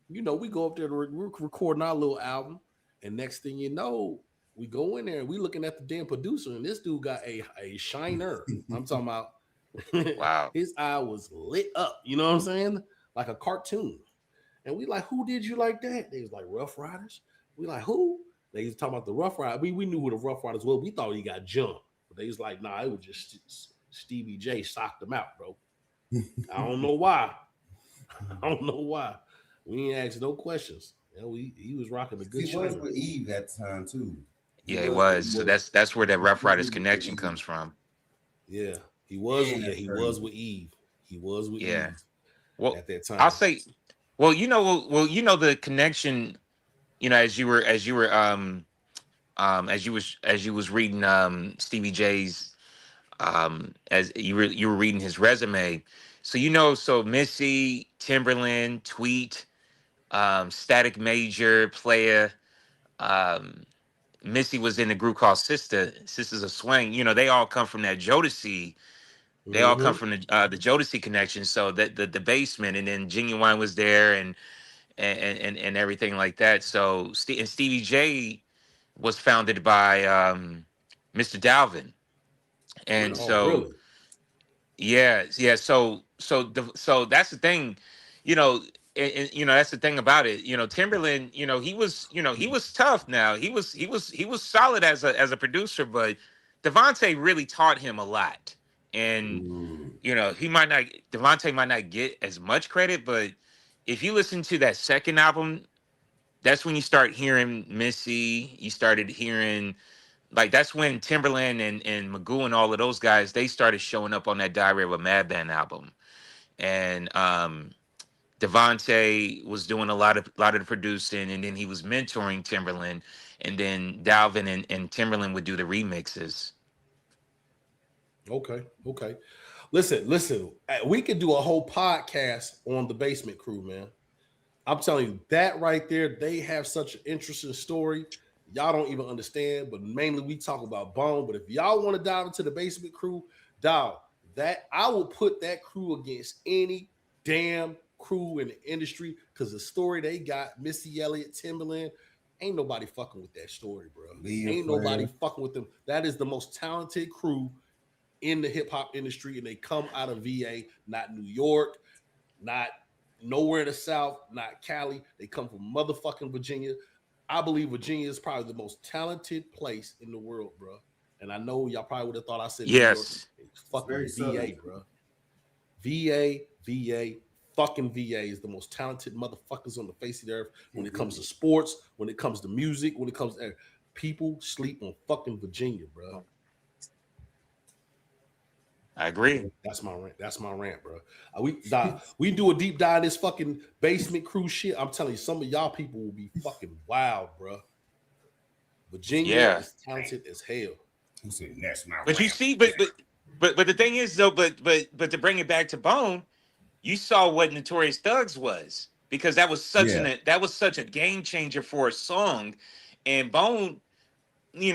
we go up there to recording our little album, and next thing you know, we go in there and we looking at the damn producer, and this dude got a shiner. I'm talking about, wow, his eye was lit up. You know what I'm saying? Like a cartoon. And we like, who did you like that? They was like Rough Riders. We like, who? They was talking about the Rough Riders. We knew who the Rough Riders were. We thought he got jumped, but they was like, nah, it was just Stevie J socked him out, bro. I don't know why. We ain't asked no questions. He was rocking a good show. He was with Eve at the time too. Yeah, he was. So that's where that Rough Riders connection comes from. Yeah, he was. He was with Eve. He was with Eve. Well, at that time, I'll say. Well, the connection. As you was reading Stevie J's, as you were reading his resume. So Missy, Timberland, Tweet, Static Major, Playa, Missy was in a group called Sisters of Swing. They all come from that Jodeci. They all come from the Jodeci connection. So that the basement, and then Genuine was there, and and everything like that. So and Stevie J was founded by Mr. Dalvin, and Oh, so really? yeah, yeah. So that's the thing, you know, you know that's the thing about it. You know, Timberland, he was tough. Now he was solid as a producer, but Devontae really taught him a lot, and Mm. Devontae might not get as much credit, but if you listen to that second album, that's when you start hearing Missy. You started hearing like that's when Timberland and Magoo and all of those guys they started showing up on that Diary of a Madman album, and Devontae was doing a lot of the producing, and then he was mentoring Timberland, and then Dalvin and Timberland would do the remixes. Okay, okay. Listen. We could do a whole podcast on the Basement Crew, man. I'm telling you that right there. They have such an interesting story. Y'all don't even understand, but mainly we talk about Bone. But if y'all want to dive into the Basement Crew, dog, that I will put that crew against any damn crew in the industry because the story they got, Missy Elliott, Timberland, ain't nobody fucking with that story, bro. Leah Ain't Flair. nobody fucking with them. That is the most talented crew in the hip hop industry, and they come out of VA, not New York, not nowhere in the South, not Cali. They come from motherfucking Virginia. I believe Virginia is probably the most talented place in the world, bro. And I know y'all probably would have thought I said New York. Yes, It's fucking very VA, southern. bro. VA, fucking VA is the most talented motherfuckers on the face of the earth when it comes to sports, when it comes to music, when it comes to people sleep on fucking Virginia, bro. I agree. That's my rant. That's my rant, bro. We do a deep dive in this fucking Basement Crew shit. I'm telling you, some of y'all people will be fucking wild, bro. Virginia Yeah, is talented as hell. He said, "That's my but you rant." see, but the thing is though, but to bring it back to Bone, you saw what Notorious Thugs was because Yeah. that was such a game changer for a song, and Bone,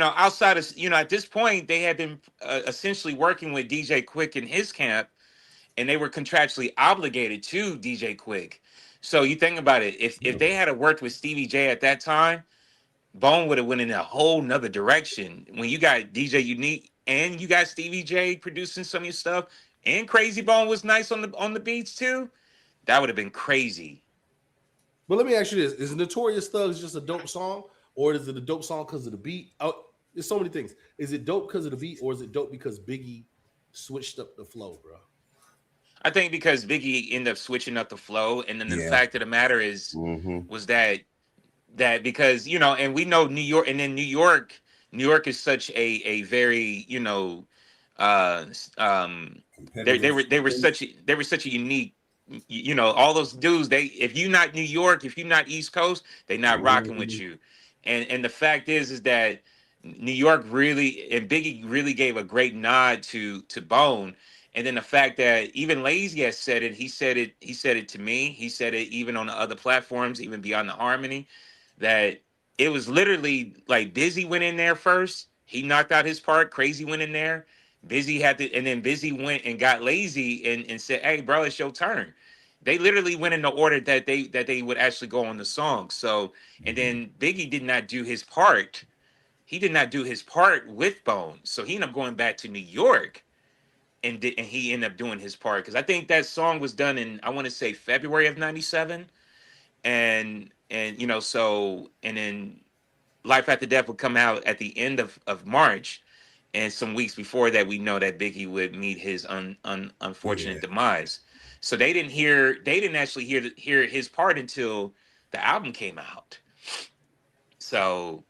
outside of at this point they had been essentially working with DJ Quick in his camp, and they were contractually obligated to DJ Quick. So you think about it, if they had worked with Stevie J at that time, Bone would have went in a whole nother direction. When you got DJ Unique and you got Stevie J producing some of your stuff, and Crazy Bone was nice on the beats too, that would have been crazy. But let me ask you this: is Notorious Thugs just a dope song, or is it a dope song because of the beat? Oh, there's so many things. Is it dope because of the beat, or is it dope because Biggie switched up the flow, bro? I think because Biggie ended up switching up the flow, and then the Yeah. fact of the matter is Mm-hmm. was that because and we know New York, and then New York is such a very uh they were such a unique, all those dudes, they, if you not New York, if you not East Coast, they not rocking with you. And the fact is that New York really, and Biggie really gave a great nod to Bone. And then the fact that even Layzie has said it, he said it to me, he said it even on the other platforms, even beyond the harmony, that it was literally like Busy went in there first, he knocked out his part, Crazy went in there, Busy had to, and then Busy went and got Layzie and said, "Hey, bro, it's your turn." They literally went in the order that they would actually go on the song. So, and then Biggie did not do his part. He did not do his part with Bone. So he ended up going back to New York and he ended up doing his part, because I think that song was done in, I want to say, February of '97, and so, and then Life After Death would come out at the end of March, and some weeks before that, we know that Biggie would meet his unfortunate demise. So they didn't actually hear his part until the album came out. So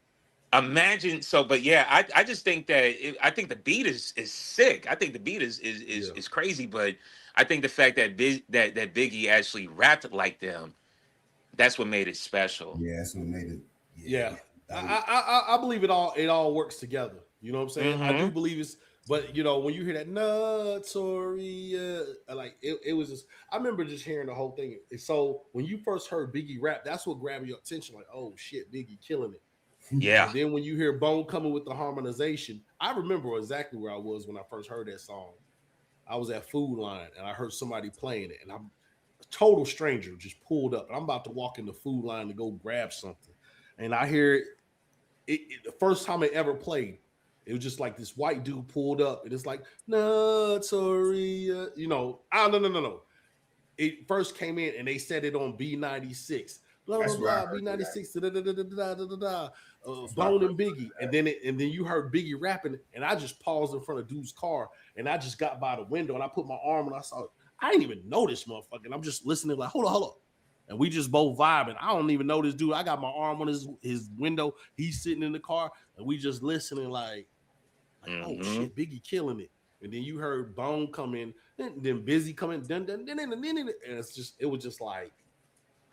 imagine, but yeah, I just think that I think the beat is sick. I think the beat is crazy, but I think the fact that that Biggie actually rapped like them, that's what made it special. Yeah, that's what made it. Yeah. I believe it all works together. You know what I'm saying? I do Mm-hmm. believe it's, but when you hear that Notorious, like it was just, I remember just hearing the whole thing. And so when you first heard Biggie rap, that's what grabbed your attention. Like, oh shit, Biggie killing it. Yeah. And then when you hear Bone coming with the harmonization, I remember exactly where I was when I first heard that song. I was at Food Line and I heard somebody playing it, and total stranger just pulled up. I'm about to walk in the food line to go grab something, and I hear it the first time it ever played. It was just like this white dude pulled up, and it's like Notoria, you know. No. It first came in, and they said it on B96. Blah That's blah where I blah. heard B96. Bone and Biggie, and then you heard Biggie rapping, and I just paused in front of dude's car, and I just got by the window, and I put my arm, and I saw. I didn't even know this motherfucker. And I'm just listening, like hold on, and we just both vibing. I don't even know this dude. I got my arm on his window. He's sitting in the car, and we just listening, like oh shit, Biggie killing it. And then you heard Bone come in, and then Busy come in, and it was just like,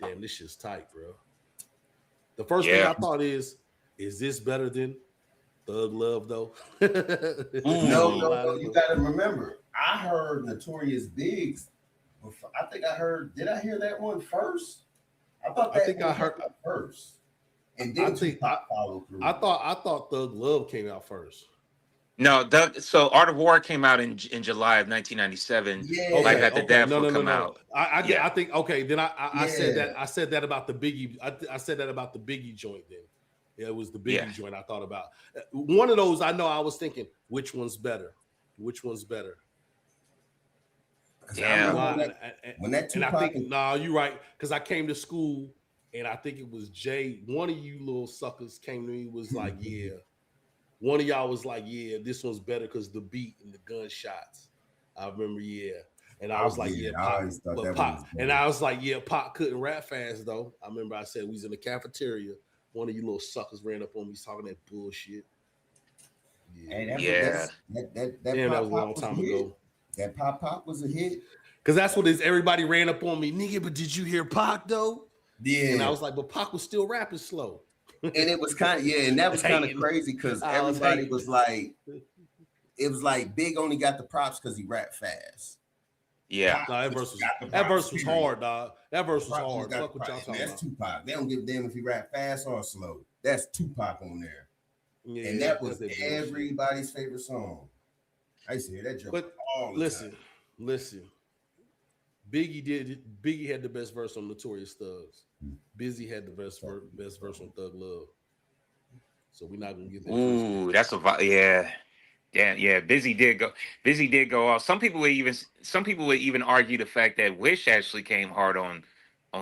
damn, this shit's tight, bro. The first thing I thought is this better than Thug Love though? No, you gotta remember, I heard Notorious Biggs. I think I heard. Did I hear that one first? I heard first, and then Tupac followed through. I thought Thug Love came out first. No, so Art of War came out in July of 1997. Yeah. Like that, the Death will come no. out. I think okay. Then I said that about the Biggie. I said that about the Biggie joint. Then it was the Biggie joint I thought about. One of those I know. I was thinking, which one's better? Which one's better? Yeah. When that Tupac, and I think you're right, because I came to school and I think it was Jay. One of you little suckers came to me was like, yeah. One of y'all was like, yeah, this one's better because the beat and the gunshots. I remember, and I was like, Pac. And I was like, Pac couldn't rap fast though. I remember I said we was in the cafeteria. One of you little suckers ran up on me talking that bullshit. That was a long time ago. That Pop was a hit. Because that's what it is. Everybody ran up on me, nigga, but did you hear Pac though? Yeah. And I was like, but Pac was still rapping slow. And it was kind of, and that was kind of crazy because everybody was like, it was like Big only got the props because he rapped fast. Yeah. No, that verse was hard, dog. That verse was hard. Fuck what y'all talking about. That's Tupac. They don't give a damn if he rap fast or slow. That's Tupac on there. Yeah, and that was everybody's favorite song. I used to hear that joke all the time. Listen. Biggie had the best verse on Notorious Thugs. Busy had the best verse on Thug Love. So we're not gonna get that. Ooh, that's yeah. Busy did go off. Some people would even argue the fact that Wish actually came hard on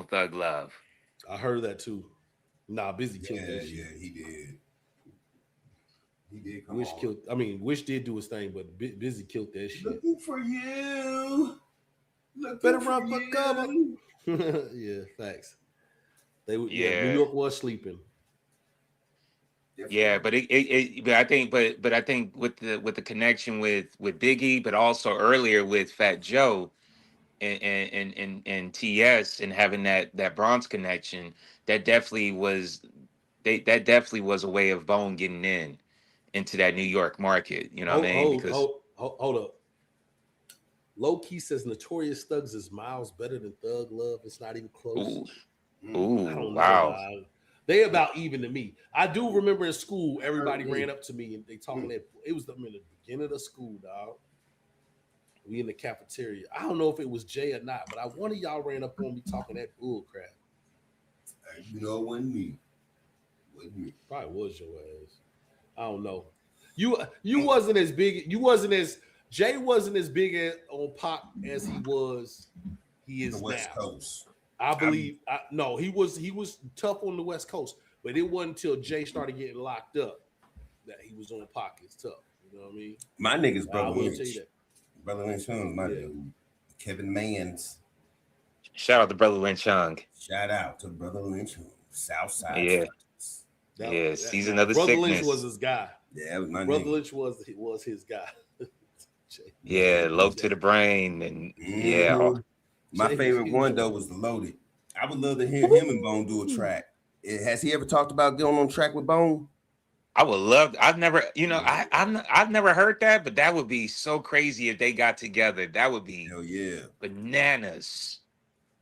Thug Love. I heard that too. Nah, Busy killed that shit. Yeah, he did. He did. Wish did do his thing, but Busy killed that shit. Looking for you. Better run for cover. Yeah, thanks. New York was sleeping. Yeah, but I think with the connection with Biggie, but also earlier with Fat Joe and TS and having that Bronx connection, that definitely was a way of Bone getting into that New York market. You know what I mean? Hold up. Low Key says Notorious Thugs is miles better than Thug Love. It's not even close. Ooh, I don't wow. know. They about even to me. I do remember in school, everybody ran up to me and they talking that it was in the beginning of the school, dog. We in the cafeteria. I don't know if it was Jay or not, but one of y'all ran up on me talking that bull crap. You know, it wasn't me. Probably was your ass. I don't know. You wasn't as big. Jay wasn't as big on Pop as he is the West now. Coast. I believe no, he was tough on the West Coast, but it wasn't until Jay started getting locked up that he was on pockets tough. You know what I mean? My nigga's Brother will Lynch. tell you that. Brother Lynch Young, my dude. Kevin Mans. Shout out to Brother Lynch Young. Shout out to Brother Lynch Young. Southside. Yeah. He's another Brother sickness. Lynch was his guy. Yeah, that was my Brother nigga. Lynch was his guy. Yeah, loaf to the brain and yeah. My favorite one though was the Loaded. I would love to hear him and Bone do a track. Has he ever talked about going on track with Bone? I would love. I've never heard that, but that would be so crazy if they got together. That would be bananas.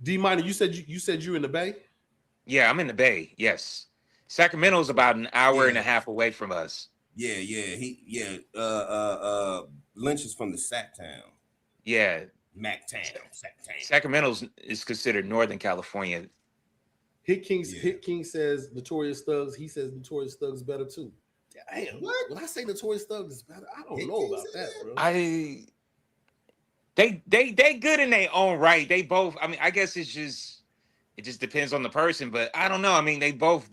D Minor, you said you in the Bay? Yeah, I'm in the Bay. Yes, Sacramento's about an hour and a half away from us. Yeah. Lynch is from the Sac Town. Yeah. Sacramento is considered Northern California. Hit King says Notorious Thugs. He says Notorious Thugs better too. Damn, what? When I say Notorious Thugs is better, I don't know about that, bro. They good in their own right. They both. I mean, I guess it just depends on the person, but I don't know. I mean, they both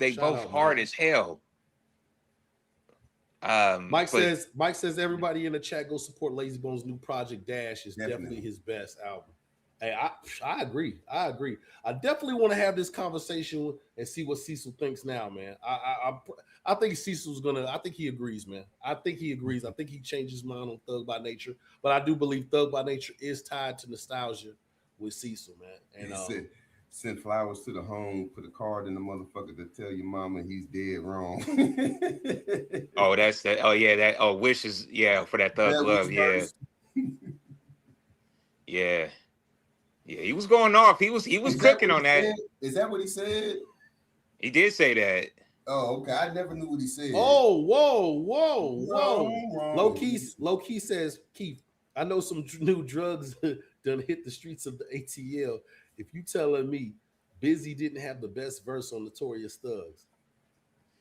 hard as hell. Mike says everybody in the chat go support Layzie Bone's new project. Dash is definitely his best album. Hey, I agree. I definitely want to have this conversation and see what Cecil thinks now, man. I think Cecil's gonna. I think he agrees, man. I think he agrees. I think he changed his mind on Thug by Nature, but I do believe Thug by Nature is tied to nostalgia with Cecil, man. And send flowers to the home, put a card in the motherfucker to tell your mama he's dead wrong. Oh, that's that. Oh yeah, that. Oh, wishes. Yeah, for that Thug Love. Yeah. Yeah. Yeah, he was going off. He was cooking on that. Is that what he said? He did say that. Oh, okay. I never knew what he said. Oh, whoa. Low key says, Keith, I know some new drugs done hit the streets of the ATL. If you telling me Busy didn't have the best verse on Notorious Thugs.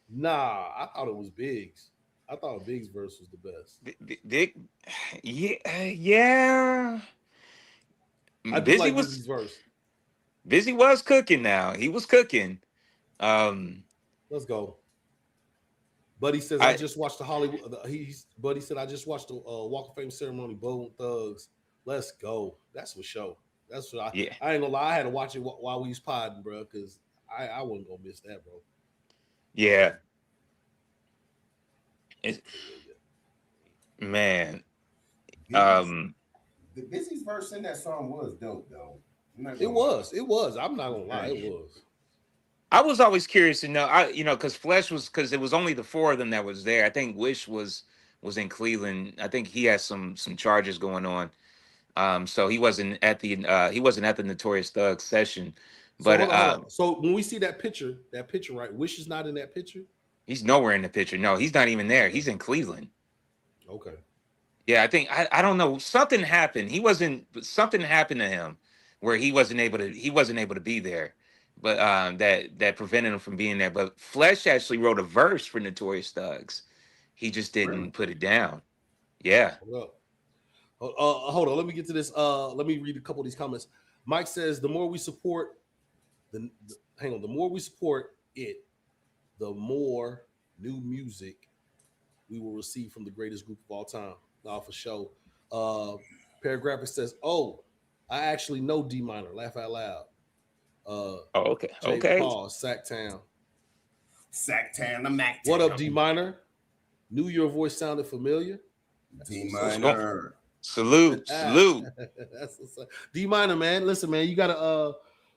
Nah, I thought it was Biggs. I thought Biggs' verse was the best. Yeah. I do like Busy's verse. Busy was cooking now. He was cooking. Let's go. Buddy says I just watched the Hollywood. Buddy said I just watched the Walk of Fame ceremony. Bone Thugs. Let's go. That's for sure. That's what I ain't gonna lie. I had to watch it while we was podding, bro, because I wasn't gonna miss that, bro. Yeah. Man. The Busy's verse in that song was dope, though. It was. I'm not gonna lie. It was. I was always curious to know. Because Flesh was because it was only the four of them that was there. I think Wish was in Cleveland. I think he had some charges going on. So he wasn't at the Notorious Thug session. But hold on. So when we see that picture, right? Wish is not in that picture. He's nowhere in the picture. No, he's not even there. He's in Cleveland. Okay. Yeah, I think I don't know. Something happened. Something happened to him where he wasn't able to be there. But that prevented him from being there. But Flesh actually wrote a verse for Notorious Thugs. He just didn't put it down. Yeah. Hold on. Let me get to this. Let me read a couple of these comments. Mike says the more we support the more we support it, the more new music we will receive from the greatest group of all time. Now for sure. Paragraphic says, "Oh, I actually know D minor. Laugh out loud." Okay. Paul, Sacktown, the Mac. What up, D minor? Knew your voice sounded familiar. D minor. Salute. That's D minor, man. Listen, man, you gotta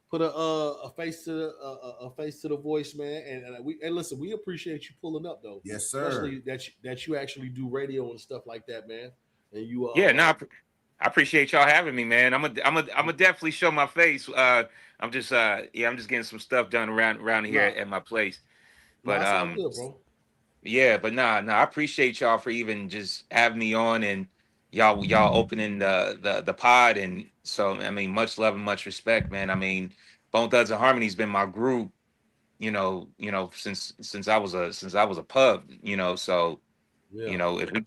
put a face to the voice, man. And listen, we appreciate you pulling up, though. Yes, sir. Especially that you actually do radio and stuff like that, man. And you I appreciate y'all having me, man. I'm a definitely show my face. I'm just getting some stuff done around here at my place. But good, bro. Yeah, but I appreciate y'all for even just having me on and y'all opening the pod. And so I mean, much love and much respect, man. I mean, Bone Thugs and Harmony's been my group, since I was a pub, so so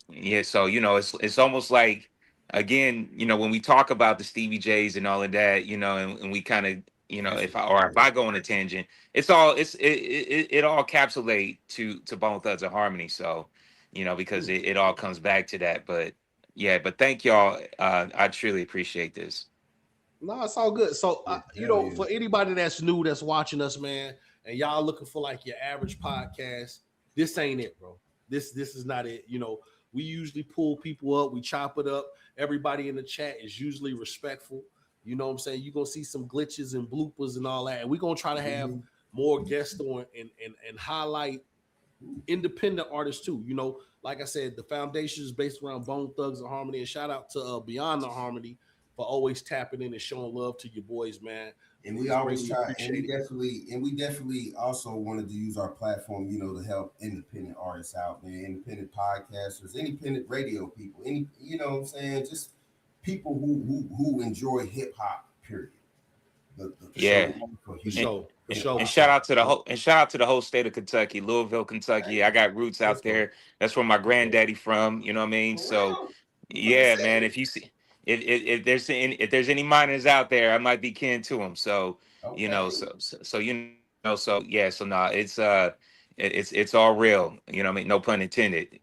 it's almost like, again, when we talk about the Stevie J's and all of that, and we kind of, if I go on a tangent, it all encapsulate to Bone Thugs and Harmony. So, because it all comes back to that. But but thank y'all. I truly appreciate this. No, it's all good. So, for anybody that's new, that's watching us, man, and y'all looking for like your average podcast, this ain't it, bro. This is not it. We usually pull people up, we chop it up. Everybody in the chat is usually respectful. You know what I'm saying? You're gonna see some glitches and bloopers and all that. And we're gonna try to have more guests on and highlight independent artists too. Like I said, the foundation is based around Bone Thugs and Harmony. And shout out to Beyond the Harmony for always tapping in and showing love to your boys, man. And we always try, and we definitely also wanted to use our platform, to help independent artists out, man, independent podcasters, independent radio people, what I'm saying? Just people who enjoy hip hop. Period. The show Yeah. for For hip sure. For sure. And For sure. shout out to the whole state of Kentucky, Louisville, Kentucky. I got roots Let's out go. there. That's where my granddaddy from. You know what I mean? for So real. I'm about to yeah, man. say. If you see if there's any miners out there, I might be kin to them. So Okay. so yeah. So nah, it's all real. You know what I mean? No pun intended.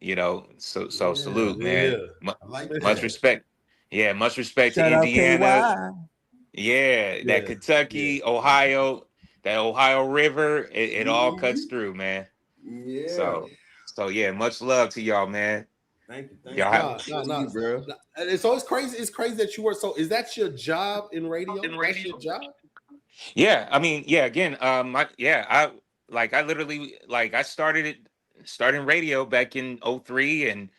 So Yeah. salute, man. Yeah. I like Much that. respect. Yeah, much respect to Shout out Indiana. KY. Yeah, that Yeah. Yeah. Kentucky, Ohio, that Ohio River, it all cuts Mhm. through, man. Yeah. So yeah, much love to y'all, man. Thank you. Thank Y'all you. have, Nah, Shout nah, out to nah. you, bro. And it's always crazy. It's crazy that you work. So is that your job in radio? That's your job? yeah, I mean, yeah, again, I literally I started radio back in '03, and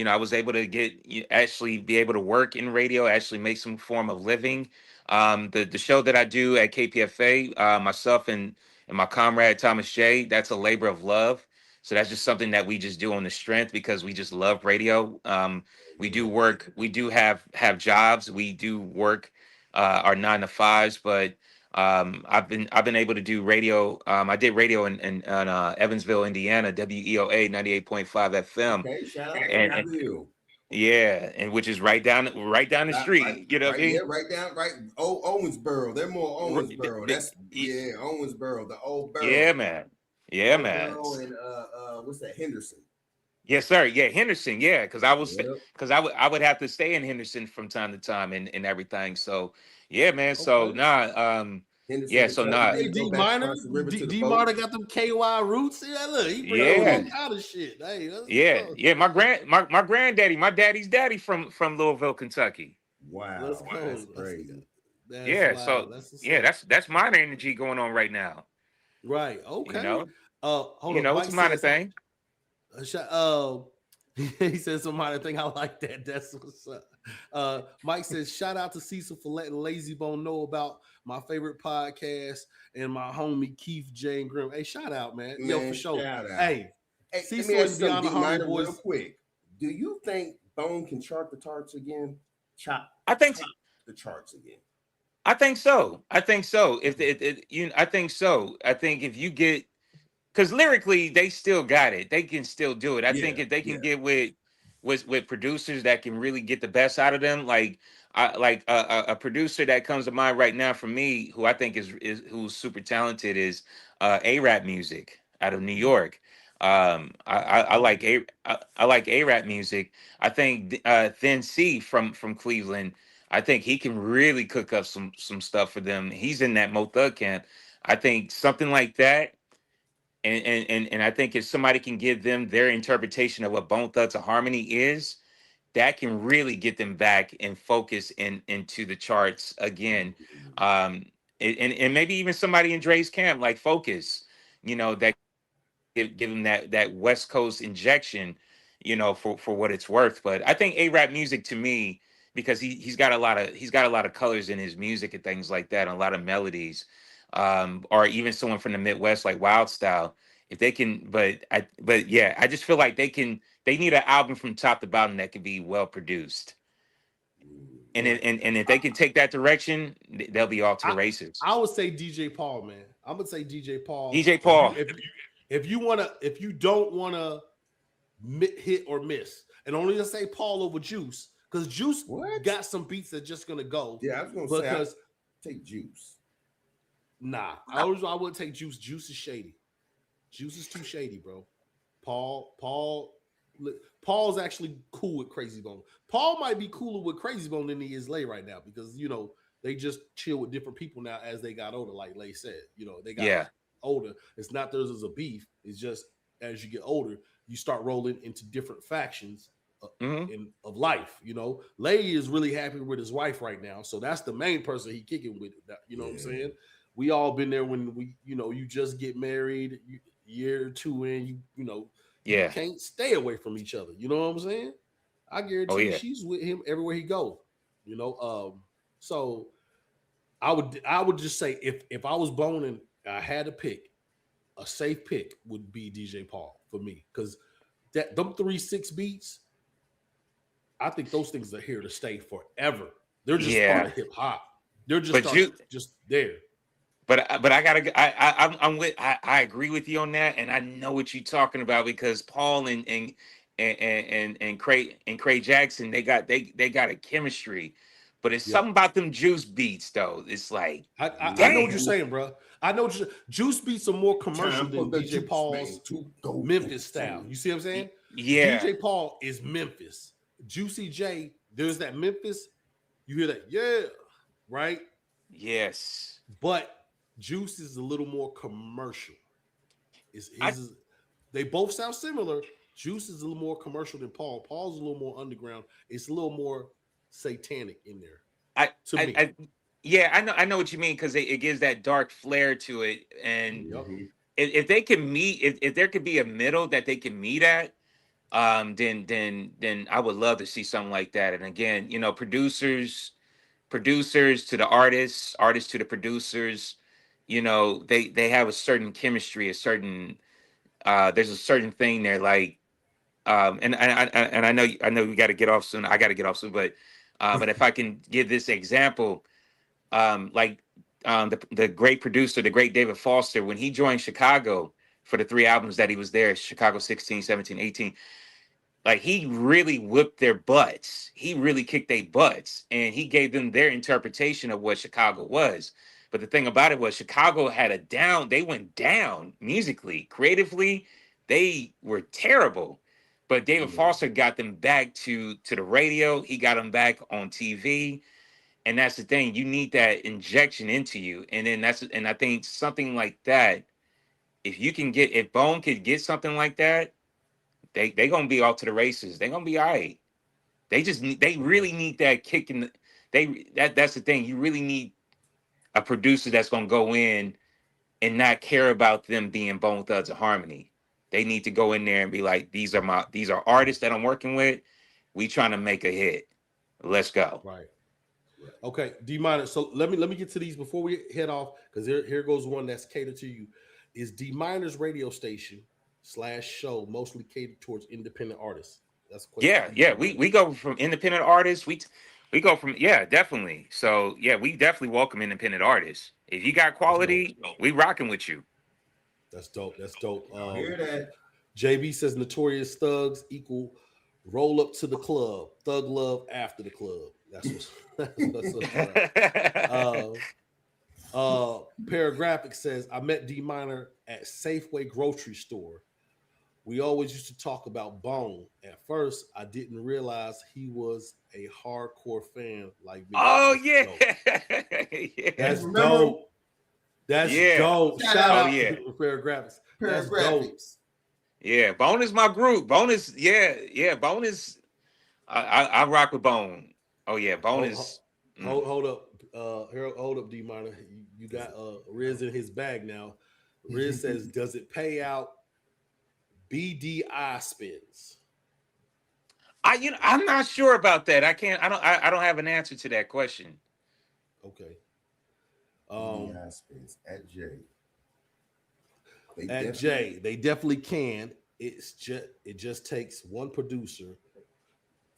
I was able to actually be able to work in radio, actually make some form of living. The show that I do at KPFA, myself and my comrade Thomas J, that's a labor of love. So that's just something that we just do on the strength because we just love radio. We do work, we do have jobs, we do work our 9 to 5s, but I've been able to do radio. I did radio in Evansville, Indiana, WEOA 98.5 FM, Okay. Shout out and Evansville. yeah, and which is right down the street. You know what I Right, yeah, mean? right down, right. Oh, Owensboro. They're more R- Owensboro. the- That's Owensboro, the old Yeah, borough. man. The Yeah, old man. borough and what's that? Henderson. Yes, sir. Yeah, Henderson. Yeah, Yep. because I would have to stay in Henderson from time to time and everything. So yeah, man. So Okay. nah, Henderson, yeah. So Kentucky. nah, Then Hey, you go D back Minor. across the river to the D boat. Minor got them KY roots. Yeah, look, he bring up yeah. all kind of shit. Hey, that's Yeah, what's up. yeah. My granddaddy, my daddy's daddy from Louisville, Kentucky. Let's Wow, go. that's crazy. That's Yeah, live. so That's what's yeah, up. that's minor energy going on right now. Right. You Okay. know, Hold up. it's Mike a minor says, thing. he says some minor thing. I like that. That's what's up. Mike says, shout out to Cecil for letting Layzie Bone know about my favorite podcast and my homie Keith Jane Grimm. Hey, shout out, man. Yo, for Man, sure. shout out. Hey, Hey, let Cecil me ask and you something, Beyond the D Harmony Minor, real Boys. quick. Do you think Bone can chart the charts again? Chop I think the charts again. I think so. I think so. I think so. I think if you get because lyrically they still got it. They can still do it. I think Yeah, if they yeah. can get with producers that can really get the best out of them, a producer that comes to mind right now for me, who I think is who's super talented is A-Rap Music out of New York. I like I like A-Rap Music. I think Thin C from Cleveland. I think he can really cook up some stuff for them. He's in that Mo Thug camp. I think something like that and I think if somebody can give them their interpretation of what Bone Thugs and Harmony is, that can really get them back and focus into the charts again. And maybe even somebody in Dre's camp like Focus, that give them that West Coast injection, for what it's worth. But I think A-Rap Music to me, because he's got a lot of colors in his music and things like that, and a lot of melodies, or even someone from the Midwest like Wild Style. If they can, but yeah, I just feel like they need an album from top to bottom that can be well produced. And if they can take that direction, they'll be off to the races. I would say DJ Paul, man. I'm gonna say DJ Paul. DJ Paul. If you don't wanna hit or miss, and only to say Paul over Juice, because Juice got some beats that just gonna go. Yeah, I was gonna say take Juice. Nah, I wouldn't take Juice. Juice is shady. Juice is too shady, bro. Paul's actually cool with Crazy Bone. Paul might be cooler with Crazy Bone than he is Lay right now because they just chill with different people now as they got older, like Lay said. They got older. It's not there's a beef. It's just as you get older, you start rolling into different factions of life. Lay is really happy with his wife right now, so that's the main person he kicking with. What I'm saying? We all been there when you just get married, year or two in, you can't stay away from each other. You know what I'm saying? I guarantee she's with him everywhere he go. So I would just say if I was Bone and I had to pick, a safe pick would be DJ Paul for me because them 3-6 beats, I think those things are here to stay forever. They're just part Yeah, of hip hop. They're but you just there. but I gotta I'm with I agree with you on that, and I know what you're talking about because Paul and Craig Jackson they got a chemistry, but it's Yeah. something about them juice beats though. It's like I know what you're damn. saying, bro. I know what you're, Juice Beats are more commercial Time for than the DJ juice man Paul's to go Memphis style. insane. You see what I'm saying? Yeah. DJ Paul is Memphis. Juicy J, there's that Memphis. You hear that, yeah, right? Yes. But Juice is a little more commercial. I They both sound similar. Juice is a little more commercial than Paul. Paul's a little more underground. It's a little more satanic in there I to me. yeah, I know what you mean because it gives that dark flair to it, and Yep. if they can meet, if there could be a middle that they can meet at, then I would love to see something like that. And again, you know, producers to the artists, artists to the producers, you know, they have a certain chemistry, a certain there's a certain thing there, like and I know we got to get off soon. I got to get off soon, but if I can give this example, like the great producer, the great David Foster, when he joined Chicago for the 3 albums that he was there, Chicago 16, 17, 18, like he really whipped their butts. He really kicked their butts, and he gave them their interpretation of what Chicago was. But the thing about it was Chicago had a down, they went down musically, creatively, they were terrible. But David Foster got them back to the radio. He got them back on TV, and that's the thing. You need that injection into you, and then and I think something like that. If you can get, if Bone could get something like that, they gonna be off to the races. They gonna be all right. They really need that kick in the, that's the thing. You really need a producer that's gonna go in and not care about them being Bone Thugs and Harmony. They need to go in there and be like, these are artists that I'm working with. We trying to make a hit. Let's go. Right. Okay, D minor. So let me get to these before we head off because here goes one that's catered to you. Is D minor's radio station / show mostly catered towards independent artists? That's a question. Yeah. We go from independent artists. We go from definitely. So yeah, we definitely welcome independent artists. If you got quality, we rocking with you. That's dope. That's dope. Hear that? JB says notorious thugs equal roll up to the club, thug love after the club. That's what's Paragraphic says I met D Minor at Safeway grocery store. We always used to talk about Bone. At first, I didn't realize he was a hardcore fan like me. Oh That's yeah. dope. That's dope. That's dope. Shout out to Paragraphics. That's dope. Yeah, Bone is my group. Bone is Bone is I rock with Bone. Oh yeah, Bone is hold up. Hold up, D Minor. You got Riz in his bag now. Riz says, does it pay out BDI spins? I'm not sure about that. I don't have an answer to that question. Okay. BDI spins at J. They definitely can. It just takes one producer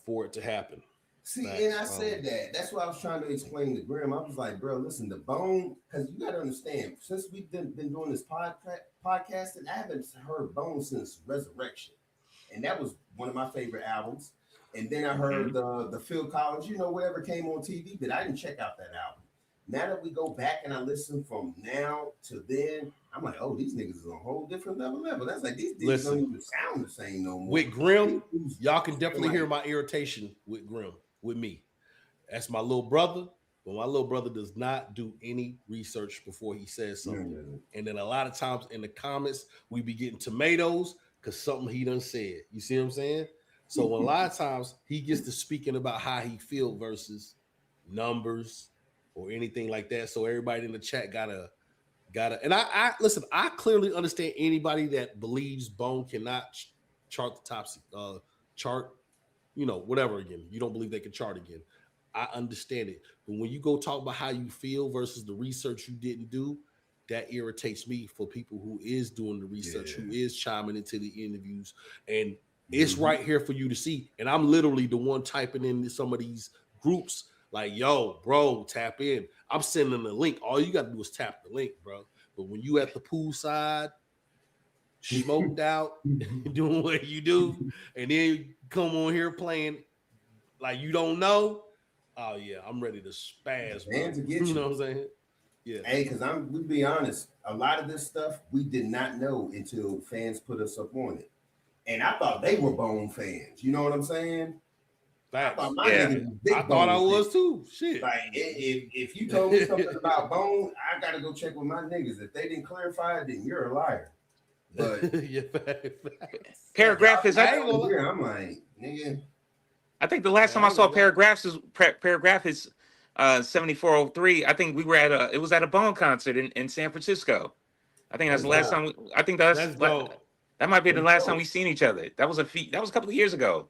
for it to happen. See, and I said that. That's what I was trying to explain to Graham. I was like, bro, listen, the Bone, because you got to understand, since we've been doing this podcasting, I haven't heard Bone since Resurrection. And that was one of my favorite albums. And then I heard the Phil Collins, whatever came on TV, but I didn't check out that album. Now that we go back and I listen from now to then, I'm like, oh, these niggas is on a whole different level. That's like, these niggas don't even sound the same no more. With Grim, y'all can definitely hear my irritation with Grim, with me. That's my little brother, but my little brother does not do any research before he says something. Mm-hmm. And then a lot of times in the comments, we be getting tomatoes because something he done said. You see what I'm saying? So a lot of times he gets to speaking about how he feel versus numbers or anything like that. So everybody in the chat gotta. And I listen. I clearly understand anybody that believes Bone cannot chart the top chart. Whatever. Again, you don't believe they can chart again. I understand it, but when you go talk about how you feel versus the research you didn't do, that irritates me for people who is doing the research, who is chiming into the interviews, and It's right here for you to see. And I'm literally the one typing in some of these groups like, yo, bro, tap in. I'm sending the link. All you got to do is tap the link, bro. But when you at the poolside, smoked out, doing what you do, and then you come on here playing like you don't know, oh yeah, I'm ready to spaz. Fans will get You you. know what I'm saying? Yeah. Hey, because we be honest, a lot of this stuff we did not know until fans put us up on it. And I thought they were Bone fans. You know what I'm saying? Facts. I thought my Yeah. niggas was big I thought I Bone was fans. too. Shit. Like if you told me something about Bone, I gotta go check with my niggas. If they didn't clarify it, then you're a liar. But yeah, facts. Paragraph is. I ain't gonna lie. I'm like, nigga. I think the last time I saw Paragraph is 7403. I think we were it was at a Bone concert in San Francisco. I think that's the last time. I think that's dope. that might be the last time we seen each other. That was a couple of years ago.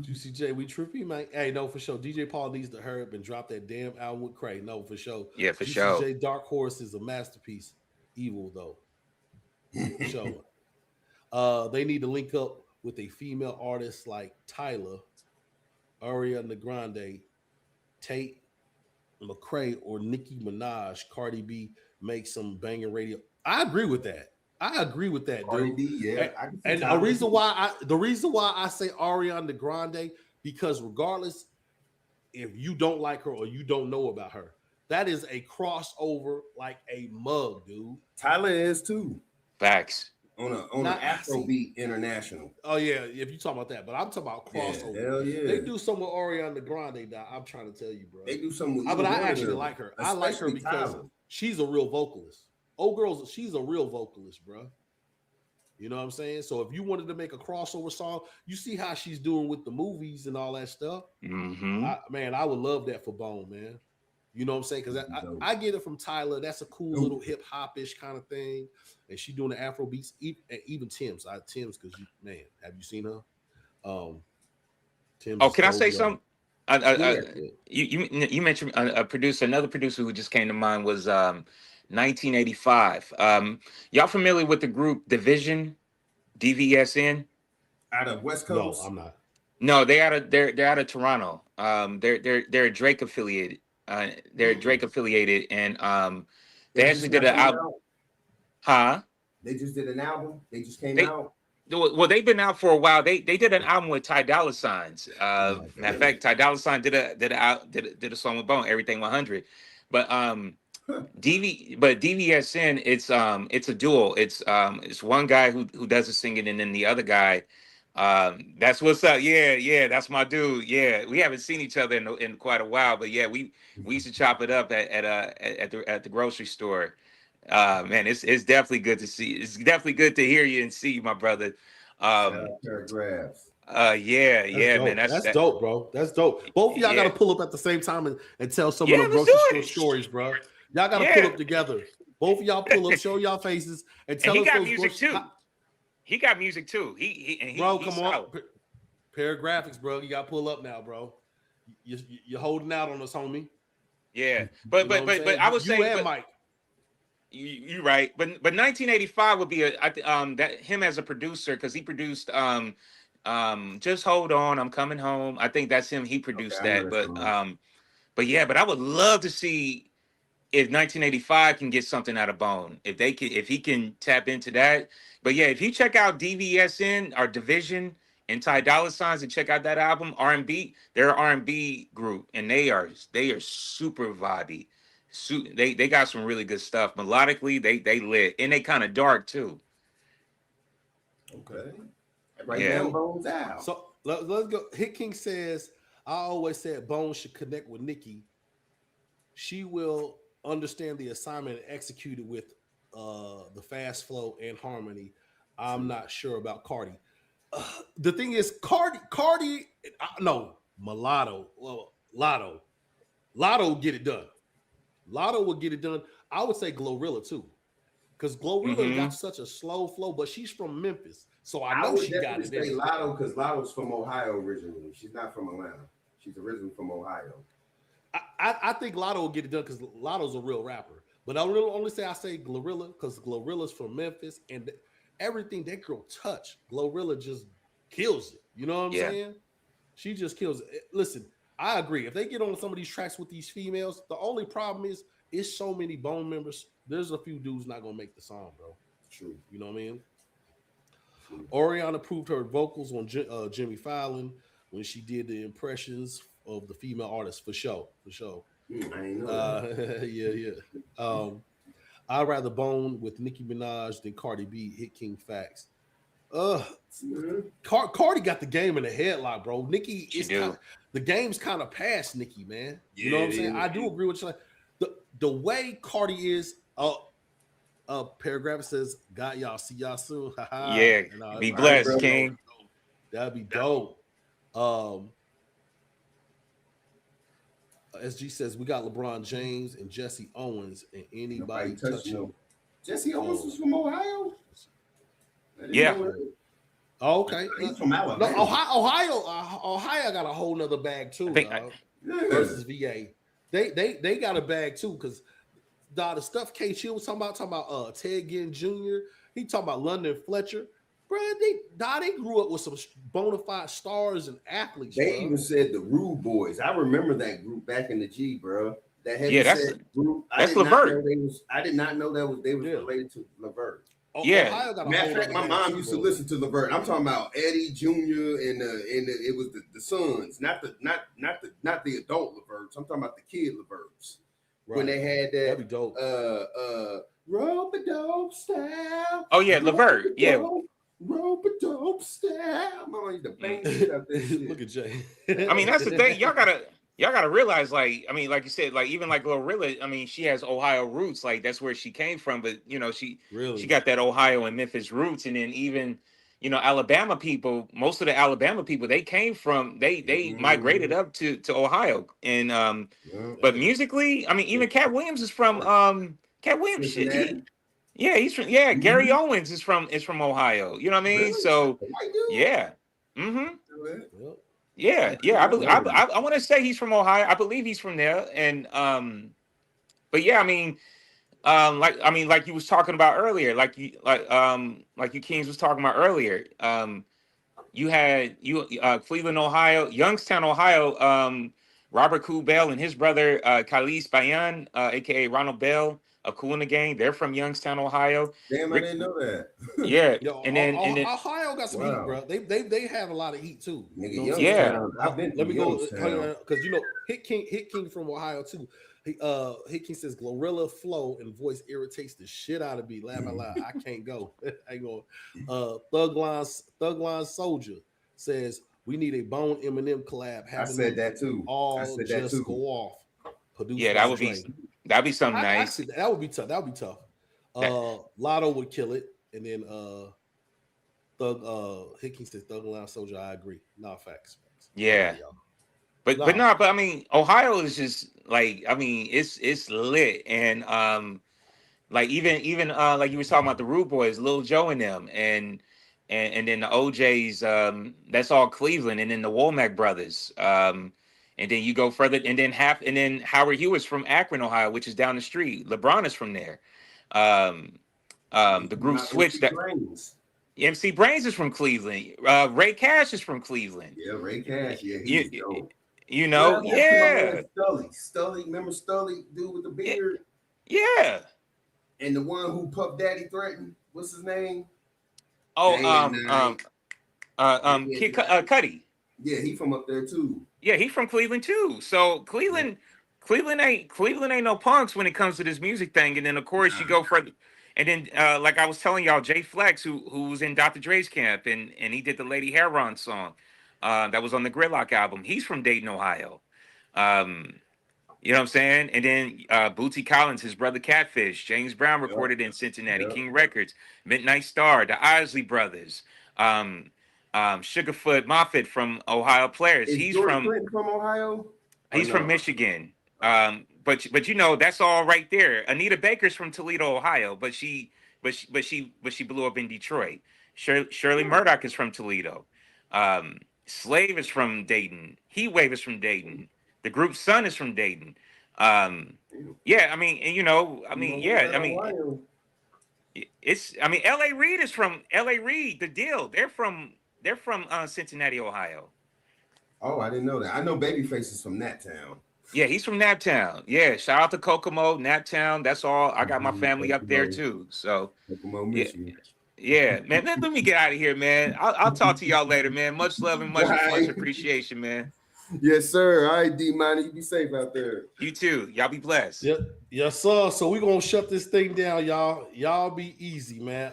Juicy J, we trippy, man. Hey, no, for sure. DJ Paul needs to hurry up and drop that damn album with Cray. No, for sure. Yeah, for Juicy sure. J, Dark Horse is a masterpiece. Evil though. For sure. They need to link up with a female artist like Tyler, Ariana Grande, Tate McRae, or Nicki Minaj. Cardi B make some banging radio. I agree with that. Cardi Dude. B, yeah. And the reason why I say Ariana Grande, because regardless if you don't like her or you don't know about her, that is a crossover like a mug, dude. Tyler is too. Facts. On an Afrobeat international. Oh yeah, if you talk about that, but I'm talking about crossover. Yeah, hell yeah. They do something with Ariana Grande now. I'm trying to tell you, bro. They do something with But I either actually one of like her. them, I like her especially because Tyler. she's a real vocalist. Oh, girls, she's a real vocalist, bro. You know what I'm saying? So if you wanted to make a crossover song, you see how she's doing with the movies and all that stuff. Mm-hmm. Man, I would love that for Bone, man. You know what I'm saying? Because I get it from Tyler. That's a cool little hip hop-ish kind of thing. And she doing the Afro beats, even Tim's. Tim's, because man, have you seen her? Tim's. Oh, can I say something? Yeah. You mentioned a producer. Another producer who just came to mind was 1985. Y'all familiar with the group Division, DVSN? Out of West Coast? No, I'm not. No, they're out of Toronto. They're a Drake affiliated. They're Drake affiliated, and they actually did an album. Huh? They just did an album. They just came out. Well, they've been out for a while. They did an album with Ty Dolla $igns. Matter of fact, Ty Dolla $ign did a song with Bone, Everything 100. But DVSN, it's a duo. It's one guy who does the singing, and then the other guy. That's what's up. Yeah, that's my dude. Yeah, we haven't seen each other in quite a while, but yeah, we used to chop it up at the grocery store. Man, it's definitely good to see. It's definitely good to hear you and see you, my brother. Paragraphs. Yeah, Dope. man. That's dope, bro. That's dope. Both of y'all Yeah. gotta pull up at the same time and tell some of the let's grocery do store it. stories, bro. Y'all gotta Yeah. pull up together. Both of y'all pull up, show y'all faces, and tell And he us got those music grocery- too. He got music too. He Bro, he's come on. solid. Paragraphics, bro. You gotta pull up now, bro. You're holding out on us, homie. Yeah, You but know what I'm saying? I would you say and but- Mike. You're right, but 1985 would be that him as a producer, because he produced Just Hold On, I'm Coming Home. I think that's him. He produced Okay, I know that, that song. but I would love to see if 1985 can get something out of Bone. If he can tap into that. But yeah, if you check out DVSN, our Division, and Ty Dolla $igns, and check out that album, R&B, they're an R&B group, and they are super vibey. They got some really good stuff. Melodically, they lit, and they kind of dark too. Okay. Right Yeah. now, Bones out. So let's go. Hit King says, I always said Bone should connect with Nicki. She will understand the assignment and execute it with the fast flow and harmony. I'm not sure about Cardi. The thing is, Cardi, no, Mulatto. Well, Lotto get it done. Lotto will get it done. I would say Glorilla too, because Glorilla got such a slow flow, but she's from Memphis, so I know would she got it. definitely say in. Lotto, because Lotto's from Ohio originally. She's not from Atlanta. She's originally from Ohio. I think Lotto will get it done because Lotto's a real rapper. But I will only say Glorilla because Glorilla's from Memphis, and everything that girl touch, Glorilla just kills it. You know what I'm Yeah. saying? She just kills it. Listen, I agree. If they get on some of these tracks with these females, the only problem is it's so many Bone members. There's a few dudes not gonna make the song, bro. True. You know what I mean? True. Oriana proved her vocals on Jimmy Fallon when she did the impressions of the female artists for sure. I ain't know that. Yeah. I'd rather Bone with Nicki Minaj than Cardi B. Hit King facts. Cardi got the game in the headlock, bro. Nicki is the game's kind of past Nicki, man. You know what I'm saying? I do agree with you. The way Cardi is, paragraph says, "Got y'all. See y'all soon." Yeah, be blessed, right, King. That'd be dope. SG says we got LeBron James and Jesse Owens, and anybody touching. Jesse Owens was from Ohio. Yeah. Oh, okay. He's from Alabama. No, Ohio got a whole nother bag too. Versus VA, they got a bag too because the stuff K Chill was talking about Ted Ginn Jr. He talking about London Fletcher. Bro, they grew up with some bona fide stars and athletes. They even said the Rude Boys. I remember that group back in the G, bro. That group. That's Levert. I did not know they was related to Levert. Yeah. Matter of fact, my mom used to listen to Levert. I'm talking about Eddie Jr. and it was the sons, not the adult Leverts. I'm talking about the kid Leverts. Right. When they had that, that'd be dope. Rope-a-dope style. Oh yeah, Levert. Yeah. Rope-a-dope style. Mama used to bang that shit. Look at Jay. I mean, that's the thing. Y'all gotta realize, like, I mean, like you said, like even like Glorilla, I mean, she has Ohio roots, like that's where she came from, but you know, she got that Ohio and Memphis roots, and then even, you know, Alabama people, most of the Alabama people, they came from they migrated up to Ohio, and but musically, I mean, even Cat Williams is from Cat Williams shit. He's from Gary Owens is from Ohio. You know what I mean? Really? So yeah. Mm-hmm. Yeah. I want to say he's from Ohio. I believe he's from there. And but yeah, I mean, like you was talking about earlier, like you Kings was talking about earlier. You had Cleveland, Ohio, Youngstown, Ohio, Robert Cool Bell and his brother Khalis Bayan, aka Ronald Bell. A Cool in the Gang. They're from Youngstown, Ohio. Damn, I didn't know that. Yeah, and then Ohio got some heat, bro. They have a lot of heat too. Nigga, yeah, I've been. Let me go because you know Hit King from Ohio too. Hit King says Glorilla flow and voice irritates the shit out of me. Laugh out loud. I can't go. I go. Thugline Soldier says we need a Bone Eminem collab. I said that too. All just go off. Yeah, that'd be something nice. That would be tough. Lotto would kill it, and then Hickey says Thug Line Soldier. I agree. No facts. Yeah, but I mean, Ohio is just like, I mean, it's lit, and like even like you were talking about the Rude Boys, Lil Joe and them, and then the OJs. That's all Cleveland, and then the Womack brothers. And then you go further, and then Howard Hewitt's from Akron, Ohio, which is down the street. LeBron is from there. The group switched. MC Brains is from Cleveland. Ray Cash is from Cleveland. Yeah, Ray Cash. Yeah, you know, yeah. Stully, remember Stully, dude with the beard? Yeah. And the one who Puff Daddy threatened. What's his name? Oh, Kid Cudi. Yeah, he from up there too. Yeah, he's from Cleveland too. So Cleveland ain't no punks when it comes to this music thing. And then of course you go further, and then like I was telling y'all, Jay Flex, who was in Dr. Dre's camp, and he did the Lady Heron song that was on the Gridlock album. He's from Dayton, Ohio. You know what I'm saying? And then Bootsy Collins, his brother Catfish, James Brown recorded in Cincinnati, King Records, Midnight Star, the Isley Brothers. Sugarfoot Moffitt from Ohio Players. He's from Ohio. He's from Michigan. But you know, that's all right there. Anita Baker's from Toledo, Ohio, but she blew up in Detroit. Shirley Murdoch is from Toledo. Slave is from Dayton. Heatwave is from Dayton. The group Sun is from Dayton. Yeah, I mean, and you know, I mean, yeah, I mean, It's I mean L.A. Reid is from L.A. Reid. The Deal. They're from Cincinnati, Ohio. Oh, I didn't know that. I know Babyface is from that town. Yeah, he's from Naptown. Yeah, shout out to Kokomo, Naptown. That's all. I got my family up there too. So Kokomo, yeah, Michigan. yeah, man. Let me get out of here, man. I'll talk to y'all later, man. Much love and much Right. appreciation, man. Yes, sir. All right, D-Money. You be safe out there. You too. Y'all be blessed. Yep. Yes, sir. So we're gonna shut this thing down, y'all. Y'all be easy, man.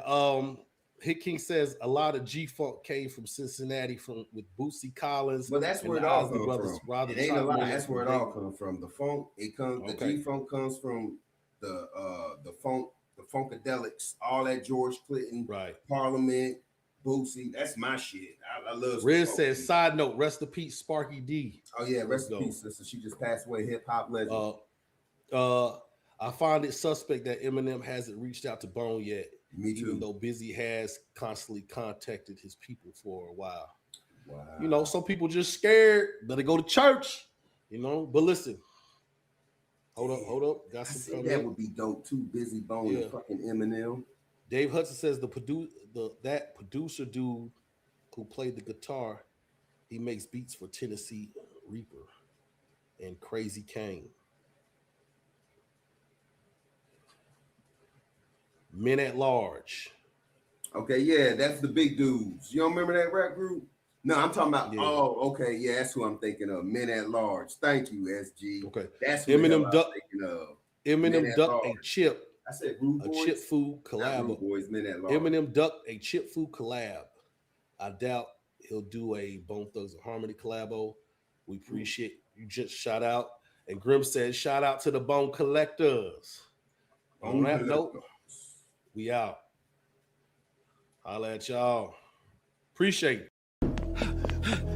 Hit King says a lot of G-Funk came from Cincinnati with Bootsy Collins. Well, that's and where it the all Isley comes Brothers. from. Rather It ain't a Chop lot. Miller That's where it from all Dayton. comes from. The funk, it comes. Okay. The G-Funk comes from the funk, the Funkadelics, all that George Clinton, Right. Parliament, Bootsy. That's my shit. I love. Riz says, side note, rest in peace, Sparky D. Oh yeah, rest in peace, sister. She just passed away. Hip hop legend. I find it suspect that Eminem hasn't reached out to Bone yet. Me too. Even though Busy has constantly contacted his people for a while. Wow. You know, some people just scared. Better go to church. You know, but listen. Hold up. Got some coming. That would be dope too. Busy Bone and fucking Eminem. Dave Hudson says that producer dude who played the guitar, he makes beats for Tennessee Reaper and Crazy Kane. Men at Large. Okay, yeah, that's the big dudes. You don't remember that rap group? No, I'm talking about. Yeah. Oh, okay, yeah, that's who I'm thinking of. Men at Large. Thank you, SG. Okay, that's who Eminem I'm thinking of. Eminem ducked a chip. I said Rude Boys. A Chip Food collab. Rude Boys, Men at Large. Eminem ducked a Chip Food collab. I doubt he'll do a Bone Thugs and Harmony collabo. We appreciate you just shout out. And Grim says, shout out to the Bone Collectors. On that note, we out. Holla at y'all. Appreciate it.